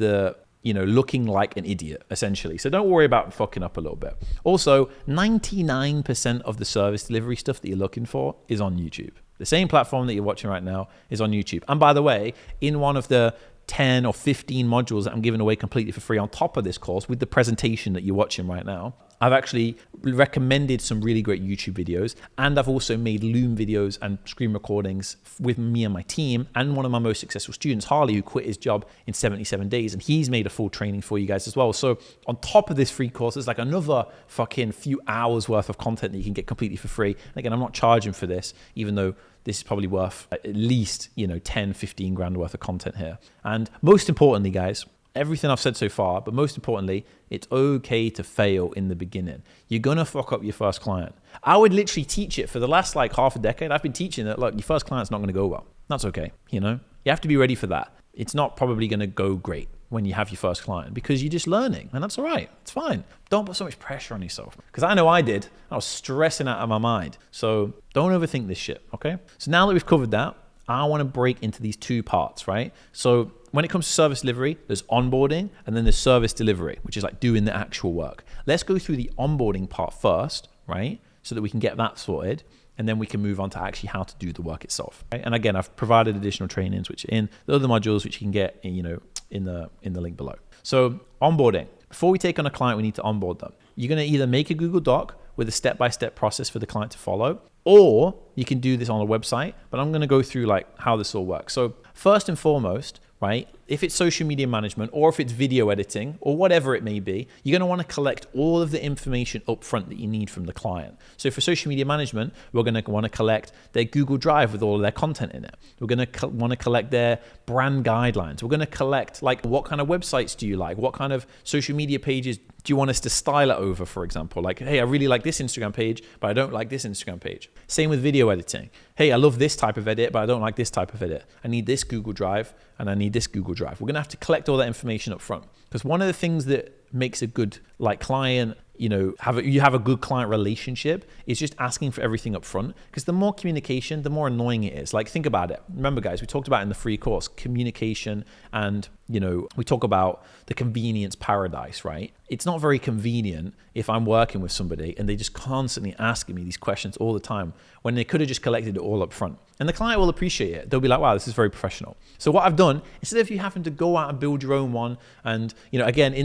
looking like an idiot, essentially. So don't worry about fucking up a little bit. Also, 99% of the service delivery stuff that you're looking for is on YouTube. The same platform that you're watching right now is on YouTube. And by the way, in one of the 10 or 15 modules that I'm giving away completely for free on top of this course with the presentation that you're watching right now, I've actually recommended some really great YouTube videos, and I've also made Loom videos and screen recordings with me and my team, and one of my most successful students, Harley, who quit his job in 77 days, and he's made a full training for you guys as well. So on top of this free course, there's like another fucking few hours worth of content that you can get completely for free. And again, I'm not charging for this, even though this is probably worth at least 10, 15 grand worth of content here. And most importantly, guys, everything I've said so far, but most importantly, it's okay to fail in the beginning. You're going to fuck up your first client. I would literally teach it for the last half a decade. I've been teaching that, look, your first client's not going to go well. That's okay. You have to be ready for that. It's not probably going to go great when you have your first client, because you're just learning, and that's all right. It's fine. Don't put so much pressure on yourself, because I know I did. I was stressing out of my mind. So don't overthink this shit, okay? So now that we've covered that, I want to break into these 2 parts, right? So when it comes to service delivery, there's onboarding, and then there's service delivery, which is like doing the actual work. Let's go through the onboarding part first, right? So that we can get that sorted, and then we can move on to actually how to do the work itself. Right? And again, I've provided additional trainings, which are in the other modules, which you can get in the link below. So onboarding. Before we take on a client, we need to onboard them. You're going to either make a Google Doc with a step-by-step process for the client to follow, or you can do this on a website, but I'm going to go through how this all works. So first and foremost, right, if it's social media management or if it's video editing or whatever it may be, you're going to want to collect all of the information up front that you need from the client. So for social media management, we're going to want to collect their Google Drive with all of their content in it. We're going to want to collect their brand guidelines. We're going to collect what kind of websites do you like? What kind of social media pages do you want us to style it over, for example? Like, hey, I really like this Instagram page, but I don't like this Instagram page. Same with video editing. Hey, I love this type of edit, but I don't like this type of edit. I need this Google Drive and I need this Google Drive. We're going to have to collect all that information up front, because one of the things that makes a good client, you have a good client relationship is just asking for everything up front, because the more communication, the more annoying it is. Like, think about it. Remember, guys, we talked about in the free course, communication, and we talk about the convenience paradise, right? It's not very convenient if I'm working with somebody and they just constantly asking me these questions all the time when they could have just collected it all up front. And the client will appreciate it. They'll be like, wow, this is very professional. So what I've done, instead of you having to go out and build your own one, and again,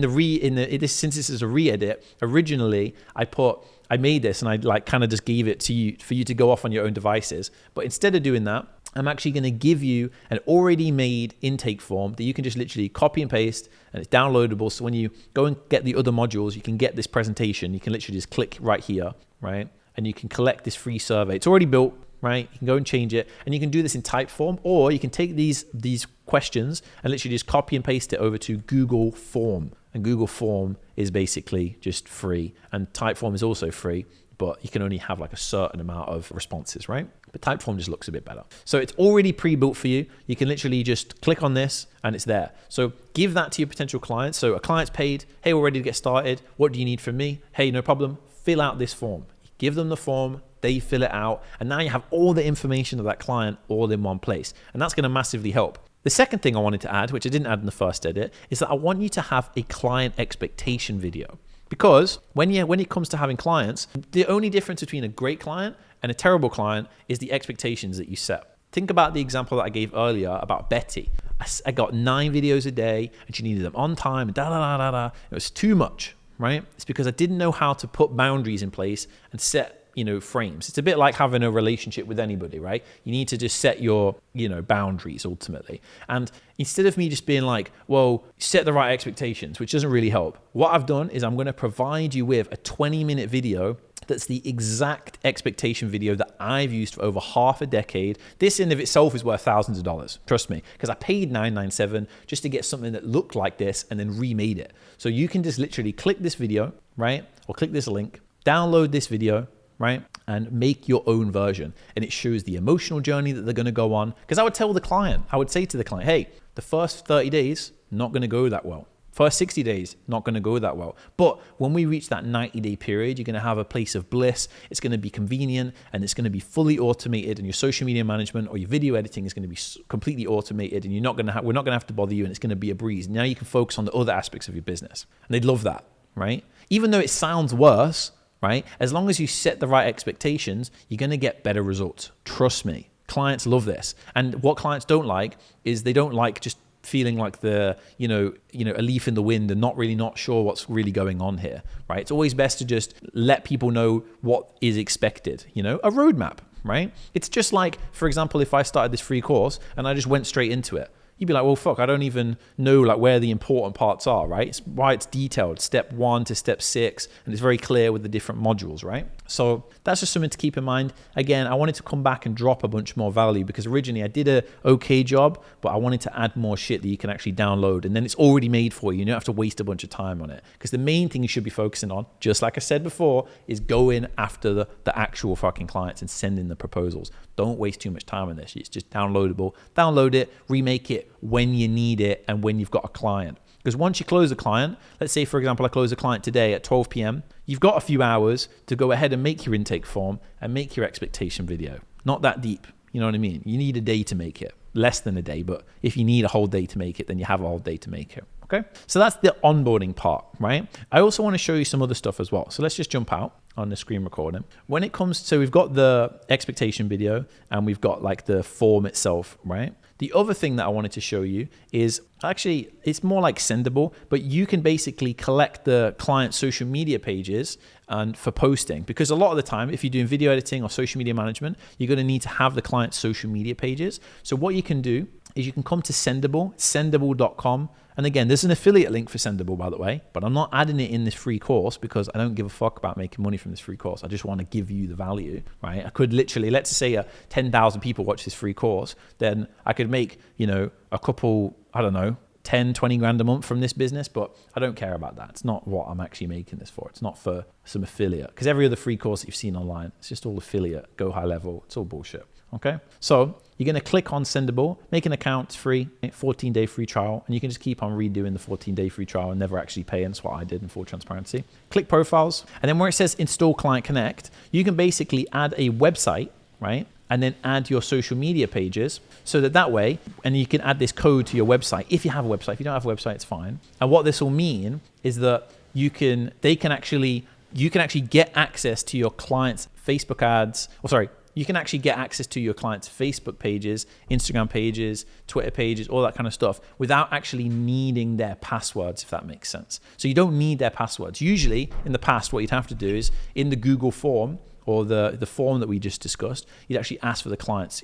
since this is a re-edit, originally I made this and I kind of just gave it to you for you to go off on your own devices. But instead of doing that, I'm actually going to give you an already made intake form that you can just literally copy and paste, and it's downloadable. So when you go and get the other modules, you can get this presentation. You can literally just click right here, right? And you can collect this free survey. It's already built, right? You can go and change it, and you can do this in type form, or you can take these questions and literally just copy and paste it over to Google Form. And Google Form is basically just free, and Typeform is also free, but you can only have a certain amount of responses, right? But Typeform just looks a bit better. So it's already pre-built for you. You can literally just click on this and it's there. So give that to your potential clients. So a client's paid, hey, we're ready to get started. What do you need from me? Hey, no problem. Fill out this form. give them the form, they fill it out, and now you have all the information of that client all in one place. And that's going to massively help. The second thing I wanted to add, which I didn't add in the first edit, is that I want you to have a client expectation video. Because when it comes to having clients, the only difference between a great client and a terrible client is the expectations that you set. Think about the example that I gave earlier about Betty. I got 9 videos a day and she needed them on time and It was too much, right? It's because I didn't know how to put boundaries in place and set frames. It's a bit like having a relationship with anybody, right? You need to just set your, boundaries ultimately. And instead of me just being like, well, set the right expectations, which doesn't really help. What I've done is I'm going to provide you with a 20-minute video that's the exact expectation video that I've used for over half a decade. This in of itself is worth thousands of dollars. Trust me, because I paid $997 just to get something that looked like this and then remade it. So you can just literally click this video, right? Or click this link, download this video, right? And make your own version. And it shows the emotional journey that they're going to go on. Because I would tell the client, I would say to the client, hey, the first 30 days, not going to go that well. First 60 days, not going to go that well. But when we reach that 90-day period, you're going to have a place of bliss. It's going to be convenient and it's going to be fully automated, and your social media management or your video editing is going to be completely automated, and we're not going to have to bother you, and it's going to be a breeze. Now you can focus on the other aspects of your business. And they'd love that, right? Even though it sounds worse, right? As long as you set the right expectations, you're going to get better results. Trust me. Clients love this. And what clients don't like is they don't like just feeling like the, a leaf in the wind and not sure what's really going on here, right? It's always best to just let people know what is expected, a roadmap, right? It's just like, for example, if I started this free course and I just went straight into it, you'd be like, well, fuck, I don't even know where the important parts are, right? It's why it's detailed, step 1 to step 6, and it's very clear with the different modules, right? So that's just something to keep in mind. Again, I wanted to come back and drop a bunch more value because originally I did a okay job, but I wanted to add more shit that you can actually download, and then it's already made for you. You don't have to waste a bunch of time on it, because the main thing you should be focusing on, just like I said before, is going after the actual fucking clients and sending the proposals. Don't waste too much time on this. It's just downloadable. Download it, remake it when you need it and when you've got a client. Because once you close a client, let's say, for example, I close a client today at 12 p.m., you've got a few hours to go ahead and make your intake form and make your expectation video. Not that deep. You know what I mean? You need a day to make it. Less than a day, but if you need a whole day to make it, then you have a whole day to make it. Okay? So that's the onboarding part, right? I also want to show you some other stuff as well. So let's just jump out on the screen recording. When it comes to, we've got the expectation video and we've got like the form itself, right? The other thing that I wanted to show you is actually, it's more like Sendable, but you can basically collect the client's social media pages and for posting, because a lot of the time, if you're doing video editing or social media management, you're going to need to have the client's social media pages. So what you can do is you can come to Sendable, sendable.com. And again, there's an affiliate link for Sendable, by the way, but I'm not adding it in this free course because I don't give a fuck about making money from this free course. I just want to give you the value, right? I could literally, let's say 10,000 people watch this free course, then I could make, a couple, 10, 20 grand a month from this business, but I don't care about that. It's not what I'm actually making this for. It's not for some affiliate, because every other free course that you've seen online, it's just all affiliate, go high level. It's all bullshit. Okay, so you're going to click on Sendable, make an account, it's free, 14-day free trial, and you can just keep on redoing the 14-day free trial and never actually pay. And that's what I did in full transparency. Click profiles, and then where it says install Client Connect, you can basically add a website, right? And then add your social media pages, so that way, and you can add this code to your website. If you have a website, if you don't have a website, it's fine. And what this will mean is that you can actually get access to your client's Facebook ads, you can actually get access to your client's Facebook pages, Instagram pages, Twitter pages, all that kind of stuff without actually needing their passwords, if that makes sense. So you don't need their passwords. Usually in the past, what you'd have to do is in the Google form or the form that we just discussed, you'd actually ask for the client's,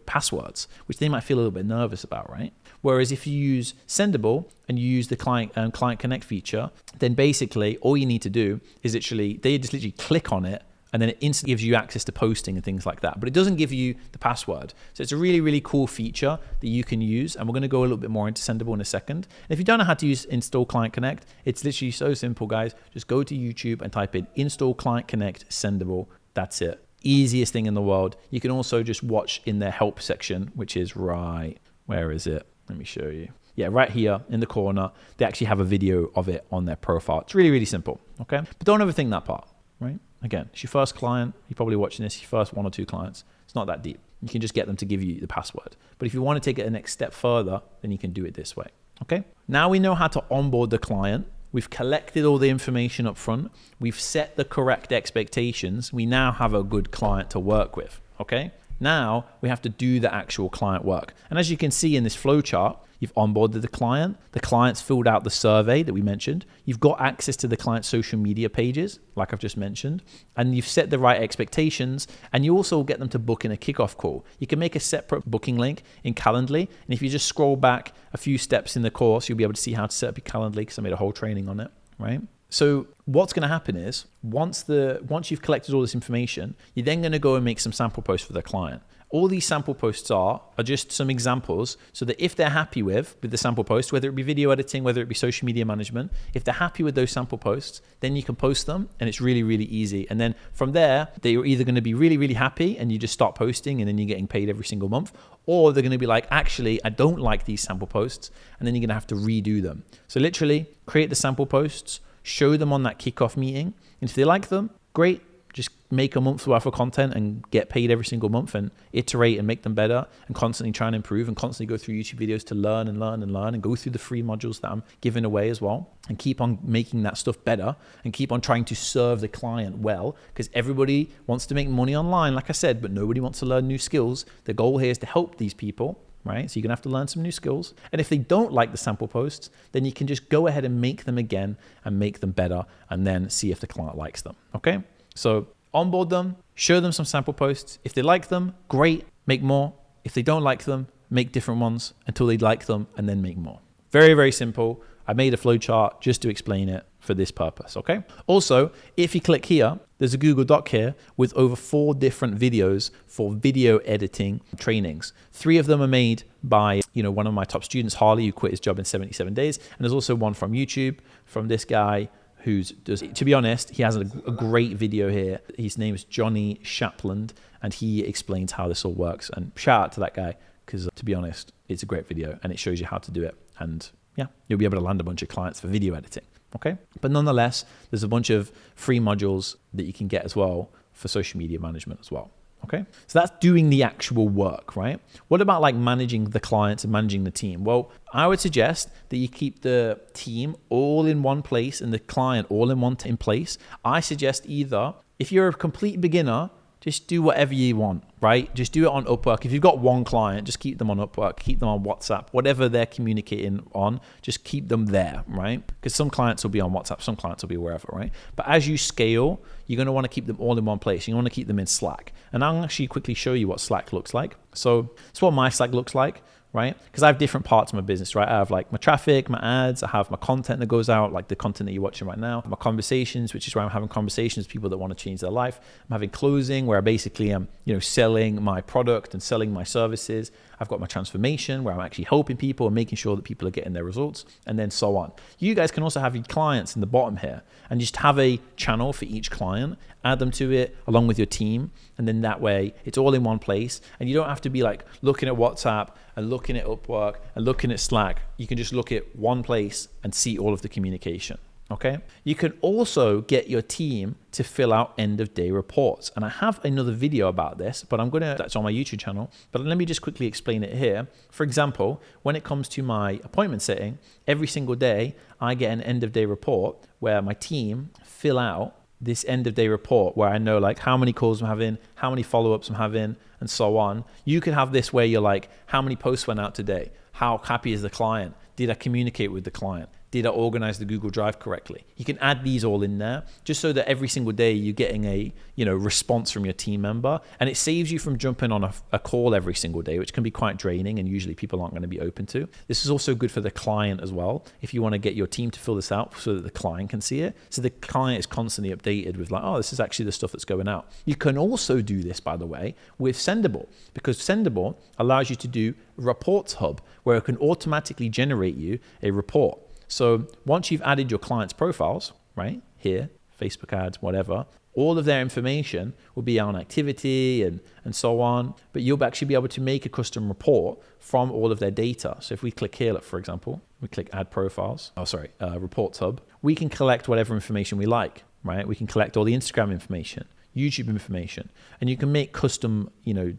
passwords, which they might feel a little bit nervous about, right? Whereas if you use Sendable and you use the Client Connect feature, then basically all you need to do is they just literally click on it, and then it instantly gives you access to posting and things like that. But it doesn't give you the password. So it's a really, really cool feature that you can use. And we're going to go a little bit more into Sendable in a second. And if you don't know how to install Client Connect, it's literally so simple, guys. Just go to YouTube and type in install Client Connect Sendable. That's it. Easiest thing in the world. You can also just watch in their help section, which is where is it? Let me show you. Yeah, right here in the corner, they actually have a video of it on their profile. It's really, really simple, okay? But don't overthink that part, right? Again, it's your first client. You're probably watching this, your first 1 or 2 clients. It's not that deep. You can just get them to give you the password. But if you want to take it a next step further, then you can do it this way. Okay. Now we know how to onboard the client. We've collected all the information up front. We've set the correct expectations. We now have a good client to work with. Okay. Now we have to do the actual client work. And as you can see in this flow chart, you've onboarded the client. The client's filled out the survey that we mentioned. You've got access to the client's social media pages, like I've just mentioned, and you've set the right expectations. And you also get them to book in a kickoff call. You can make a separate booking link in Calendly. And if you just scroll back a few steps in the course, you'll be able to see how to set up your Calendly, because I made a whole training on it, right? So what's going to happen is once you've collected all this information, you're then going to go and make some sample posts for the client. All these sample posts are just some examples, so that if they're happy with the sample post, whether it be video editing, whether it be social media management, if they're happy with those sample posts, then you can post them, and it's really, really easy. And then from there, they're either going to be really, really happy and you just start posting and then you're getting paid every single month, or they're going to be like, actually, I don't like these sample posts, and then you're going to have to redo them. So literally create the sample posts, show them on that kickoff meeting. And if they like them, great. Just make a month's worth of content and get paid every single month, and iterate and make them better, and constantly try and improve, and constantly go through YouTube videos to learn and learn and learn, and go through the free modules that I'm giving away as well, and keep on making that stuff better, and keep on trying to serve the client well, because everybody wants to make money online, like I said, but nobody wants to learn new skills. The goal here is to help these people, right? So you're gonna have to learn some new skills. And if they don't like the sample posts, then you can just go ahead and make them again and make them better, and then see if the client likes them, okay? So onboard them, show them some sample posts. If they like them, great, make more. If they don't like them, make different ones until they like them, and then make more. Very, very simple. I made a flow chart just to explain it for this purpose, okay? Also, if you click here, there's a Google Doc here with over 4 different videos for video editing trainings. 3 of them are made by, one of my top students, Harley, who quit his job in 77 days. And there's also one from YouTube from this guy to be honest, he has a great video here. His name is Johnny Shapland, and he explains how this all works. And shout out to that guy, because to be honest, it's a great video and it shows you how to do it. And yeah, you'll be able to land a bunch of clients for video editing. Okay. But nonetheless, there's a bunch of free modules that you can get as well for social media management as well. Okay. So that's doing the actual work, right? What about like managing the clients and managing the team? Well, I would suggest that you keep the team all in one place and the client all in one place. I suggest either, if you're a complete beginner, just do whatever you want, right? Just do it on Upwork. If you've got one client, just keep them on Upwork, keep them on WhatsApp, whatever they're communicating on, just keep them there, right? Because some clients will be on WhatsApp, some clients will be wherever, right? But as you scale, you're going to want to keep them all in one place. You want to keep them in Slack. And I'll actually quickly show you what Slack looks like. So it's what my Slack looks like, right? Because I have different parts of my business, right? I have like my traffic, my ads, I have my content that goes out, like the content that you're watching right now, my conversations, which is where I'm having conversations with people that want to change their life. I'm having closing, where I basically am, selling my product and selling my services. I've got my transformation, where I'm actually helping people and making sure that people are getting their results, and then so on. You guys can also have your clients in the bottom here, and just have a channel for each client, add them to it along with your team, and then that way it's all in one place, and you don't have to be like looking at WhatsApp and looking at Upwork and looking at Slack. You can just look at one place and see all of the communication. Okay. You can also get your team to fill out end of day reports. And I have another video about this, but that's on my YouTube channel, but let me just quickly explain it here. For example, when it comes to my appointment setting, every single day I get an end of day report where my team fill out this end of day report, where I know like how many calls I'm having, how many follow-ups I'm having, and so on. You could have this where you're like, how many posts went out today? How happy is the client? Did I communicate with the client? Did I organize the Google Drive correctly? You can add these all in there just so that every single day you're getting a response from your team member, and it saves you from jumping on a call every single day, which can be quite draining and usually people aren't going to be open to. This is also good for the client as well. If you want to get your team to fill this out so that the client can see it, so the client is constantly updated with like, oh, this is actually the stuff that's going out. You can also do this, by the way, with Sendable, because Sendable allows you to do Reports Hub, where it can automatically generate you a report. So once you've added your clients' profiles, right, here, Facebook ads, whatever, all of their information will be on activity and so on, but you'll actually be able to make a custom report from all of their data. So if we click here, for example, we click add profiles, Reports Hub, we can collect whatever information we like. right? We can collect all the Instagram information, YouTube information, and you can make custom,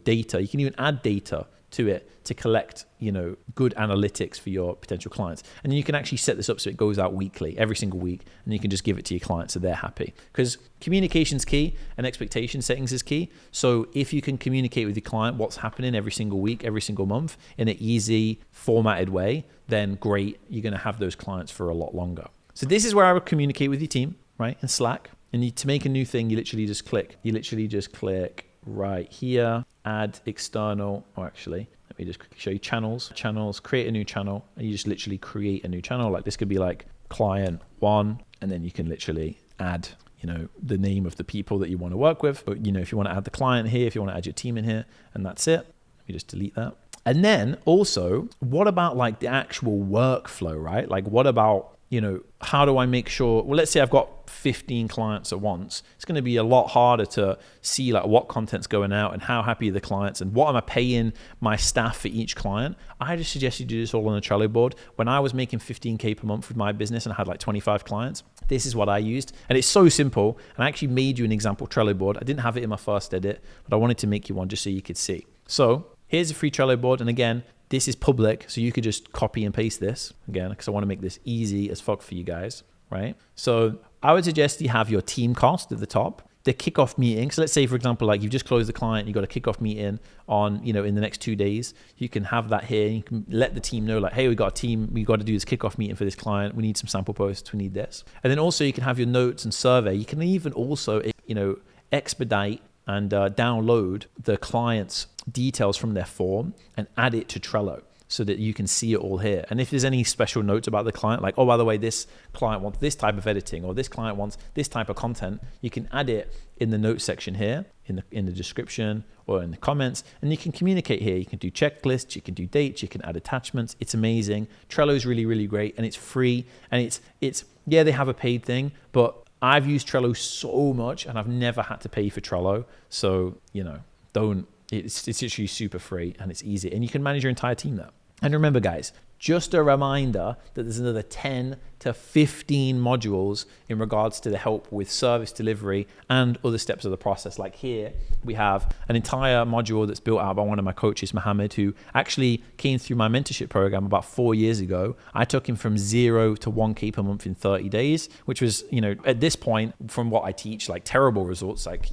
data. You can even add data to it to collect, good analytics for your potential clients. And then you can actually set this up so it goes out weekly, every single week, and you can just give it to your clients so they're happy. Because communication's key and expectation settings is key. So if you can communicate with your client what's happening every single week, every single month in an easy, formatted way, then great, you're going to have those clients for a lot longer. So this is where I would communicate with your team, right, in Slack. And to make a new thing, you literally just click right here, add external, or actually, let me just quickly show you channels, create a new channel, and you just literally create a new channel. Like this could be like client 1, and then you can literally add, the name of the people that you want to work with. But, if you want to add the client here, if you want to add your team in here, and that's it. Let me just delete that. And then also, what about like the actual workflow, right? Like what about, how do I make sure, well, let's say I've got 15 clients at once. It's going to be a lot harder to see like what content's going out and how happy are the clients and what am I paying my staff for each client. I just suggest you do this all on a Trello board. When I was making 15K per month with my business and I had like 25 clients, this is what I used. And it's so simple. And I actually made you an example Trello board. I didn't have it in my first edit, but I wanted to make you one just so you could see. So here's a free Trello board. And again, this is public, so you could just copy and paste this, again, because I want to make this easy as fuck for you guys, right? So I would suggest you have your team cost at the top, the kickoff meeting. So let's say, for example, like you've just closed the client, you've got a kickoff meeting on, in the next 2 days. You can have that here. You can let the team know like, hey, we got a team, we got to do this kickoff meeting for this client. We need some sample posts, we need this. And then also you can have your notes and survey. You can even also, expedite and download the client's details from their form and add it to Trello so that you can see it all here. And if there's any special notes about the client, like, oh, by the way, this client wants this type of editing or this client wants this type of content, you can add it in the notes section here, in the description or in the comments, and you can communicate here. You can do checklists, you can do dates, you can add attachments. It's amazing. Trello is really, really great, and it's free, and it's yeah, they have a paid thing, but I've used Trello so much and I've never had to pay for Trello. So, it's actually super free and it's easy, and you can manage your entire team there. And remember, guys, just a reminder that there's another 10 to 15 modules in regards to the help with service delivery and other steps of the process. Like here, we have an entire module that's built out by one of my coaches, Mohammed, who actually came through my mentorship program about 4 years ago. I took him from 0 to 1K per month in 30 days, which was, at this point, from what I teach, like terrible results. Like,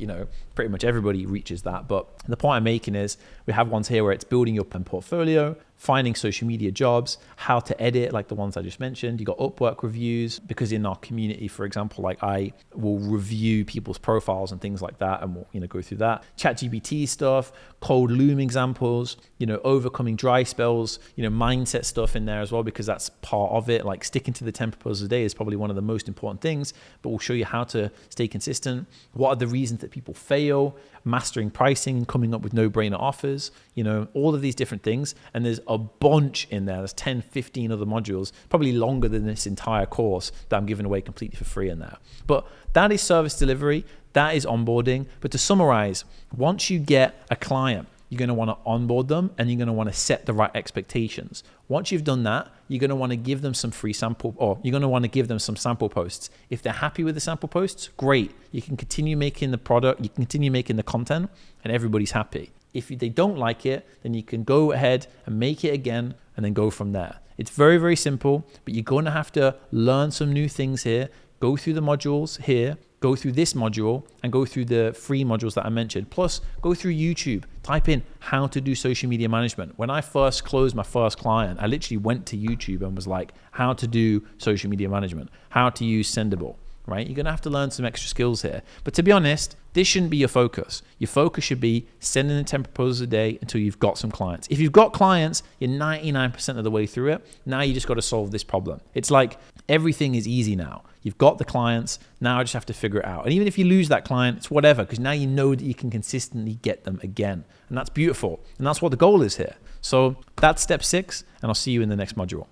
pretty much everybody reaches that. But the point I'm making is we have ones here where it's building your portfolio, finding social media jobs, how to edit, like the ones I just mentioned. You got Upwork reviews, because in our community, for example, like I will review people's profiles and things like that, and we'll go through that. ChatGPT stuff, cold loom examples, overcoming dry spells, mindset stuff in there as well, because that's part of it. Like sticking to the 10 proposals a day is probably one of the most important things, but we'll show you how to stay consistent. What are the reasons that people fail? Mastering pricing and coming up with no-brainer offers, all of these different things. And there's a bunch in there. There's 10, 15 other modules, probably longer than this entire course that I'm giving away completely for free in there. But that is service delivery. That is onboarding. But to summarize, once you get a client, you're going to want to onboard them and you're going to want to set the right expectations. Once you've done that, you're going to want to give them some free sample, or you're going to want to give them some sample posts. If they're happy with the sample posts, great. You can continue making the product, you can continue making the content, and everybody's happy. If they don't like it, then you can go ahead and make it again and then go from there. It's very, very simple, but you're going to have to learn some new things here, go through the modules here, go through this module and go through the free modules that I mentioned. Plus, go through YouTube, type in how to do social media management. When I first closed my first client, I literally went to YouTube and was like, how to do social media management, how to use Sendable, right? You're going to have to learn some extra skills here. But to be honest, this shouldn't be your focus. Your focus should be sending in 10 proposals a day until you've got some clients. If you've got clients, you're 99% of the way through it. Now you just got to solve this problem. It's like everything is easy now. You've got the clients. Now I just have to figure it out. And even if you lose that client, it's whatever, because now you know that you can consistently get them again. And that's beautiful. And that's what the goal is here. So that's step 6, and I'll see you in the next module.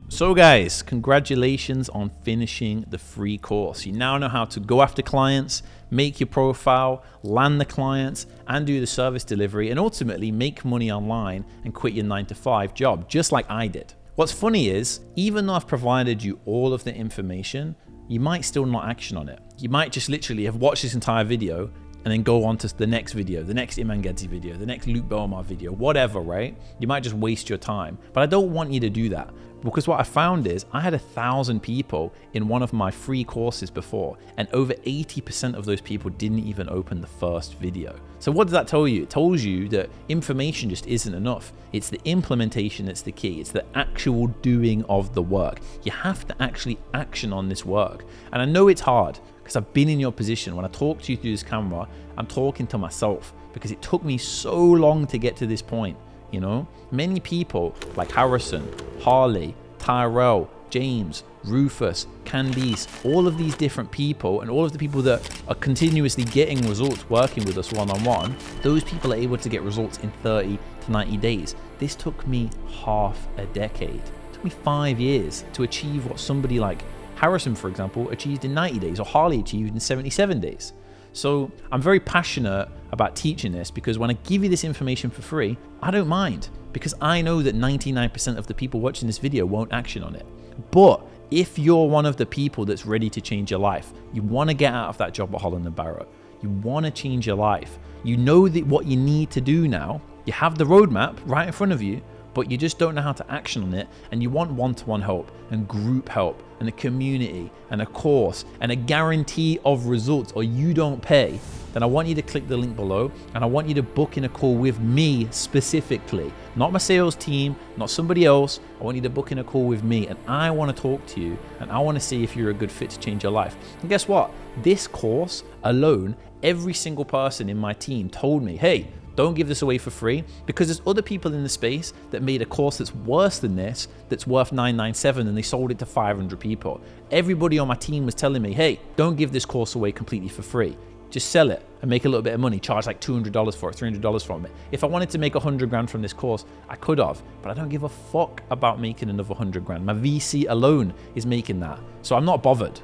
So guys, congratulations on finishing the free course. You now know how to go after clients, make your profile, land the clients, and do the service delivery, and ultimately make money online and quit your 9-to-5 job, just like I did. What's funny is, even though I've provided you all of the information, you might still not action on it. You might just literally have watched this entire video and then go on to the next video, the next Iman Gadzhi video, the next Luke Belmar video, whatever, right? You might just waste your time. But I don't want you to do that, because what I found is I had 1,000 people in one of my free courses before, and over 80% of those people didn't even open the first video. So what does that tell you? It tells you that information just isn't enough. It's the implementation that's the key. It's the actual doing of the work. You have to actually action on this work. And I know it's hard, because I've been in your position. When I talk to you through this camera, I'm talking to myself, because it took me so long to get to this point. You know, many people like Harrison, Harley, Tyrell, James, Rufus, Candice, all of these different people, and all of the people that are continuously getting results working with us one-on-one, those people are able to get results in 30 to 90 days. This took me half a decade. It took me 5 years to achieve what somebody like Harrison, for example, achieved in 90 days, or Harley achieved in 77 days. So I'm very passionate about teaching this, because when I give you this information for free, I don't mind, because I know that 99% of the people watching this video won't action on it. But if you're one of the people that's ready to change your life, you want to get out of that job at Holland & Barrett, you want to change your life, you know that what you need to do now, you have the roadmap right in front of you, but you just don't know how to action on it, and you want one-to-one help and group help and a community and a course and a guarantee of results, or you don't pay, then I want you to click the link below, and I want you to book in a call with me specifically, not my sales team, not somebody else. I want you to book in a call with me, and I want to talk to you, and I want to see if you're a good fit to change your life. And guess what? This course alone, every single person in my team told me, hey, don't give this away for free, because there's other people in the space that made a course that's worse than this, that's worth $997, and they sold it to 500 people. Everybody on my team was telling me, hey, don't give this course away completely for free. Just sell it and make a little bit of money. Charge like $200 for it, $300 from it. If I wanted to make 100 grand from this course, I could have, but I don't give a fuck about making another 100 grand. My VC alone is making that. So I'm not bothered.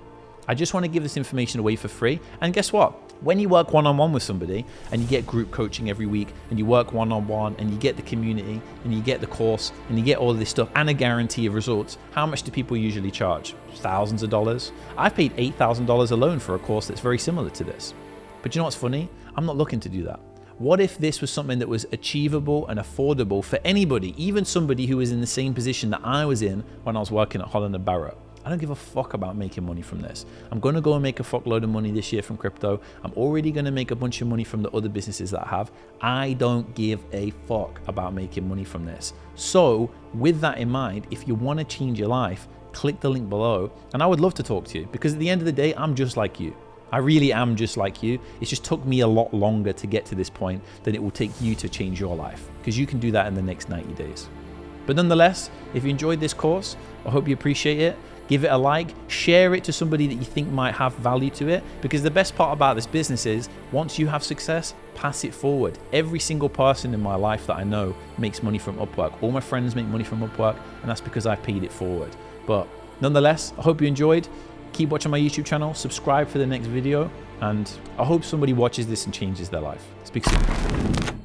I just want to give this information away for free. And guess what? When you work one-on-one with somebody, and you get group coaching every week, and you work one-on-one, and you get the community, and you get the course, and you get all of this stuff, and a guarantee of results, how much do people usually charge? Thousands of dollars. I've paid $8,000 alone for a course that's very similar to this. But you know what's funny? I'm not looking to do that. What if this was something that was achievable and affordable for anybody, even somebody who was in the same position that I was in when I was working at Holland & Barrett? I don't give a fuck about making money from this. I'm going to go and make a fuckload of money this year from crypto. I'm already going to make a bunch of money from the other businesses that I have. I don't give a fuck about making money from this. So with that in mind, if you want to change your life, click the link below, and I would love to talk to you, because at the end of the day, I'm just like you. I really am just like you. It just took me a lot longer to get to this point than it will take you to change your life, because you can do that in the next 90 days. But nonetheless, if you enjoyed this course, I hope you appreciate it. Give it a like, share it to somebody that you think might have value to it, because the best part about this business is once you have success, pass it forward. Every single person in my life that I know makes money from Upwork. All my friends make money from Upwork, and that's because I've paid it forward. But nonetheless, I hope you enjoyed. Keep watching my YouTube channel, subscribe for the next video, and I hope somebody watches this and changes their life. Speak soon.